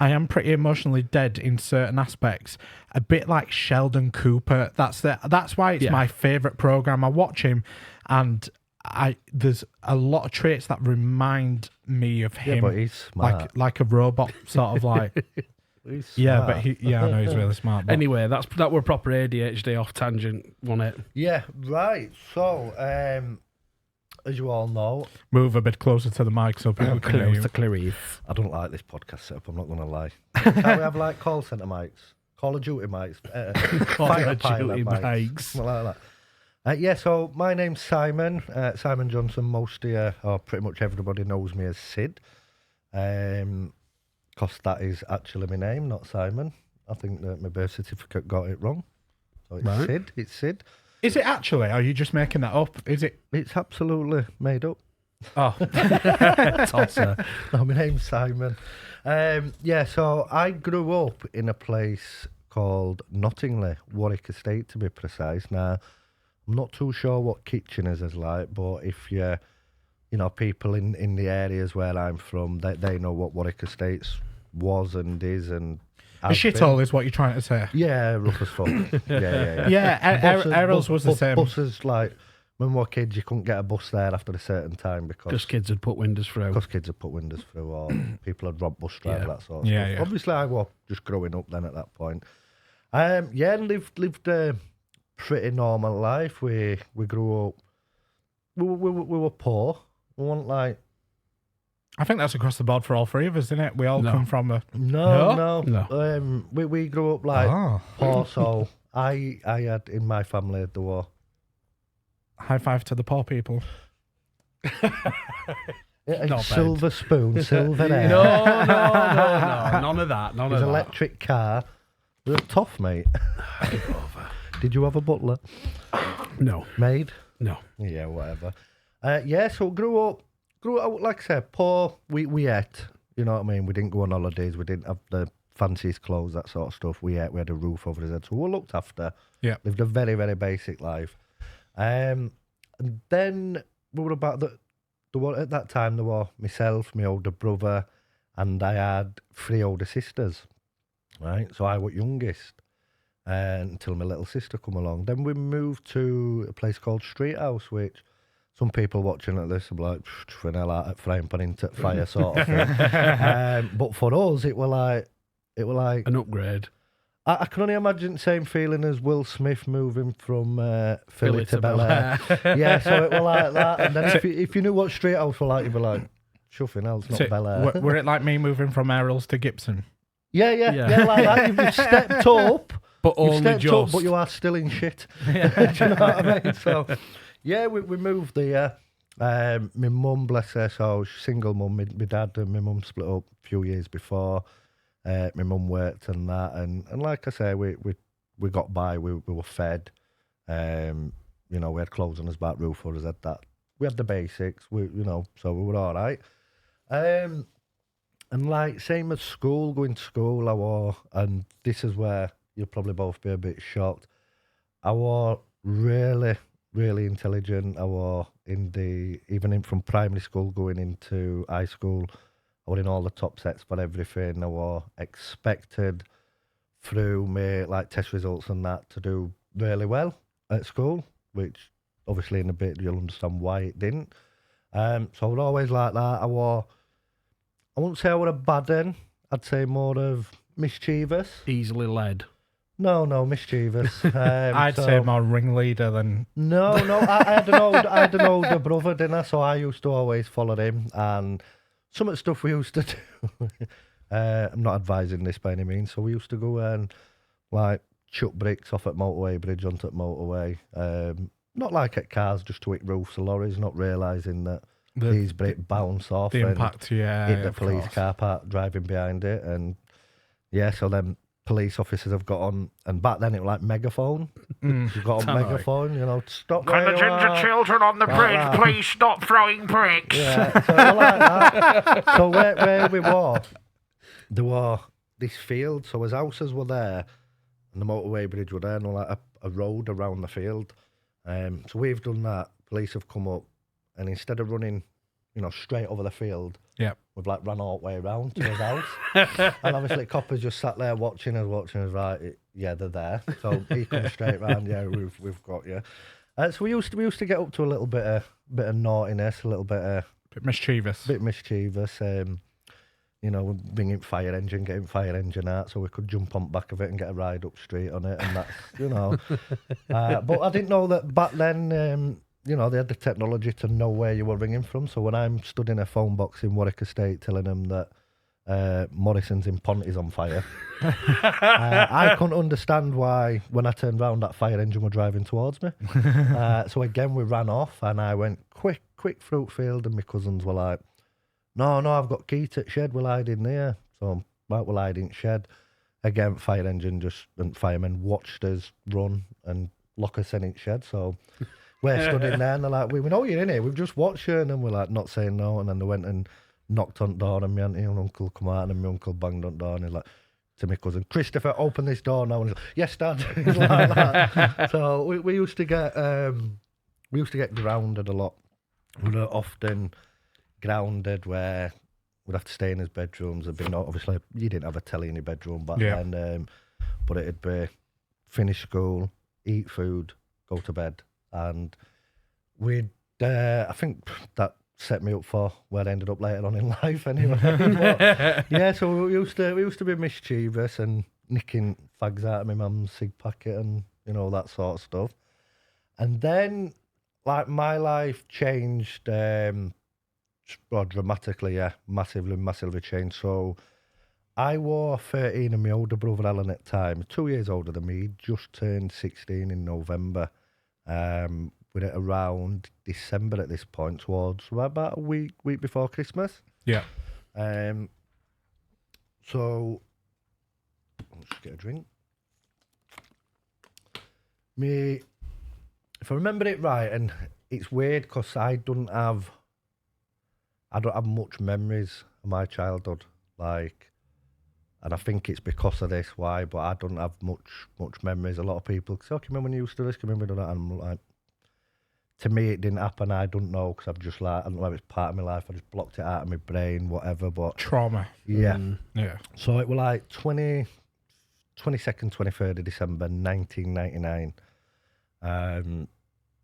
A: I am pretty emotionally dead in certain aspects. A bit like Sheldon Cooper. That's why it's my favourite program. I watch him, and there's a lot of traits that remind me of him.
C: Yeah, but he's smart.
A: Like a robot, sort of like.
C: He's smart.
A: Yeah, but I know he's really smart. But.
B: Anyway, that were proper ADHD off tangent, wasn't it?
C: Yeah, right. So, as you all know,
A: Move a bit closer to the mic so people can hear you.
B: Clarice.
C: I don't like this podcast setup, I'm not going to lie. Can't we have like call centre mics? Call of Duty mics? Fighter pilot mics? Something like that. Yeah, so my name's Simon. Simon Johnson. Most of you, or pretty much everybody, knows me as Sid. Because that is actually my name, not Simon. I think that my birth certificate got it wrong. So it's
B: Right.
C: Sid. It's Sid.
A: Is it actually? Are you just making that up? Is it?
C: It's absolutely made up.
A: Oh,
B: Tosser.
C: No, my name's Simon. Yeah, so I grew up in a place called Nottingley, Warwick Estate to be precise. Now, I'm not too sure what Kitchener's is like, but if you know, people in the areas where I'm from, they know what Warwick Estates was and is and
A: a
C: has
A: shithole
C: been.
A: is what you're trying to say.
C: Yeah, rough as fuck. Yeah.
A: Yeah, Errol's was the same.
C: Buses, like, when we were kids, you couldn't get a bus there after a certain time
B: Because
C: because
B: kids had put windows through.
C: kids had put windows through or people had robbed bus drivers, that sort of
A: Yeah,
C: stuff.
A: yeah.
C: Obviously, I was just growing up then at that point. Yeah, lived a pretty normal life. We grew up, we were poor. We weren't like...
A: I think that's across the board for all three of us, isn't it? We all come from a...
C: No. We grew up like
A: Oh.
C: poor, so I had in my family the war.
A: High five to the poor people.
B: Not
C: Silver spoon, silver air.
B: No. None of that. None
C: His
B: of that.
C: electric car. It was tough, mate. Did you have a butler?
B: No.
C: Maid?
B: No.
C: Yeah, whatever. Yeah, so grew up, like I said, poor. We ate, you know what I mean? We didn't go on holidays. We didn't have the fanciest clothes, that sort of stuff. We ate, we had a roof over his head. So we were looked after.
A: Yeah.
C: Lived a very, very basic life. And then we were about at that time, there were myself, my older brother, and I had 3 older sisters, right? So I was youngest until my little sister come along. Then we moved to a place called Street House, which some people watching at this are like, when I like frying pan into fire sort of thing. But for us, it were like
B: An upgrade.
C: I can only imagine the same feeling as Will Smith moving from Philly to Bel Air. Yeah, so it were like that. And then if you knew what Street House were like, you'd be like, shuffing else, not Bel Air.
A: Were it like me moving from Errol's to Gibson?
C: Yeah, like that. You've stepped up,
B: But only just.
C: but you are still in shit. Do you know what I mean? So, yeah, we moved there. My mum, bless her, so she's single mum. My dad and my mum split up a few years before. My mum worked and that, and like I say, we got by. We were fed. You know, we had clothes on us back, roof over us head. That we had the basics. So we were all right. And like same as school, going to school, I was, and this is where you'll probably both be a bit shocked. I was really, really intelligent. I was from primary school going into high school. I was in all the top sets for everything. I was expected through my like test results and that to do really well at school, which obviously in a bit you'll understand why it didn't. So I was always like that. I wouldn't say I was a bad one. I'd say more of mischievous.
B: Easily led.
C: No, mischievous.
A: I'd say more ringleader than...
C: No, I had an older brother, didn't I? So I used to always follow him, and some of the stuff we used to do, I'm not advising this by any means, so we used to go and like chuck bricks off at motorway bridge onto the motorway, not like at cars, just to hit roofs of lorries, not realising that these bricks bounce off
A: the
C: and
A: impact,
C: hit the police car park driving behind it, and yeah, so then police officers have got on, and back then it was like megaphone. You've got a megaphone, you know, stop.
D: Can the ginger children on the bridge please stop throwing bricks?
C: Yeah, so we're like that. So where we were, there were this field, so as houses were there, and the motorway bridge were there, and like a road around the field. So we've done that. Police have come up, and instead of running, straight over the field, we've like run all the way around to his house. And obviously, coppers just sat there watching us, right? Yeah, they're there. So he comes straight round. Yeah, we've got you. So we used to get up to a little bit of naughtiness, a little bit
A: mischievous.
C: Bringing fire engine, getting fire engine out so we could jump on back of it and get a ride up street on it, and that's, but I didn't know that back then, they had the technology to know where you were ringing from. So when I'm stood in a phone box in Warwick Estate telling them that Morrison's in Pont is on fire, I couldn't understand why when I turned round that fire engine were driving towards me. So again, we ran off and I went quick fruit field, and my cousins were like, no, I've got key to shed, we'll hide in there. So we'll hide in shed. Again, fire engine and firemen watched us run and lock us in shed. So we're stood in there and they're like, we know you're in here, we've just watched you. And then we're like, not saying no. And then they went and knocked on the door, and my auntie and uncle come out, and my uncle banged on the door, and he's like, to my cousin, Christopher, open this door now. And he's like, yes, Dad. He's like that. So we used to get grounded a lot. We were often grounded where we'd have to stay in his bedrooms. Obviously, you didn't have a telly in your bedroom back then, but it'd be finish school, eat food, go to bed, and we'd. I think that set me up for where I ended up later on in life, anyway. But, yeah, so we used to be mischievous and nicking fags out of my mum's cig packet and that sort of stuff. And then, like, my life changed. Dramatically, massively changed. So I were 13 and my older brother Alan at the time, 2 years older than me, just turned 16 in November. We're at around December at this point, towards about a week before Christmas.
A: Yeah.
C: So let's just get a drink. If I remember it right, and it's weird because I don't have much memories of my childhood, and I think it's because of this why, but I don't have much memories. A lot of people say, "Can you remember when you used to do this? Can you remember doing that?" And I'm like, to me, it didn't happen. I don't know, because I've just I don't know if it's part of my life. I just blocked it out of my brain, whatever. But
A: trauma.
C: Yeah,
A: yeah.
C: So it was like 22nd, 23rd of December, 1999.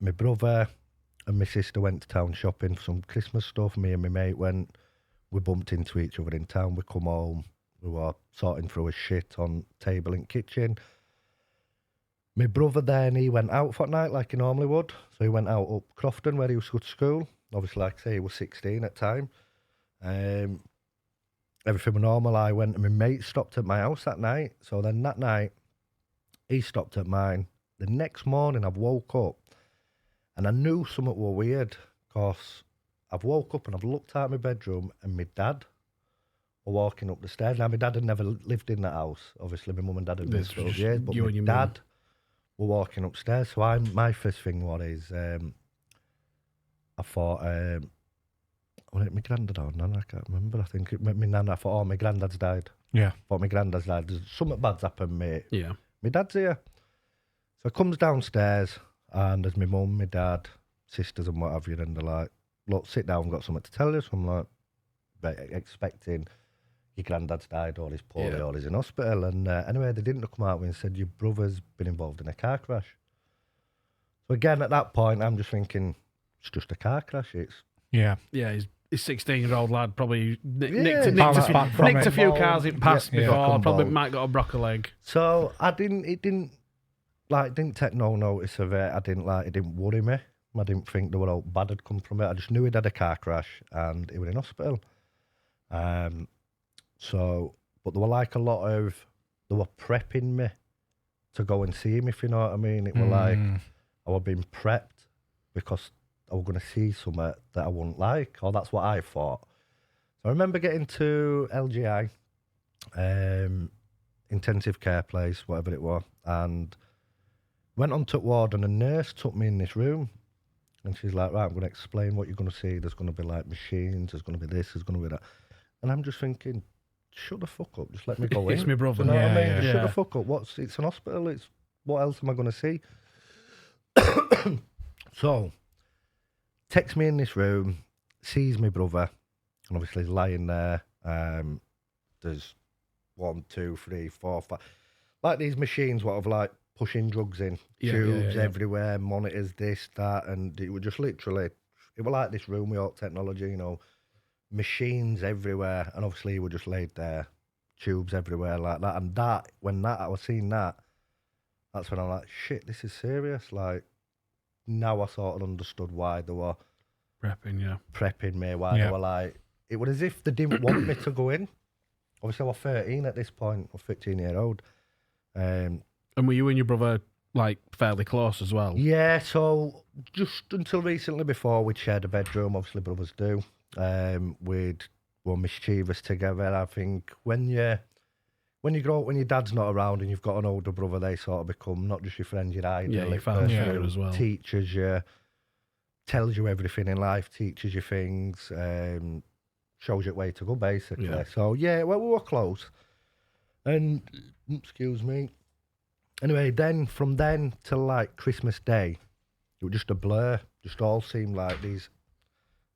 C: My brother and my sister went to town shopping for some Christmas stuff. Me and my mate went. We bumped into each other in town. We come home. We were sorting through his shit on table in kitchen. My brother then, he went out for the night like he normally would. So he went out up Crofton where he used to go to school. Obviously, like I say, he was 16 at the time. Everything was normal. I went and my mate stopped at my house that night. So then that night, he stopped at mine. The next morning, I've woke up and I knew something was weird, because I've woke up and I've looked out my bedroom and my dad were walking up the stairs. Now, my dad had never lived in that house. Obviously, my mum and dad had been for years, but my dad were walking upstairs. So my first thing was I thought, was it my granddad or nan? I can't remember. I think my nan. I thought, my granddad's died.
A: Yeah.
C: I thought my granddad's died. There's something bad's happened, mate.
B: Yeah.
C: My dad's here. So I comes downstairs and there's my mum, my dad, sisters and what have you, and they're like, look, sit down, I've got something to tell you. So I'm like, expecting your granddad's died or he's poorly or he's in hospital. And anyway, they didn't come out and said, your brother's been involved in a car crash. So again, at that point, I'm just thinking, it's just a car crash.
A: Yeah.
B: He's 16-year-old lad, probably nicked
A: a
B: few cars in past before, probably
C: bone.
B: might got a broken leg.
C: So it didn't take no notice of it. It didn't worry me. I didn't think there were all bad had come from it. I just knew he'd had a car crash and he was in hospital. But there were like they were prepping me to go and see him, if you know what I mean. It was like I was being prepped because I was going to see something that I wouldn't like, or that's what I thought. So I remember getting to LGI, intensive care place, whatever it was, and went on to ward, and a nurse took me in this room. And she's like, right, I'm going to explain what you're going to see. There's going to be like machines, there's going to be this, there's going to be that. And I'm just thinking, shut the fuck up. Just let me go in.
B: It's my brother.
C: You know what I mean?
A: Yeah,
C: Just shut
B: yeah.
C: the fuck up. It's an hospital. It's what else am I going to see? So, takes me in this room, sees my brother, and obviously he's lying there. There's 1, 2, 3, 4, 5, like these machines, what of like pushing drugs in, tubes everywhere, monitors, this, that, and it was just literally, it was like this room with all technology, you know, machines everywhere, and obviously he was just laid there, tubes everywhere like that, and that, when that, I was seeing that, that's when I'm like, shit, this is serious, like, now I sort of understood why they were prepping me, why they were like, it was as if they didn't want me to go in. Obviously I was 13 at this point, I was 15-year-old.
B: And were you and your brother like fairly close as well?
C: Yeah, so just until recently, before we'd shared a bedroom, obviously brothers do. Were mischievous together. I think when you grow up, when your dad's not around and you've got an older brother, they sort of become not just your friend, your idol.
B: your father figure as well.
C: Teaches you, tells you everything in life, teaches you things, shows you the way to go, basically.
B: Yeah.
C: So yeah, well, we were close. And excuse me. Anyway, then from then till like Christmas Day, it was just a blur. Just all seemed like these.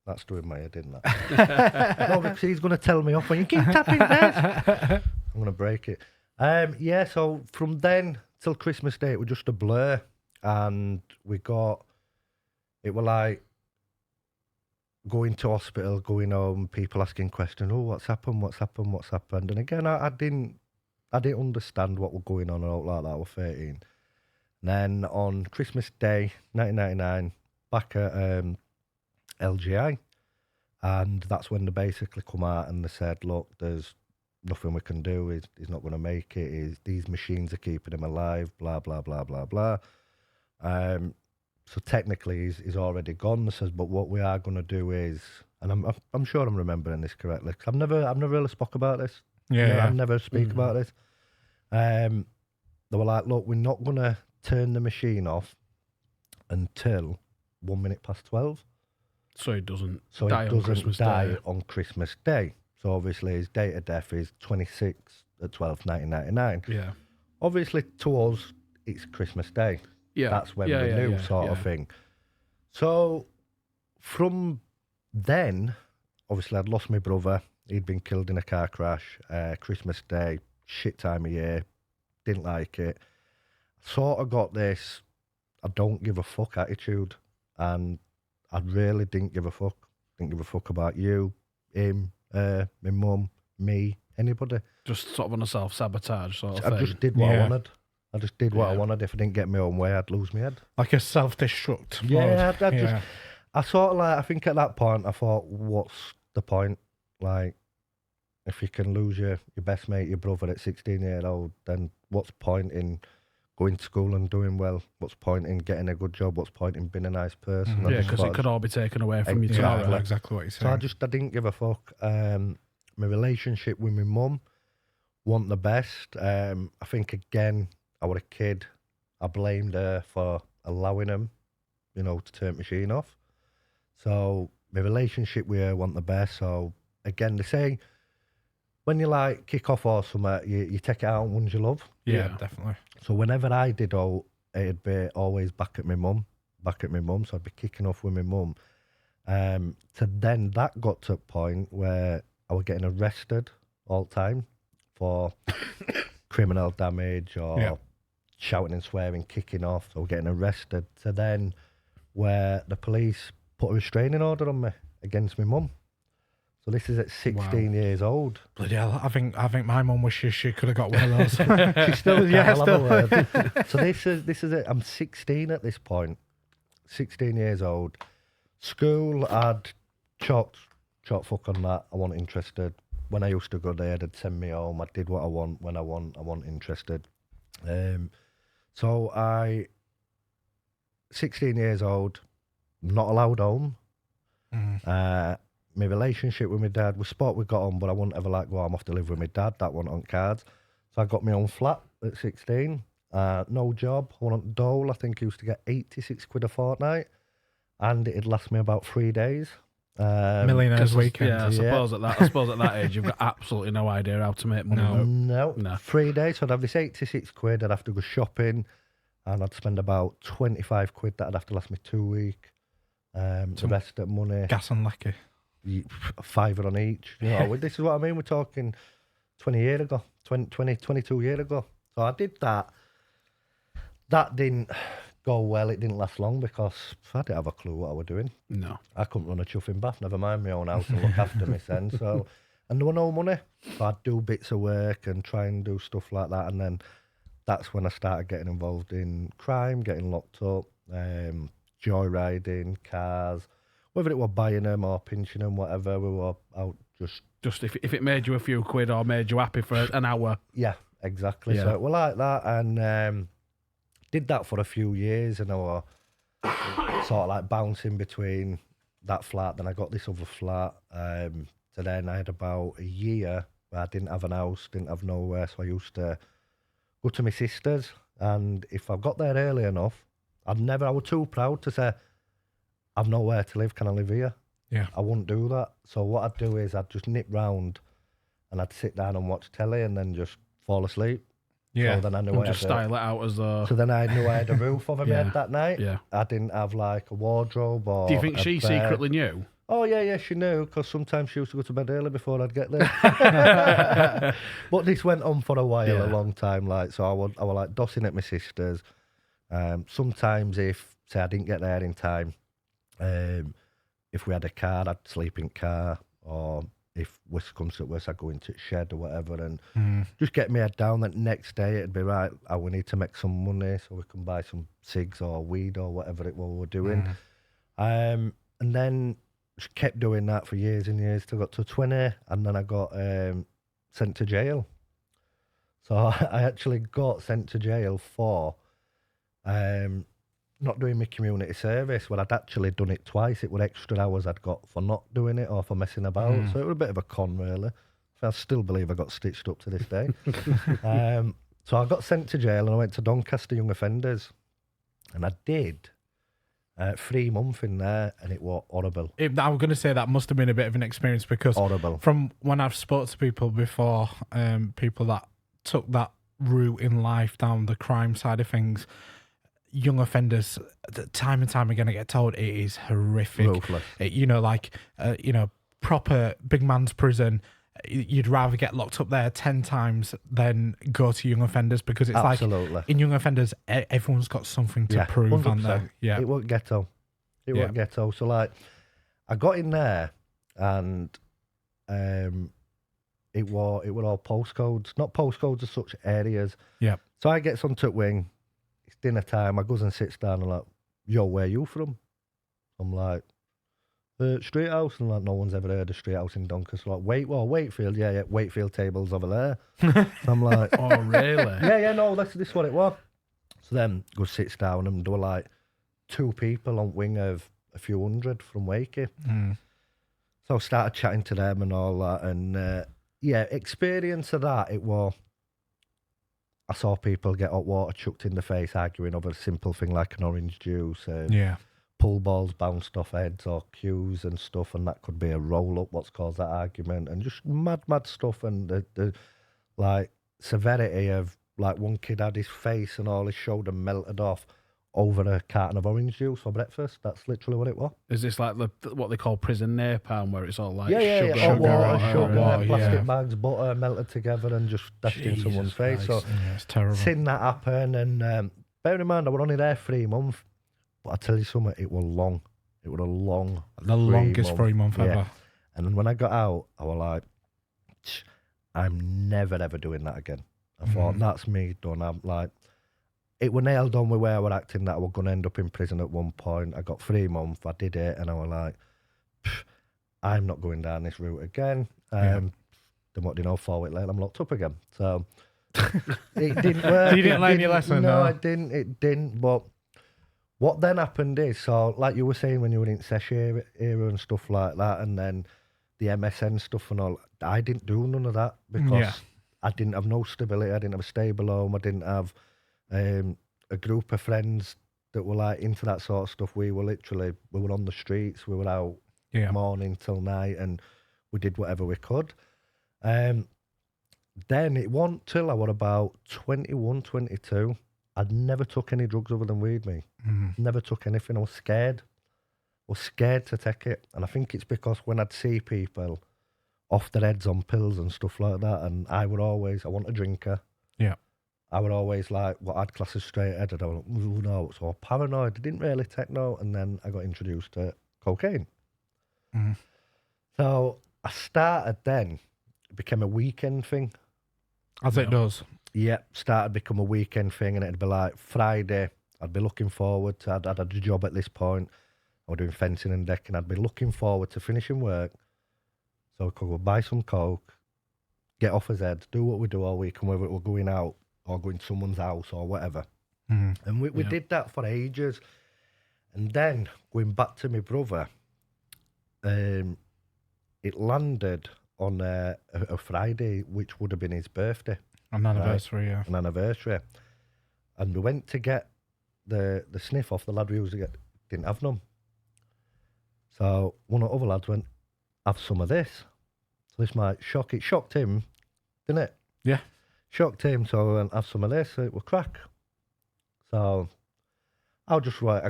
C: That's doing my head, didn't that? No, because he's going to tell me off when you keep tapping this. I'm going to break it. Yeah, so from then till Christmas Day, it was just a blur. And it were like going to hospital, going home, people asking questions, oh, what's happened? And again, I didn't understand what was going on and all like that. I was 13. And then on Christmas Day, 1999, back at LGI, and that's when they basically come out and they said, look, there's nothing we can do. He's not going to make it. These machines are keeping him alive, blah, blah, blah, blah, blah. So technically he's already gone. They says, but what we are going to do is, and I'm sure I'm remembering this correctly, because I've never really spoke about this. I've never speak about this. They were like, look, we're not going to turn the machine off until 1 minute past 12.
B: So it doesn't
C: die
B: on Christmas Day.
C: On Christmas Day. So obviously his date of death is 26 at 12th, 1999.
B: Yeah.
C: Obviously to us, it's Christmas Day.
B: Yeah.
C: That's when we knew, sort of thing. So from then, obviously I'd lost my brother. He'd been killed in a car crash. Christmas Day, shit time of year. Didn't like it. Sort of got this I don't give a fuck attitude. And I really didn't give a fuck. Didn't give a fuck about you, him, my mum, me, anybody.
B: Just sort of on a self-sabotage sort of
C: I
B: thing.
C: just did what I wanted. I just did what I wanted. If I didn't get my own way, I'd lose my head.
A: Like a self-destruct
C: Yeah,
A: mode.
C: I sort of like, I think at that point, I thought, what's the point? Like, if you can lose your best mate, your brother at 16 years old, then what's the point in going to school and doing well? What's the point in getting a good job? What's the point in being a nice person?
B: Yeah, because it could all be taken away from you
A: Yeah,
B: tomorrow.
A: exactly what you're
C: So
A: saying.
C: I didn't give a fuck. My relationship with my mum wasn't the best. I think, again, I was a kid. I blamed her for allowing him, to turn the machine off. So my relationship with her wasn't the best. So again, they say when you like kick off or something, you take it out on ones you love.
A: Yeah, definitely.
C: So whenever I did it'd be always back at my mum. So I'd be kicking off with my mum. So then that got to a point where I was getting arrested all the time for criminal damage or shouting and swearing, kicking off. So I was getting arrested. So then where the police put a restraining order on me against my mum. So this is at 16 years old.
A: Bloody hell, I think my mum wishes she could have got one of those.
C: She still can't have a word. So this is it. I'm 16 at this point. 16 years old. School, I'd chalked fuck on that. I wasn't interested. When I used to go there, they'd send me home. I did what I want when I wasn't interested. So 16 years old, not allowed home. My relationship with my dad was spot we got on, but I wouldn't ever go home off to live with my dad. That wasn't on cards. So I got my own flat at 16. No job. I went on dole. I think I used to get 86 quid a fortnight. And it'd last me about 3 days.
A: Millionaires Weekend.
B: Yeah, I suppose at that age you've got absolutely no idea how to make money.
C: No. 3 days. So I'd have this 86 quid. I'd have to go shopping, and I'd spend about 25 quid. That'd have to last me 2 weeks. The rest of money,
A: Gas and lecky.
C: £5 on each. You know, this is what I mean. We're talking 20 years ago, 22 years ago. So I did that. That didn't go well. It didn't last long because I didn't have a clue what I was doing.
B: No.
C: I couldn't run a chuffing bath, never mind my own house and look after me then. So, and there were no money. So I'd do bits of work and try and do stuff like that. And then that's when I started getting involved in crime, getting locked up, joyriding, cars, whether it was buying them or pinching them, whatever, we were out
B: just if it made you a few quid or made you happy for an hour.
C: Yeah, exactly. Yeah. So it was like that, and did that for a few years, and I was sort of like bouncing between that flat. Then I got this other flat. So then I had about a year where I didn't have an house, didn't have nowhere, so I used to go to my sister's, and if I got there early enough, I was too proud to say, I've nowhere to live, can I live here?
A: Yeah.
C: I wouldn't do that. So what I'd do is I'd just nip round and I'd sit down and watch telly and then just fall asleep.
A: Yeah.
C: So then I knew I
B: just style it out as though.
C: So then I knew I had a roof over my head that night.
B: Yeah.
C: I didn't have like a wardrobe or.
B: Do you think she secretly knew?
C: Oh, yeah, she knew, because sometimes she used to go to bed early before I'd get there. But this went on for a while, a long time. Like, so I was like dossing at my sister's. Sometimes if, say, I didn't get there in time, if we had a car, I'd sleep in car, or if worse comes to worse, I'd go into the shed or whatever and just get my head down. That next day it'd be right, we need to make some money so we can buy some cigs or weed or whatever it was we were doing. And then just kept doing that for years and years till I got to 20, and then I got sent to jail. So I actually got sent to jail for not doing my community service, where I'd actually done it twice. It were extra hours I'd got for not doing it or for messing about. So it was a bit of a con, really. I still believe I got stitched up to this day. So I got sent to jail and I went to Doncaster Young Offenders, and I did 3 months in there, and it was horrible.
A: I was going to say that must have been a bit of an experience, because
C: Horrible.
A: From when I've spoke to people before, people that took that route in life down the crime side of things, young offenders, time and time again, I get told it is horrific.
C: Ruthless.
A: Proper big man's prison. You'd rather get locked up there 10 times than go to young offenders, because it's
C: Absolutely.
A: like in young offenders, everyone's got something to prove,
C: 100%.
A: on there. Yeah,
C: it wasn't ghetto. It wasn't ghetto. So like, I got in there, and it were all postcodes, not postcodes as such, areas.
A: Yeah.
C: So I gets onto wing. It's dinner time. I goes and sits down and like, yo, where you from? I'm like, Street House. And like, no one's ever heard of Street House in Doncaster. Like, Wakefield. Yeah, Wakefield table's over there. So I'm like,
B: oh, really?
C: No, this is what it was. So then goes sits down, and there were like 2 people on wing of a few hundred from Wakey. So I started chatting to them and all that, and experience of that, it was, I saw people get hot water chucked in the face arguing over a simple thing like an orange juice. Pool balls bounced off heads or cues and stuff, and that could be a roll-up, what's caused that argument, and just mad stuff, and the like severity of, like, one kid had his face and all his shoulder melted off over a carton of orange juice for breakfast. That's literally what it was.
B: Is this like what they call prison napalm, where it's all like
C: sugar,
B: sugar,
C: plastic bags, butter melted together and just dashed in someone's face. So
A: it's terrible.
C: Seen that happen, and bear in mind I were only there 3 months, but I tell you something, it was long. It was
A: the longest 3 month ever.
C: Yeah. And then when I got out, I was like, I'm never ever doing that again. I thought, that's me done. I'm like, it was nailed on with where I was acting that I was going to end up in prison at one point. I got 3 months, I did it, and I was like, I'm not going down this route again. Then what do you know, 4 weeks later, I'm locked up again. So it didn't work.
A: So you didn't learn your lesson?
C: No, it didn't. But what then happened is, so like you were saying when you were in Sesh era and stuff like that, and then the MSN stuff and all, I didn't do none of that because I didn't have no stability. I didn't have a stable home. I didn't have a group of friends that were like into that sort of stuff. We were on the streets. We were out morning till night, and we did whatever we could. Then it wasn't till I was about 21, 22. I'd never took any drugs other than weed, me. Never took anything. I was scared. I was scared to take it. And I think it's because when I'd see people off their heads on pills and stuff like that, and I want a drinker.
A: Yeah.
C: I would always like what I'd class as straight headed. I was like, ooh, no, so paranoid. I didn't really take note. And then I got introduced to cocaine. So I started then. It became a weekend thing.
A: As it does.
C: Yeah, started become a weekend thing, and it'd be like Friday. I'd be looking forward to. I'd had a job at this point. I was doing fencing and decking. I'd be looking forward to finishing work, so I could go buy some coke, get off his head, do what we do all week, and whether we're going out or going to someone's house or whatever. And we did that for ages. And then going back to my brother, it landed on a Friday, which would have been his birthday.
A: An anniversary, yeah.
C: An anniversary. And we went to get the sniff off the lad we used to get, didn't have none. So one of the other lads went, have some of this. So this might shock, it shocked him, didn't it?
A: Yeah.
C: Shocked him, so I went, have some of this, it was crack. So I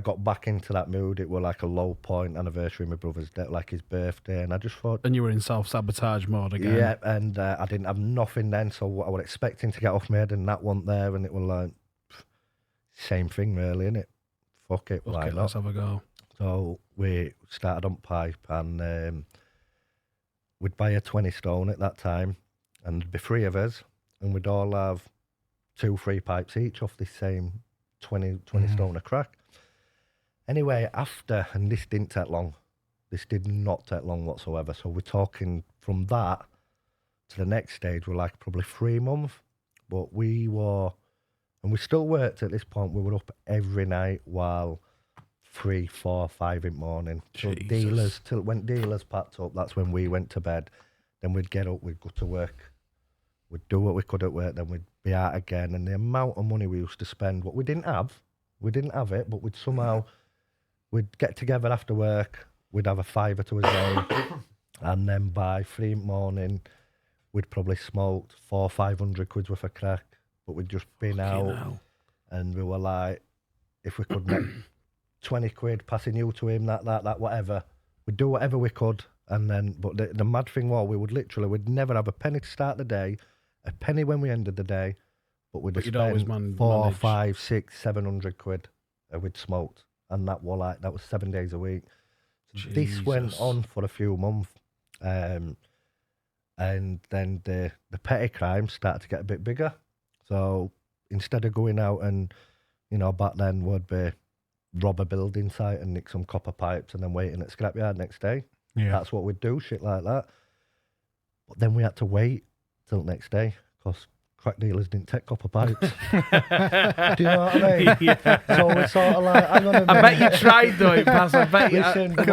C: got back into that mood. It was like a low point anniversary of my brother's death, like his birthday, and I just thought...
B: And you were in self-sabotage mode again.
C: Yeah, and I didn't have nothing then, so what I was expecting to get off my head, and that wasn't there, and it was like, same thing really, innit? Fuck it, why not?
B: Let's have a go.
C: So we started on pipe, and we'd buy a 20 stone at that time, and there'd be 3 of us, and we'd all have 2-3 pipes each off this same 20 stone of crack. Anyway, after, and this didn't take long. This did not take long whatsoever. So we're talking from that to the next stage, we're like probably 3 months. But we were, and we still worked at this point, we were up every night while 3, 4, 5 in the morning. So dealers, when dealers packed up, that's when we went to bed. Then we'd get up, we'd go to work. We'd do what we could at work, then we'd be out again. And the amount of money we used to spend, what we didn't have it, but we'd get together after work, we'd have a fiver to a day, and then by 3 in the morning, we'd probably smoked 400-500 quid worth of crack, but we'd just been out, and we were like, if we could make 20 quid passing you to him, that, whatever, we'd do whatever we could. And then, but the mad thing was, we'd never have a penny to start the day, a penny when we ended the day, but we'd have spent 4, 5, 6, 700 quid we'd smoked, and that was 7 days a week. So this went on for a few months, and then the petty crimes started to get a bit bigger. So instead of going out and, back then would be rob a building site and nick some copper pipes and then waiting at scrapyard next day. Yeah. That's what we'd do, shit like that. But then we had to wait till the next day because crack dealers didn't take copper pipes. Do you know what I mean? Yeah. So we're sort of like, hang on a minute.
B: I bet you tried though, it passed. I bet you.
C: Listen, we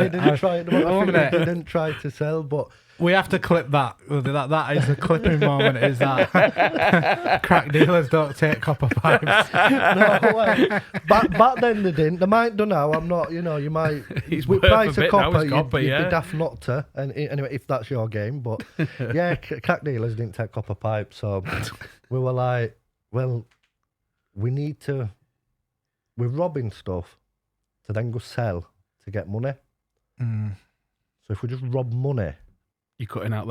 C: didn't try it. We didn't try to sell, but...
A: We have to clip that. That is a clipping moment, is that. Crack dealers don't take copper pipes.
C: No way. Back then they didn't. They might do now. I'm not, you might... With price of copper, you'd be daft not to. And anyway, if that's your game. But yeah, crack dealers didn't take copper pipes. So we were like, well, we're robbing stuff to then go sell to get money. So if we just rob money...
B: You're cutting out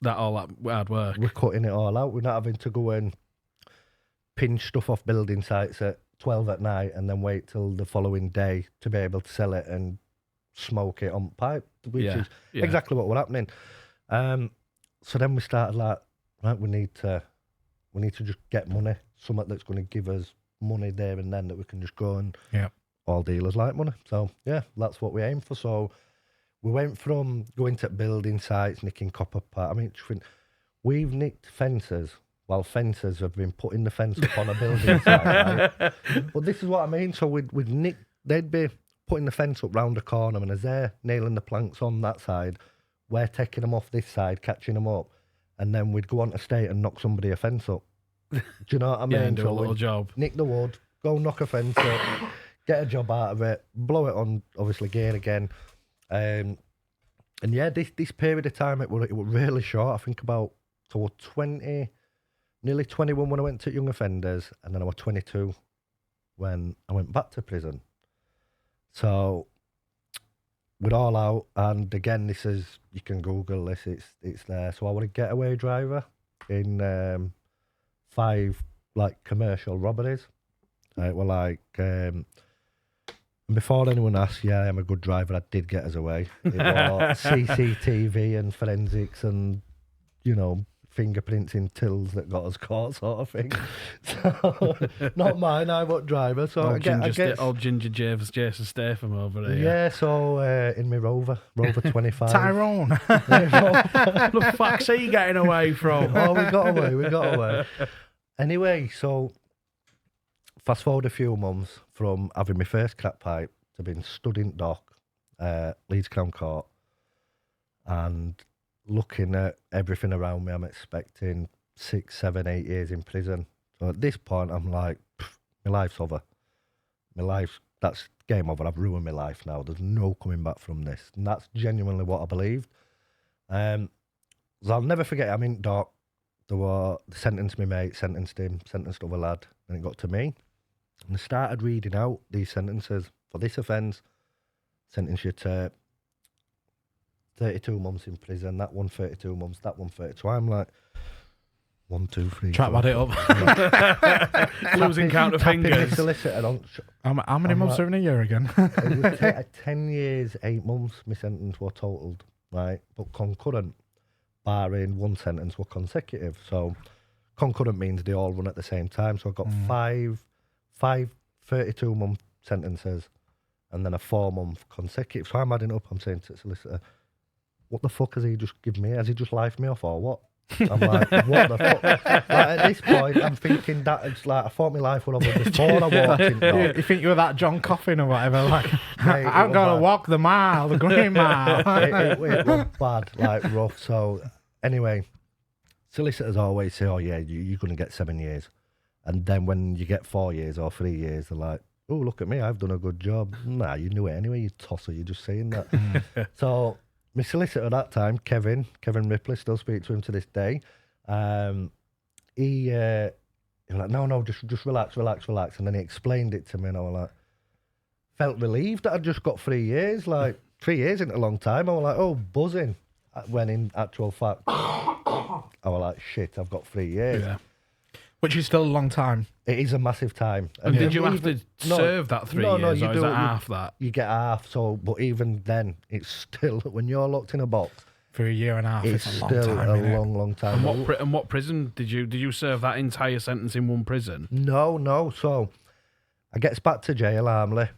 B: that hard work.
C: We're cutting it all out. We're not having to go and pinch stuff off building sites at 12 at night and then wait till the following day to be able to sell it and smoke it on pipe, which is exactly what was happening. So then we started like, right, we need to just get money, something that's going to give us money there and then that we can just go and all dealers like money. So yeah, that's what we aim for. So we went from going to building sites, nicking copper pipe. I mean, we've nicked fences while fencers have been putting the fence up on a building site. Right? But this is what I mean. So we'd nick, they'd be putting the fence up round the corner, and as they're nailing the planks on that side, we're taking them off this side, catching them up, and then we'd go on to state and knock somebody a fence up. Do you know what I mean?
B: And do a little job.
C: Nick the wood, go knock a fence up, get a job out of it, blow it on, obviously, gear again. And yeah, this period of time, it was really short. I think about toward 20, nearly 21 when I went to young offenders, and then I was 22 when I went back to prison. So we're all out, and again, this is, you can Google this, it's there. So I was a getaway driver in 5 like commercial robberies. It were like, and before anyone asked, yeah, I'm a good driver, I did get us away. It was CCTV and forensics and, you know, fingerprints in tills that got us caught, sort of thing. So, not mine, I was driver. So
B: Old
C: I guess,
B: old Ginger Jason Statham over there.
C: yeah, so in my Rover 25.
A: Tyrone.
B: What the fuck's he getting away from?
C: Oh, we got away. Anyway, so fast forward a few months from having my first crack pipe to being stood in dock, Leeds Crown Court, and looking at everything around me, I'm expecting 6, 7, 8 years in prison. So at this point, I'm like, my life's over. That's game over. I've ruined my life now. There's no coming back from this. And that's genuinely what I believed. So I'll never forget, I'm in dock. They sentenced me mate, sentenced him, sentenced other lad. And it got to me. And they started reading out these sentences. For this offence, sentence you to 32 months in prison, that one 32 months, that one 32. I'm like, 1, 2, 3.
A: Try to add it up.
B: Losing count of fingers.
C: Solicitor on,
A: How many months are in a year again?
C: it was 10 years, 8 months, my sentence were totaled, right? But concurrent, barring one sentence, were consecutive. So concurrent means they all run at the same time. So I got five 32-month sentences and then a 4-month consecutive. So I'm adding up, I'm saying to the solicitor, what the fuck has he just given me? Has he just lifed me off or what? I'm like, what the fuck? Like, at this point, I'm thinking that it's like, I thought my life was over before I walked in.
A: You think you were that John Coffin or whatever? Like,
C: Mate,
A: I'm going to walk the mile, the green mile.
C: it was bad, like rough. So anyway, solicitors always say, oh yeah, you're going to get 7 years. And then when you get 4 years or 3 years, they're like, oh, look at me, I've done a good job. Nah, you knew it anyway, you tosser, you're just saying that. So my solicitor at that time, Kevin Ripley, still speak to him to this day. He was like, no, just relax. And then he explained it to me, and I was like, felt relieved that I'd just got 3 years. Like 3 years isn't a long time. I was like, oh, buzzing. When in actual fact, I was like, shit, I've got 3 years.
B: Yeah.
A: Which is still a long time.
C: It is a massive time.
B: And did you have to serve that 3 years, or is that half that?
C: You get half, so, but even then, it's still, when you're locked in a box,
A: For a year and a half,
C: it's
A: it's a long
C: still
A: time.
C: a
A: innit?
C: long time.
B: And what prison did you serve that entire sentence in one prison?
C: No. So I gets back to jail, Armley,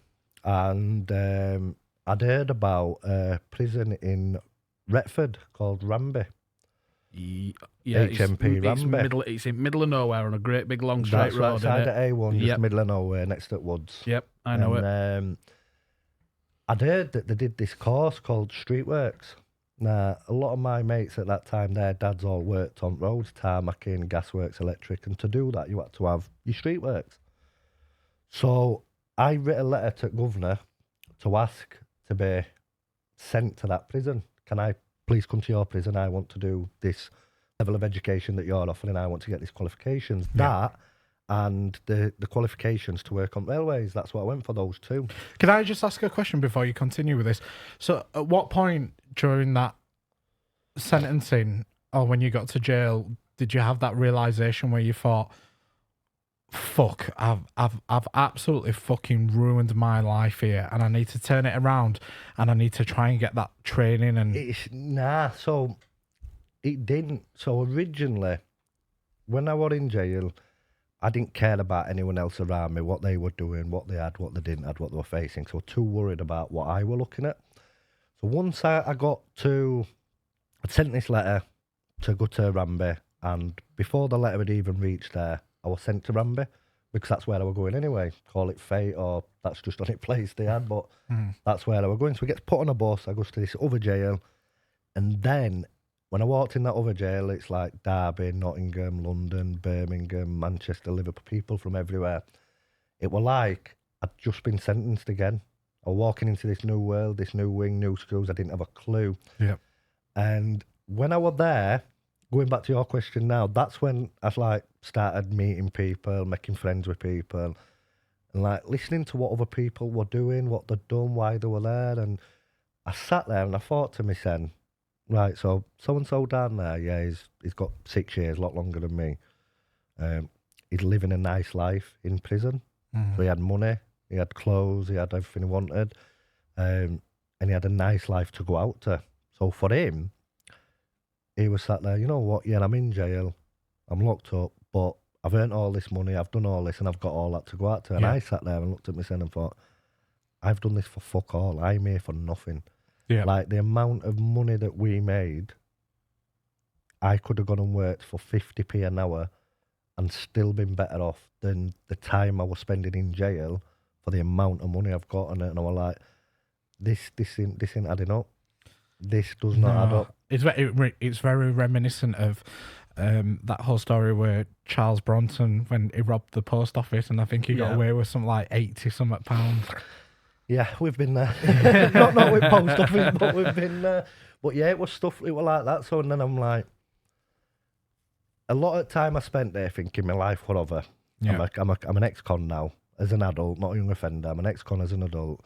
C: and I'd heard about a prison in Retford called Ramby.
B: Yeah,
C: HMP Ramby.
B: It's in middle of nowhere on a great big long straight
C: That's
B: road.
C: right side
B: Isn't
C: of
B: it?
C: A1, just
B: Yep.
C: middle of nowhere, next to Woods.
B: Yep, I know it.
C: I'd heard that they did this course called Streetworks. Now, a lot of my mates at that time, their dads all worked on roads, tarmacking, gasworks, electric, and to do that, you had to have your streetworks. So I wrote a letter to Governor to ask to be sent to that prison. Can I please come to your prison? I want to do this level of education that you're offering. I want to get these qualifications.
A: Yeah.
C: That and the qualifications to work on railways. That's what I went for, those two.
A: Can I just ask a question before you continue with this? So, at what point during that sentencing, or when you got to jail, did you have that realization where you thought, "Fuck, I've absolutely fucking ruined my life here, and I need to turn it around, and I need to try and get that training"? And
C: So it didn't. So originally, when I was in jail, I didn't care about anyone else around me, what they were doing, what they had, what they didn't have, what they were facing. So I was too worried about what I were looking at. So once I got to, I'd sent this letter to go to Ramby, and before the letter had even reached there, I was sent to Ramby, because that's where I was going anyway. Call it fate, or that's just the only place they had, but that's where I was going. So we get put on a bus, I goes to this other jail, and then when I walked in that other jail, it's like Derby, Nottingham, London, Birmingham, Manchester, Liverpool, people from everywhere. It were like I'd just been sentenced again. I was walking into this new world, this new wing, new schools. I didn't have a clue.
A: Yeah.
C: And when I was there, going back to your question now, that's when I like started meeting people, making friends with people, and like listening to what other people were doing, what they'd done, why they were there. And I sat there and I thought to myself, right, so and so down there, yeah, he's got 6 years, a lot longer than me. He's living a nice life in prison. So he had money, he had clothes, he had everything he wanted, and he had a nice life to go out to. So for him, he was sat there, you know what, yeah, I'm in jail, I'm locked up, but I've earned all this money, I've done all this, and I've got all that to go out to. And I sat there and looked at myself and thought, I've done this for fuck all. I'm here for nothing.
A: Yeah.
C: Like the amount of money that we made, I could have gone and worked for 50p an hour and still been better off than the time I was spending in jail for the amount of money I've got on it. And I was like, this ain't adding up. This does not add up.
A: It's very reminiscent of that whole story where Charles Bronson, when he robbed the post office, and I think he got away with something like 80-something pounds.
C: Yeah, we've been there. not with post office, but we've been there. But yeah, it was like that. So and then I'm like, a lot of time I spent there thinking my life were over.
A: Yeah.
C: I'm an ex-con now as an adult, not a young offender. I'm an ex-con as an adult.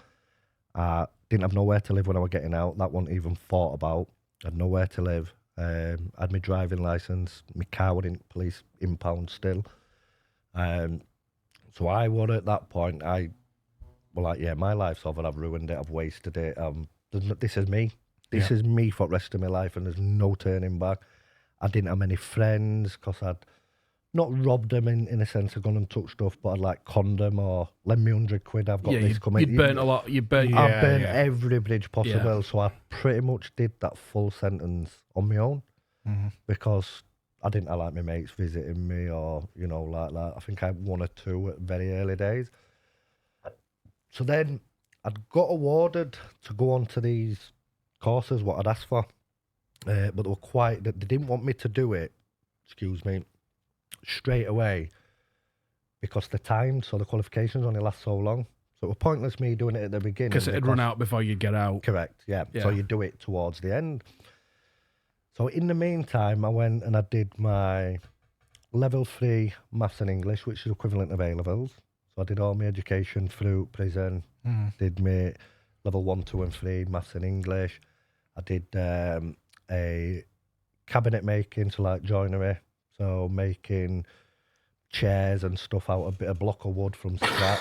C: Didn't have nowhere to live when I was getting out. That wasn't even thought about. Had nowhere to live. Had my driving license. My car was in police impound still. So I was at that point. I was like, yeah, my life's over. I've ruined it. I've wasted it. This is me. This is me for the rest of my life, and there's no turning back. I didn't have many friends because I'd not robbed them in a sense of gone and took stuff, but I'd like conned them or lend me 100 quid. I've got this coming.
B: You burnt a lot. I've
C: burnt every bridge possible. So I pretty much did that full sentence on my own because I didn't have like my mates visiting me or, you know, like that. I think I had 1 or 2 at very early days. So then I'd got awarded to go on to these courses, what I'd asked for. But they were they didn't want me to do it, straight away because the qualifications only last so long. So it was pointless me doing it at the beginning.
B: Because it'd run out before you get out.
C: Correct, yeah. So you do it towards the end. So in the meantime, I went and I did my level 3 maths and English, which is equivalent of A-levels. So I did all my education through prison, did my level 1, 2 and 3 maths and English. I did a cabinet making, so like joinery, so making chairs and stuff out of a block of wood from scratch.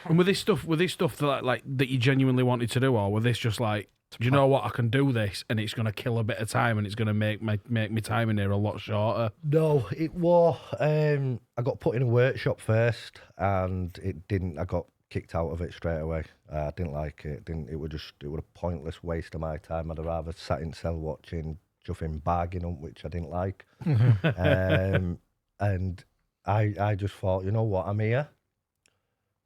B: And were this stuff that like that you genuinely wanted to do, or were this just like, do you know what, I can do this and it's going to kill a bit of time and it's going to make my time in here a lot shorter?
C: No, it was. I got put in a workshop first, and it didn't. I got kicked out of it straight away. I didn't like it. It was a pointless waste of my time. I'd have rather sat in cell watching Juffing bargain on, which I didn't like. And I just thought, you know what, I'm here.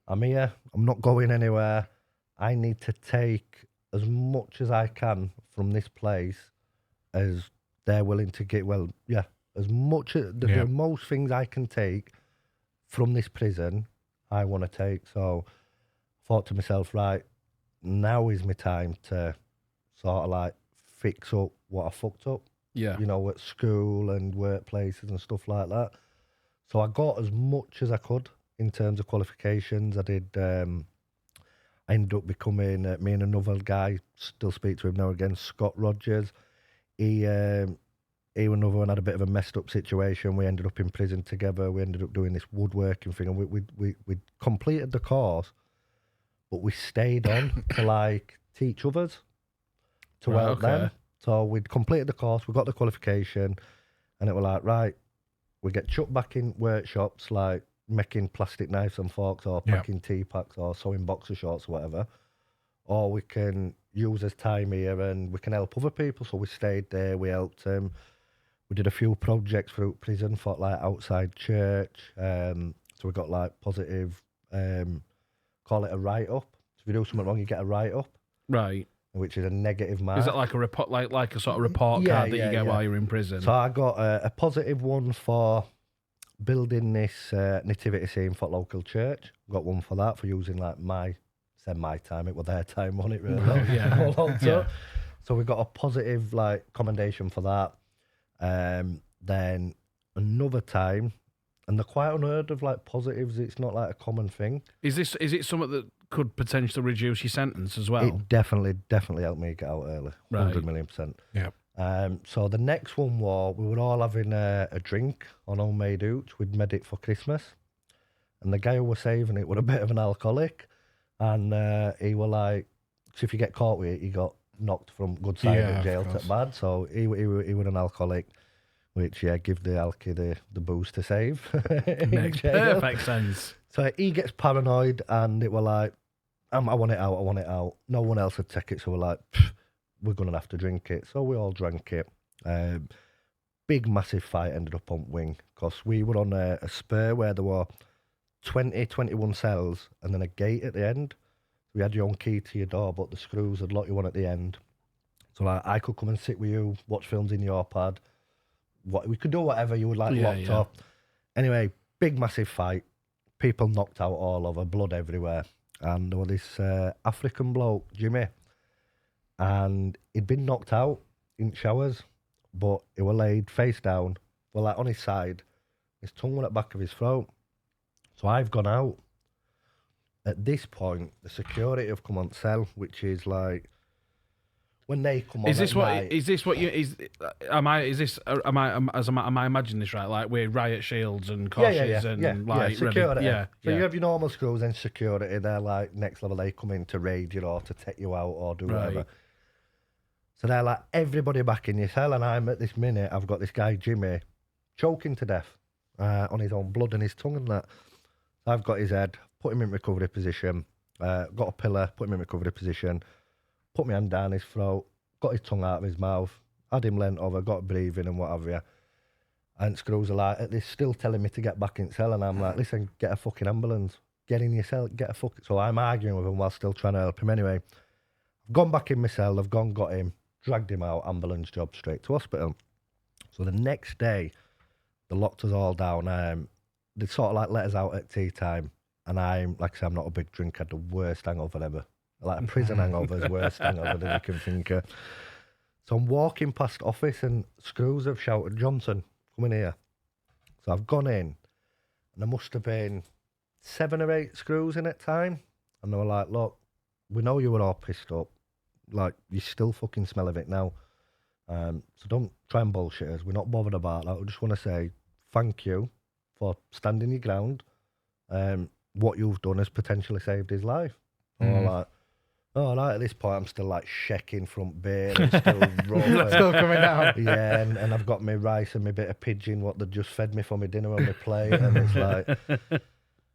C: I'm not going anywhere. I need to take as much as I can from this place as they're willing to get. Well, yeah, as much as the most things I can take from this prison, I want to take. So I thought to myself, right, now is my time to sort of like fix up what I fucked up.
B: Yeah.
C: You know, at school and workplaces and stuff like that. So I got as much as I could in terms of qualifications. I did. I ended up becoming me and another guy. Still speak to him now again. Scott Rogers. He and another one had a bit of a messed up situation. We ended up in prison together. We ended up doing this woodworking thing, and we completed the course, but we stayed on to like teach others to help them. So we'd completed the course, we got the qualification, and it was like, right, we get chucked back in workshops like making plastic knives and forks or packing tea packs or sewing boxer shorts or whatever, or we can use this time here and we can help other people. So we stayed there, we helped them. We did a few projects through prison for like outside church. So we got like positive, call it a write-up. So if you do something wrong, you get a write-up.
B: Right.
C: Which is a negative mark.
B: Is that like a report, like a sort of report card that you get while you're in prison?
C: So I got a positive one for building this nativity scene for local church. Got one for that, for using like my said my time, it was their time, wasn't it, really?
B: Yeah.
C: So we got a positive, like, commendation for that. Then another time, and they're quite unheard of, like, positives. It's not, like, a common thing.
B: Is it something that could potentially reduce your sentence as well?
C: It definitely helped me get out early. 100 million %.
A: Yeah.
C: So the next one was, we were all having a drink on homemade hooch. We'd made it for Christmas. And the guy who was saving it was a bit of an alcoholic. And he was like, so if you get caught with it, you got knocked from good side of jail to bad. So he was an alcoholic, which, give the alky the booze to save.
B: Makes perfect sense.
C: So he gets paranoid, and it was like, I want it out. No one else would take it, so we're like, we're going to have to drink it. So we all drank it. Big, massive fight ended up on wing, because we were on a spur where there were 21 cells, and then a gate at the end. We had your own key to your door, but the screws had locked you on at the end. So like, I could come and sit with you, watch films in your pad. We could do whatever you would like, locked up. Anyway, big, massive fight. People knocked out all over, blood everywhere. And there was this African bloke, Jimmy, and he'd been knocked out in showers, but he was laid face down, well, like on his side. His tongue was at the back of his throat. So I've gone out. At this point, the security have come on cell, which is like, when they come on. Am I imagining this right? Like with riot shields and cautious and like security. So you have your normal screws and security. They're like next level. They come in to raid you or to take you out or do whatever. So they're like, everybody back in your cell, and I'm at this minute. I've got this guy Jimmy choking to death on his own blood and his tongue and that. I've got his head, put him in recovery position. Got a pillar, put him in recovery position. Put my hand down his throat, got his tongue out of his mouth, had him leant over, got breathing and what have you. And screws are like, they're still telling me to get back in cell, and I'm like, listen, get a fucking ambulance. Get in your cell, get a fucking... So I'm arguing with him while still trying to help him anyway. I've gone back in my cell, I've got him, dragged him out, ambulance job, straight to hospital. So the next day, they locked us all down. They sort of like let us out at tea time, and I'm, like I said, I'm not a big drinker, I had the worst hangover ever. Like a prison hangover's worse hangover than you can think of. So I'm walking past office, and screws have shouted, Johnson, come in here. So I've gone in, and there must have been 7 or 8 screws in at time. And they were like, look, we know you were all pissed up. Like, you still fucking smell of it now. So don't try and bullshit us. We're not bothered about that. We just want to say thank you for standing your ground. What you've done has potentially saved his life. And we're like, oh, right, at this point, I'm still like shaking front beer and still rolling.
A: Still coming out.
C: Yeah, and I've got my rice and my bit of pigeon, what they just fed me for my dinner on my plate. And it's like,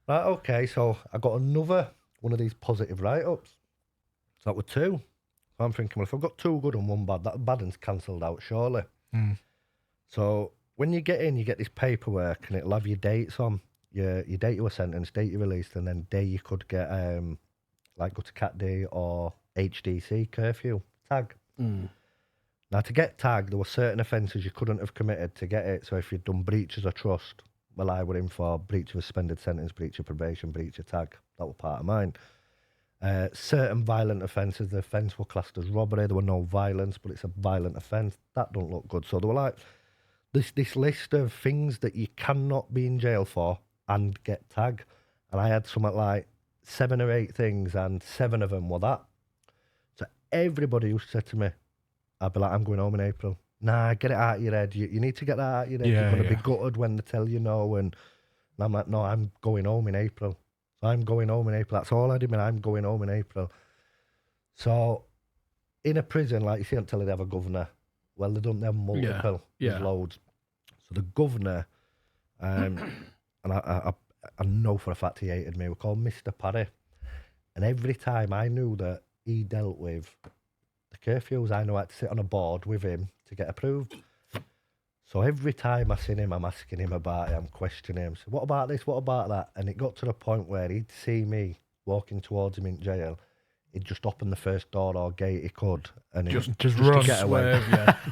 C: right, okay, so I got another one of these positive write-ups. So that were 2. So I'm thinking, well, if I've got 2 good and 1 bad, that bad one's cancelled out, surely. So when you get in, you get this paperwork, and it'll have your dates on. Your date you were sentenced, date you released, and then day you could get... like go to Cat D or HDC curfew tag. Now to get tagged, there were certain offences you couldn't have committed to get it. So if you'd done breaches of trust, well, I were in for breach of a suspended sentence, breach of probation, breach of tag. That was part of mine. Certain violent offences, the offence were classed as robbery. There were no violence, but it's a violent offence. That don't look good. So they were like this list of things that you cannot be in jail for and get tagged. And I had something like 7 or 8 things, and 7 of them were that. So everybody used to say to me, I'd be like, I'm going home in April. Nah, get it out of your head. You need to get that out of your head. You're going to be gutted when they tell you no. And I'm like, no, I'm going home in April. So I'm going home in April. That's all I did, man. I'm going home in April. So in a prison, like you see on telly, they have a governor. Well, they don't have multiple. There's loads. So the governor, and I know for a fact he hated me. We're called Mr. Parry. And every time I knew that he dealt with the curfews, I knew I had to sit on a board with him to get approved. So every time I seen him, I'm asking him about it, I'm questioning him. So what about this, what about that? And it got to the point where he'd see me walking towards him in jail. He'd just open the first door or gate he could. And
A: just run,
C: to get away.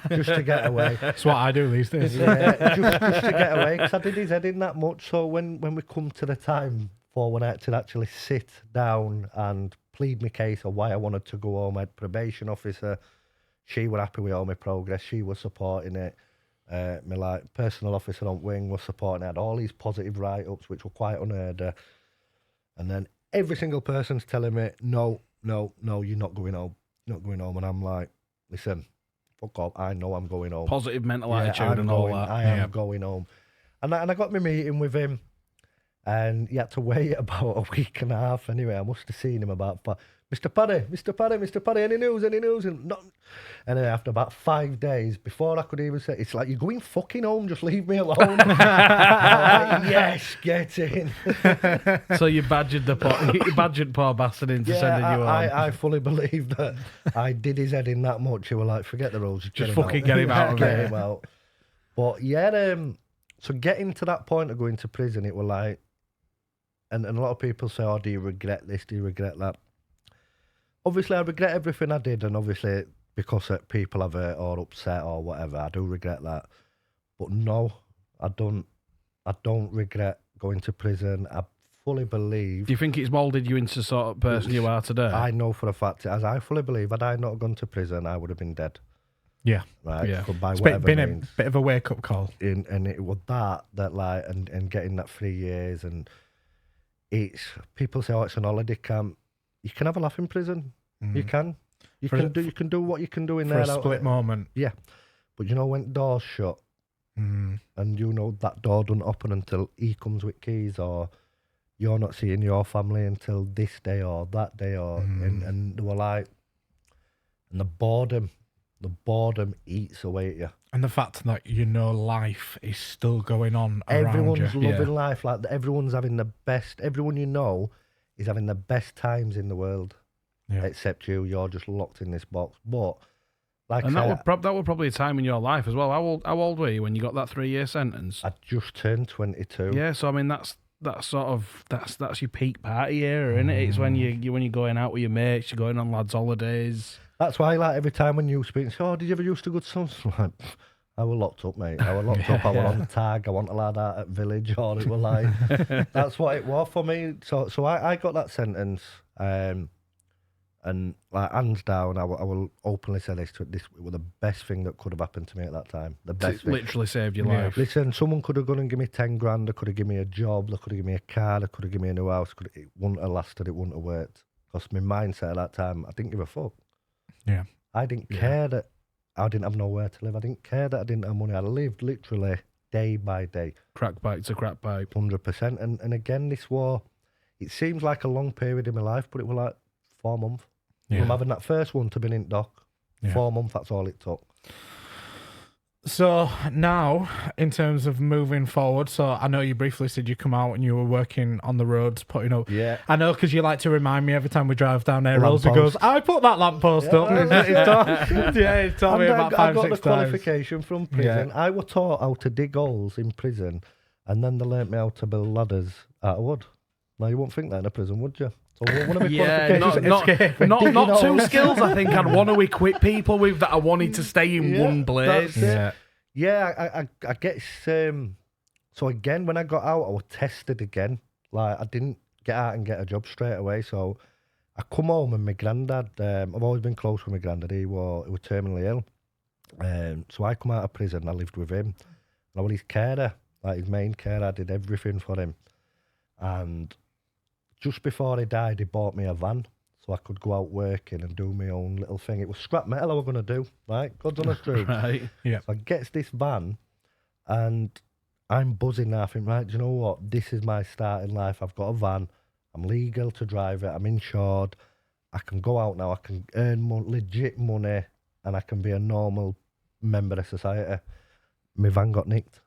C: Just to get away.
A: That's what I do these days.
C: Yeah, just to get away, because I did his head in that much. So when we come to the time for when I had to actually sit down and plead my case of why I wanted to go home. I had probation officer. She were happy with all my progress. She was supporting it. My like personal officer on wing was supporting it. I had all these positive write-ups, which were quite unheard of. And then every single person's telling me, no, you're not going home. You're not going home. And I'm like, listen, fuck off. I know I'm going home.
B: Positive mental attitude and all that.
C: I am going home. And I got my meeting with him. And he had to wait about a week and a half anyway. I must have seen him about, Mr. Paddy, any news? And not. Anyway, after about 5 days, before I could even say, it's like, you're going fucking home, just leave me alone. Like, yes, get in.
B: So you badgered poor bastard into sending you home.
C: I fully believe that I did his head in that much. You were like, forget the rules,
B: just fucking get him out of
C: get
B: it.
C: him out. But yeah, so getting to that point of going to prison, it was like, and a lot of people say, oh, do you regret this? Do you regret that? Obviously, I regret everything I did, and obviously, because people have hurt or upset or whatever, I do regret that. But no, I don't regret going to prison. I fully believe.
B: Do you think it's moulded you into the sort of person you are today?
C: I know for a fact, as I fully believe, had I not gone to prison, I would have been dead.
A: Yeah.
C: Right?
A: Yeah.
C: By
A: It's
C: whatever
A: been
C: means.
A: a bit of a wake-up call.
C: And it was that like, and getting that 3 years, and it's, people say, oh, it's an holiday camp. You can have a laugh in prison. You can. You can do what you can do in
A: for
C: there.
A: a split moment.
C: Yeah. But you know when doors shut, and you know that door doesn't open until he comes with keys, or you're not seeing your family until this day or that day, or and they were like, and the boredom eats away at you.
A: And the fact that life is still going on
C: Everyone's
A: around you.
C: loving life, like everyone's having the best. Everyone you know is having the best times in the world.
A: Yeah.
C: Except you're just locked in this box. But like,
B: and
C: I
B: that was probably a time in your life as well. How old were you when you got that 3 year sentence?
C: I just turned 22.
B: Yeah, so I mean that's your peak party era, isn't it? It's when you're going out with your mates, you're going on lads' holidays.
C: That's why, like, every time when you speak, say, oh, did you ever used to go to some? Like, I was locked up, mate. I was locked up. I was on tag. I want a lad out at village, or it was like that's what it was for me. So I got that sentence. And like, hands down, I will openly say this was the best thing that could have happened to me at that time. The best thing.
B: Literally saved your life.
C: Listen, someone could have gone and give me 10 grand. They could have given me a job. They could have given me a car. They could have given me a new house. It wouldn't have lasted. It wouldn't have worked. Because my mindset at that time, I didn't give a fuck.
A: Yeah.
C: I didn't care that I didn't have nowhere to live. I didn't care that I didn't have money. I lived literally day by day.
B: Crack pipe to crack pipe.
C: 100%. And again, this war, it seems like a long period in my life, but it was like 4 months.
A: Yeah.
C: From having that first one to being in dock, 4 months, that's all it took.
A: So now, in terms of moving forward, so I know you briefly said you come out and you were working on the roads, putting up.
C: Yeah.
A: I know, because you like to remind me every time we drive down there, Rolls, he
C: Lamppost.
A: goes, I put that lamppost up. He's told me about 5-6 times.
C: I got the qualification from prison. I was taught how to dig holes in prison, and then they learnt me how to build ladders out of wood. Now, you wouldn't think that in a prison, would you? So one of my qualifications,
B: not two skills I think I'd want to equip people with that I wanted to stay in one place.
C: Yeah, I guess. So again, when I got out, I was tested again. Like, I didn't get out and get a job straight away. So I come home and my granddad. I've always been close with my granddad. He was terminally ill. So I come out of prison. I lived with him. And I was his carer, like his main carer. I did everything for him. And just before he died, he bought me a van so I could go out working and do my own little thing. It was scrap metal I was going to do, right? God's honest truth.
B: Right.
A: Yeah.
C: So I gets this van and I'm buzzing now. I think, right, do you know what? This is my start in life. I've got a van. I'm legal to drive it. I'm insured. I can go out now. I can earn legit money and I can be a normal member of society. My van got nicked.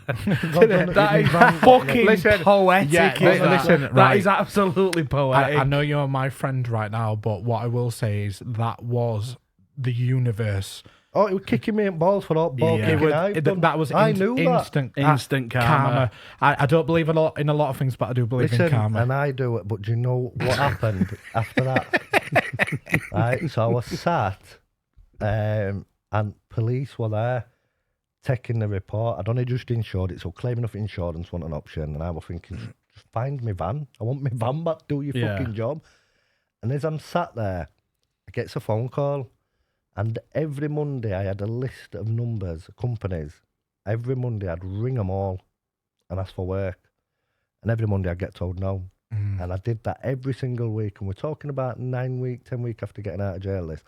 B: That is fucking poetic. That is absolutely poetic.
A: I know you're my friend right now, but what I will say is that was the universe.
C: Oh, it was kicking me in balls for all ball kicking I've done.
A: That was instant
B: karma.
C: I
A: don't believe in a lot of things, but I do believe in karma.
C: And I do it, but do you know what happened after that? Right, so I was sat, and police were there taking the report. I'd only just insured it, so claiming of insurance wasn't an option. And I was thinking, just find me van. I want my van back. Do your fucking job. And as I'm sat there, I get a phone call. And every Monday I had a list of numbers, companies. Every Monday I'd ring them all and ask for work. And every Monday I'd get told no. And I did that every single week. And we're talking about 9 weeks, 10 weeks after getting out of jail this.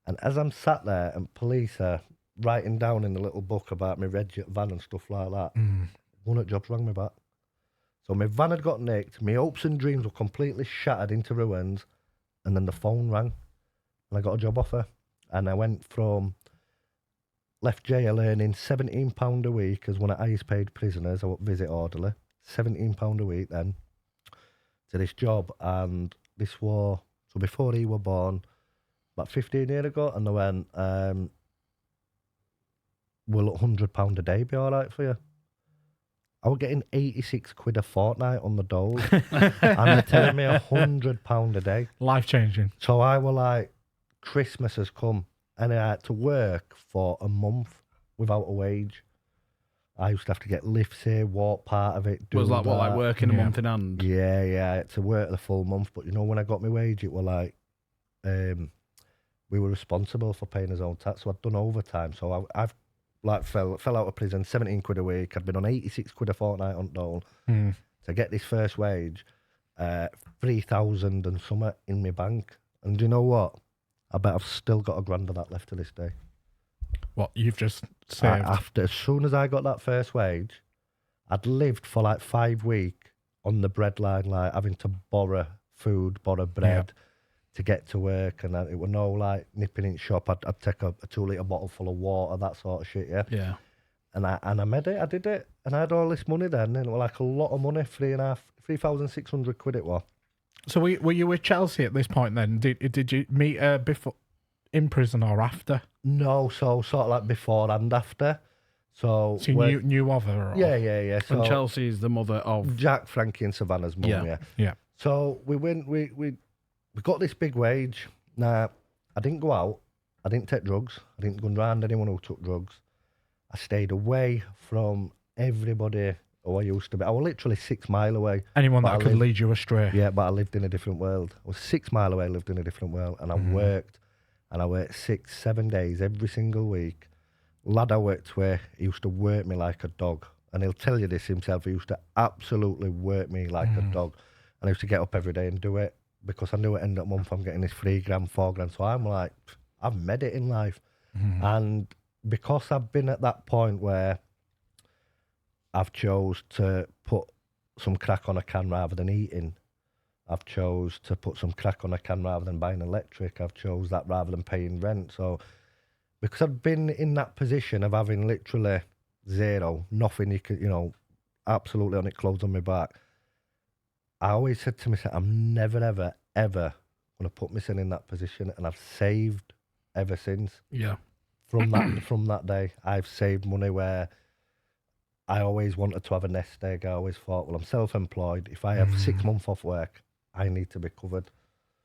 C: And as I'm sat there and police are writing down in the little book about my red van and stuff like that, one of the jobs rang me back. So my van had got nicked, my hopes and dreams were completely shattered into ruins, and then the phone rang and I got a job offer. And I went from, left jail earning £17 a week as one of the highest paid prisoners, I visit orderly, £17 a week then, to this job. And this was, so before he were born, about 15 years ago, and they went, will £100 a day be all right for you? I was getting 86 quid a fortnight on the dole, and they're telling me £100 a day.
A: Life changing.
C: So I was like, Christmas has come, and I had to work for a month without a wage. I used to have to get lifts here, walk part of it.
B: Was that what, like working a month in hand?
C: Yeah, I had to work the full month. But you know, when I got my wage, it was like, we were responsible for paying his own tax. So I'd done overtime. So I've like fell out of prison, 17 quid a week. I'd been on 86 quid a fortnight on dole. To get this first wage, 3,000 and something in my bank. And do you know what? I bet I've still got £1,000 of that left to this day.
A: What you've just saved?
C: As soon as I got that first wage, I'd lived for like 5 weeks on the bread line, like having to borrow food, borrow bread to get to work. And it was no like nipping in shop. I'd take a 2-litre bottle full of water, that sort of shit, yeah. And I made it, I did it. And I had all this money then, and it was like a lot of money, 3,600 quid it was.
A: So were you with Chelsea at this point then? Did you meet her before in prison or after?
C: No, so sort of like before and after. So
A: you knew of her? Or?
C: Yeah. So
B: and Chelsea's the mother of
C: Jack, Frankie, and Savannah's mum. Yeah. So we went. We got this big wage. Now I didn't go out. I didn't take drugs. I didn't go around anyone who took drugs. I stayed away from everybody who I used to be. I was literally 6 miles away.
A: Anyone that could lead you astray.
C: Yeah, but I lived in a different world. I was 6 miles away, lived in a different world, and I worked. And I worked 6-7 days every single week. Lad I worked with, he used to work me like a dog. And he'll tell you this himself, he used to absolutely work me like a dog. And I used to get up every day and do it, because I knew at the end of the month I'm getting this £3,000, £4,000. So I'm like, I've made it in life. And because I've been at that point where I've chose to put some crack on a can rather than eating, I've chose to put some crack on a can rather than buying electric. I've chose that rather than paying rent. So because I've been in that position of having literally zero, nothing, you could, absolutely on it, clothes on my back, I always said to myself, I'm never, ever, ever going to put myself in that position. And I've saved ever since.
B: Yeah.
C: From that day, I've saved money where I always wanted to have a nest egg. I always thought, well, I'm self-employed. If I have 6 months off work, I need to be covered.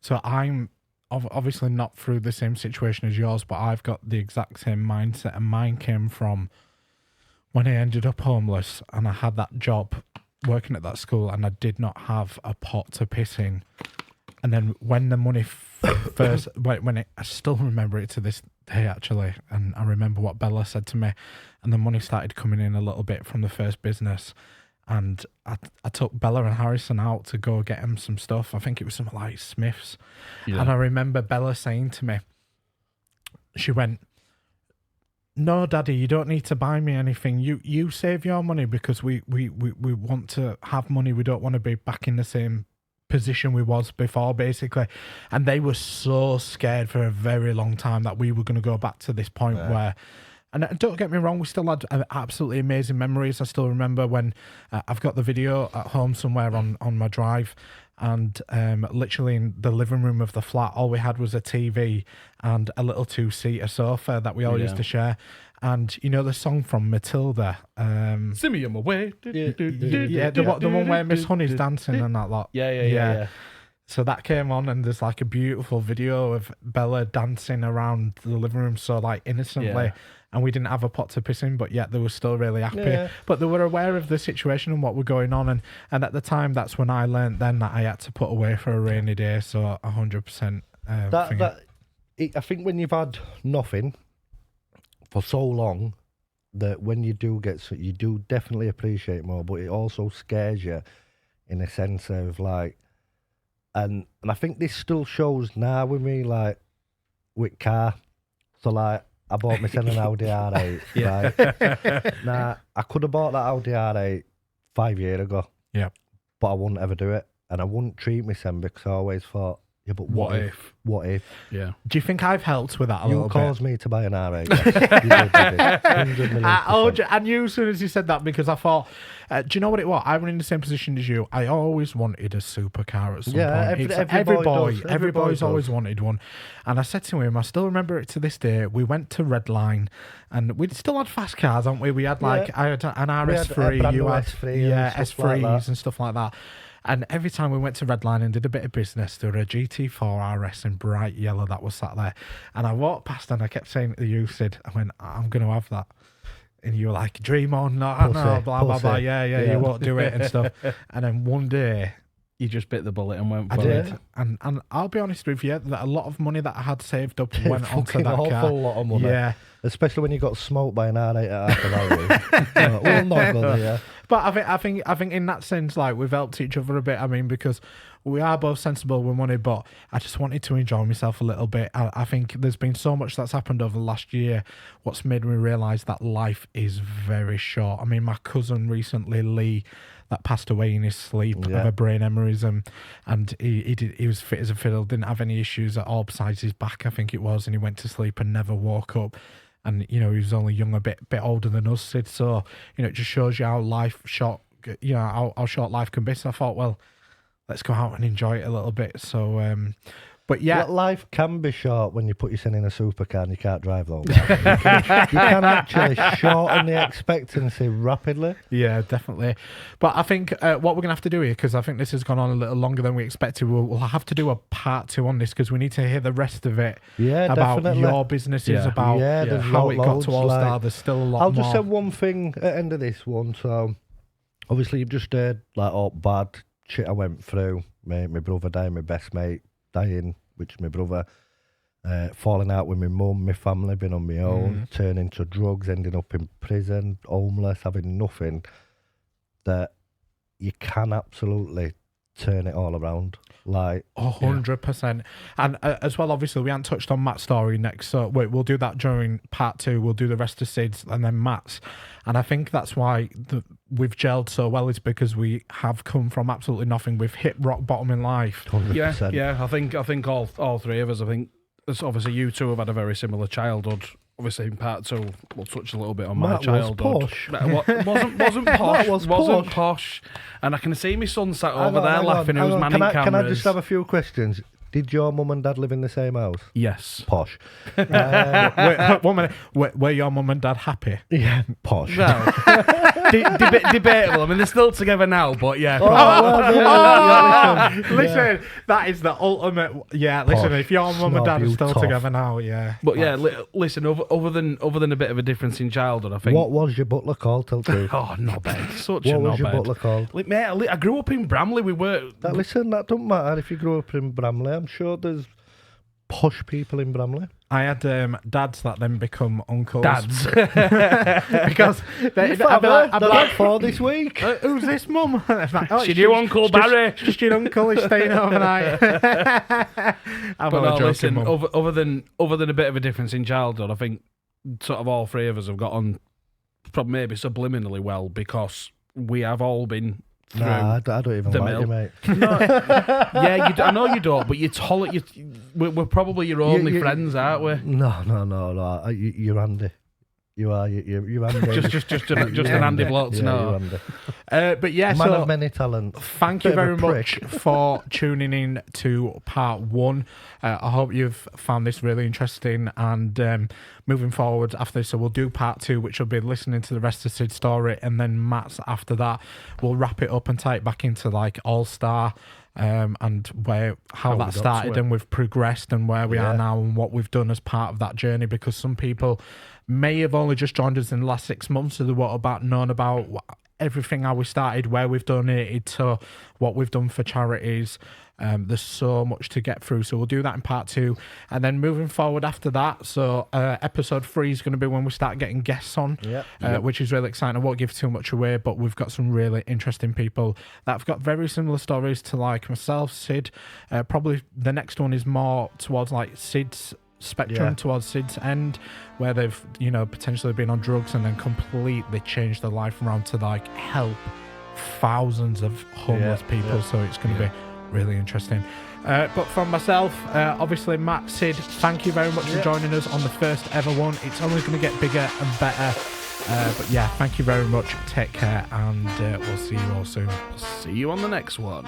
A: So I'm obviously not through the same situation as yours, but I've got the exact same mindset. And mine came from when I ended up homeless and I had that job working at that school and I did not have a pot to piss in. And then when the money first, I still remember it to this day actually, and I remember what Bella said to me, and the money started coming in a little bit from the first business, and I took Bella and Harrison out to go get him some stuff. I think it was something like Smith's. Yeah. And I remember Bella saying to me, she went, "No, Daddy, you don't need to buy me anything. You save your money because we want to have money. We don't want to be back in the same position we was before, basically." And they were so scared for a very long time that we were going to go back to this point where, and don't get me wrong, we still had absolutely amazing memories. I still remember when I've got the video at home somewhere on my drive, and literally in the living room of the flat, all we had was a TV and a little 2-seater sofa that we all used to share. And you know the song from Matilda,
B: Simeon away.
A: the one where Miss Honey's dancing and that lot.
B: Yeah.
A: So that came on, and there's like a beautiful video of Bella dancing around the living room, so like innocently.
B: Yeah.
A: And we didn't have a pot to piss in, but yet they were still really happy.
C: Yeah.
A: But they were aware of the situation and what were going on. And at the time, that's when I learned then that I had to put away for a rainy day. So 100%.
C: I think when you've had nothing for so long, that when you do get, so you do definitely appreciate more, but it also scares you in a sense of like, and I think this still shows now with me, like with car. So like, I bought myself an Audi R8, right? Now, I could have bought that Audi R8 5 years ago.
A: Yeah.
C: But I wouldn't ever do it. And I wouldn't treat myself because I always thought, yeah, but what if? What if?
B: Yeah.
A: Do you think I've helped with that a little
C: You
A: bit?
C: caused me to buy an R8. Yes. You did. 100 million%.
A: I knew as soon as you said that because I thought, do you know what it was? I was in the same position as you. I always wanted a supercar at some point. Every boy's always wanted one. And I said to him, I still remember it to this day. We went to Redline, and we still had fast cars, haven't we? We had I had an RS3, you had S3s and stuff like that. And every time we went to Redline and did a bit of business, there were a GT4 RS in bright yellow that was sat there. And I walked past and I kept saying to you, Sid, I went, I'm going to have that. And you were like, dream on, no, blah, blah, blah. Yeah, you won't do it and stuff. And then one day,
B: You just bit the bullet and went for
A: I
B: it.
A: did. And I'll be honest with you, that a lot of money that I had saved up went onto that
C: Fucking
A: car.
C: awful lot of money.
A: Yeah.
C: Especially when you got smoked by an R8 at half an hour. We'll not go there.
A: But I think in that sense, like, we've helped each other a bit. I mean, because we are both sensible with money, but I just wanted to enjoy myself a little bit. I think there's been so much that's happened over the last year, what's made me realise that life is very short. I mean, my cousin recently, Lee, that passed away in his sleep of a brain aneurysm, and he was fit as a fiddle, didn't have any issues at all besides his back, I think it was, and he went to sleep and never woke up. And, you know, he was only young, a bit older than us, Sid. So, you know, it just shows you how how short life can be. So I thought, well, let's go out and enjoy it a little bit. So, but yeah.
C: Life can be short when you put yourself in a supercar and you can't drive long. You can actually shorten the expectancy rapidly.
A: Yeah, definitely. But I think what we're going to have to do here, because I think this has gone on a little longer than we expected, we'll have to do a part 2 on this, because we need to hear the rest of it about
C: definitely.
A: your businesses, about how it got to All Star. There's still a lot more.
C: I'll just say one thing at the end of this one. So, obviously, you've just heard like all bad shit I went through. My brother dying, my best mate dying, which is my brother, falling out with my mum, my family, being on my own, turning to drugs, ending up in prison, homeless, having nothing, that you can absolutely turn it all around. Like
A: 100%. And as well, obviously, we haven't touched on Matt's story next, so we'll do that during part 2. We'll do the rest of Sid's and then Matt's. And I think that's why we've gelled so well, is because we have come from absolutely nothing. We've hit rock bottom in life.
C: 100%.
B: Yeah. I think all three of us. I think it's obviously you two have had a very similar childhood. Obviously, in part 2, we'll touch a little bit on my childhood.
C: Posh.
B: Wasn't posh.
C: Wasn't
B: posh. And I can see my son sat over there laughing. Who was manning cameras.
C: Can I just have a few questions? Did your mum and dad live in the same house?
B: Yes.
C: Posh.
A: Wait, 1 minute. Were your mum and dad happy?
C: Yeah, posh.
B: Well, debatable. I mean, they're still together now, but yeah.
A: Listen, that is the ultimate. Yeah, listen,
C: Posh,
A: if your mum and dad are still
C: tough.
A: together now, yeah.
B: But yeah, listen. Other than a bit of a difference in childhood, I think.
C: What was your butler called? Tell truth.
B: Oh, knobhead. Such
C: What
B: a
C: was your
B: knobhead.
C: butler called?
B: Like, mate, I grew up in Bramley. We were.
C: Listen, that don't matter if you grew up in Bramley. I'm sure there's posh people in Bramley.
A: I had dads that then become uncles.
B: Dads.
A: Because I'd be like,
C: for this week.
A: who's this mum? Like, oh,
B: She knew Uncle Barry.
A: Just your uncle is staying overnight. I'm
B: But
A: only
B: no,
A: joking,
B: listen.
A: Mum.
B: Other than a bit of a difference in childhood, I think sort of all three of us have got on, probably maybe subliminally well, because we have all been through.
C: Nah, I don't even
B: the
C: like
B: mill.
C: you, mate.
B: Yeah, I know you don't, but we're probably your only friends, aren't we?
C: No. You're Andy. You are. You're Andy.
B: just an handy bloke to know.
C: You're Andy.
A: But yeah,
C: Man
A: so
C: of many talents.
A: thank you
C: Bit of
A: very
C: a
A: much
C: prick.
A: for tuning in to part 1. I hope you've found this really interesting, and moving forward after this, so we'll do part 2, which will be listening to the rest of Sid's story, and then Matt's after that. We'll wrap it up and tie it back into like All Star. and how that
C: we got to
A: started,
C: it.
A: and we've progressed and where we are
C: Yeah.
A: now and what we've done as part of that journey, because some people may have only just joined us in the last 6 months, so they would have known about everything, how we started, where we've donated to, what we've done for charities. There's so much to get through, so we'll do that in part 2, and then moving forward after that. So episode 3 is going to be when we start getting guests on, which is really exciting. I won't give too much away, but we've got some really interesting people that have got very similar stories to like myself, Sid. Probably the next one is more towards like Sid's spectrum, towards Sid's end, where they've potentially been on drugs and then completely changed their life around to like help thousands of homeless people. So it's going to be really interesting. But from myself, obviously Matt, Sid, thank you very much for joining us on the first ever one. It's only going to get bigger and better. But yeah, thank you very much. Take care, and we'll see you all soon.
B: See you on the next one.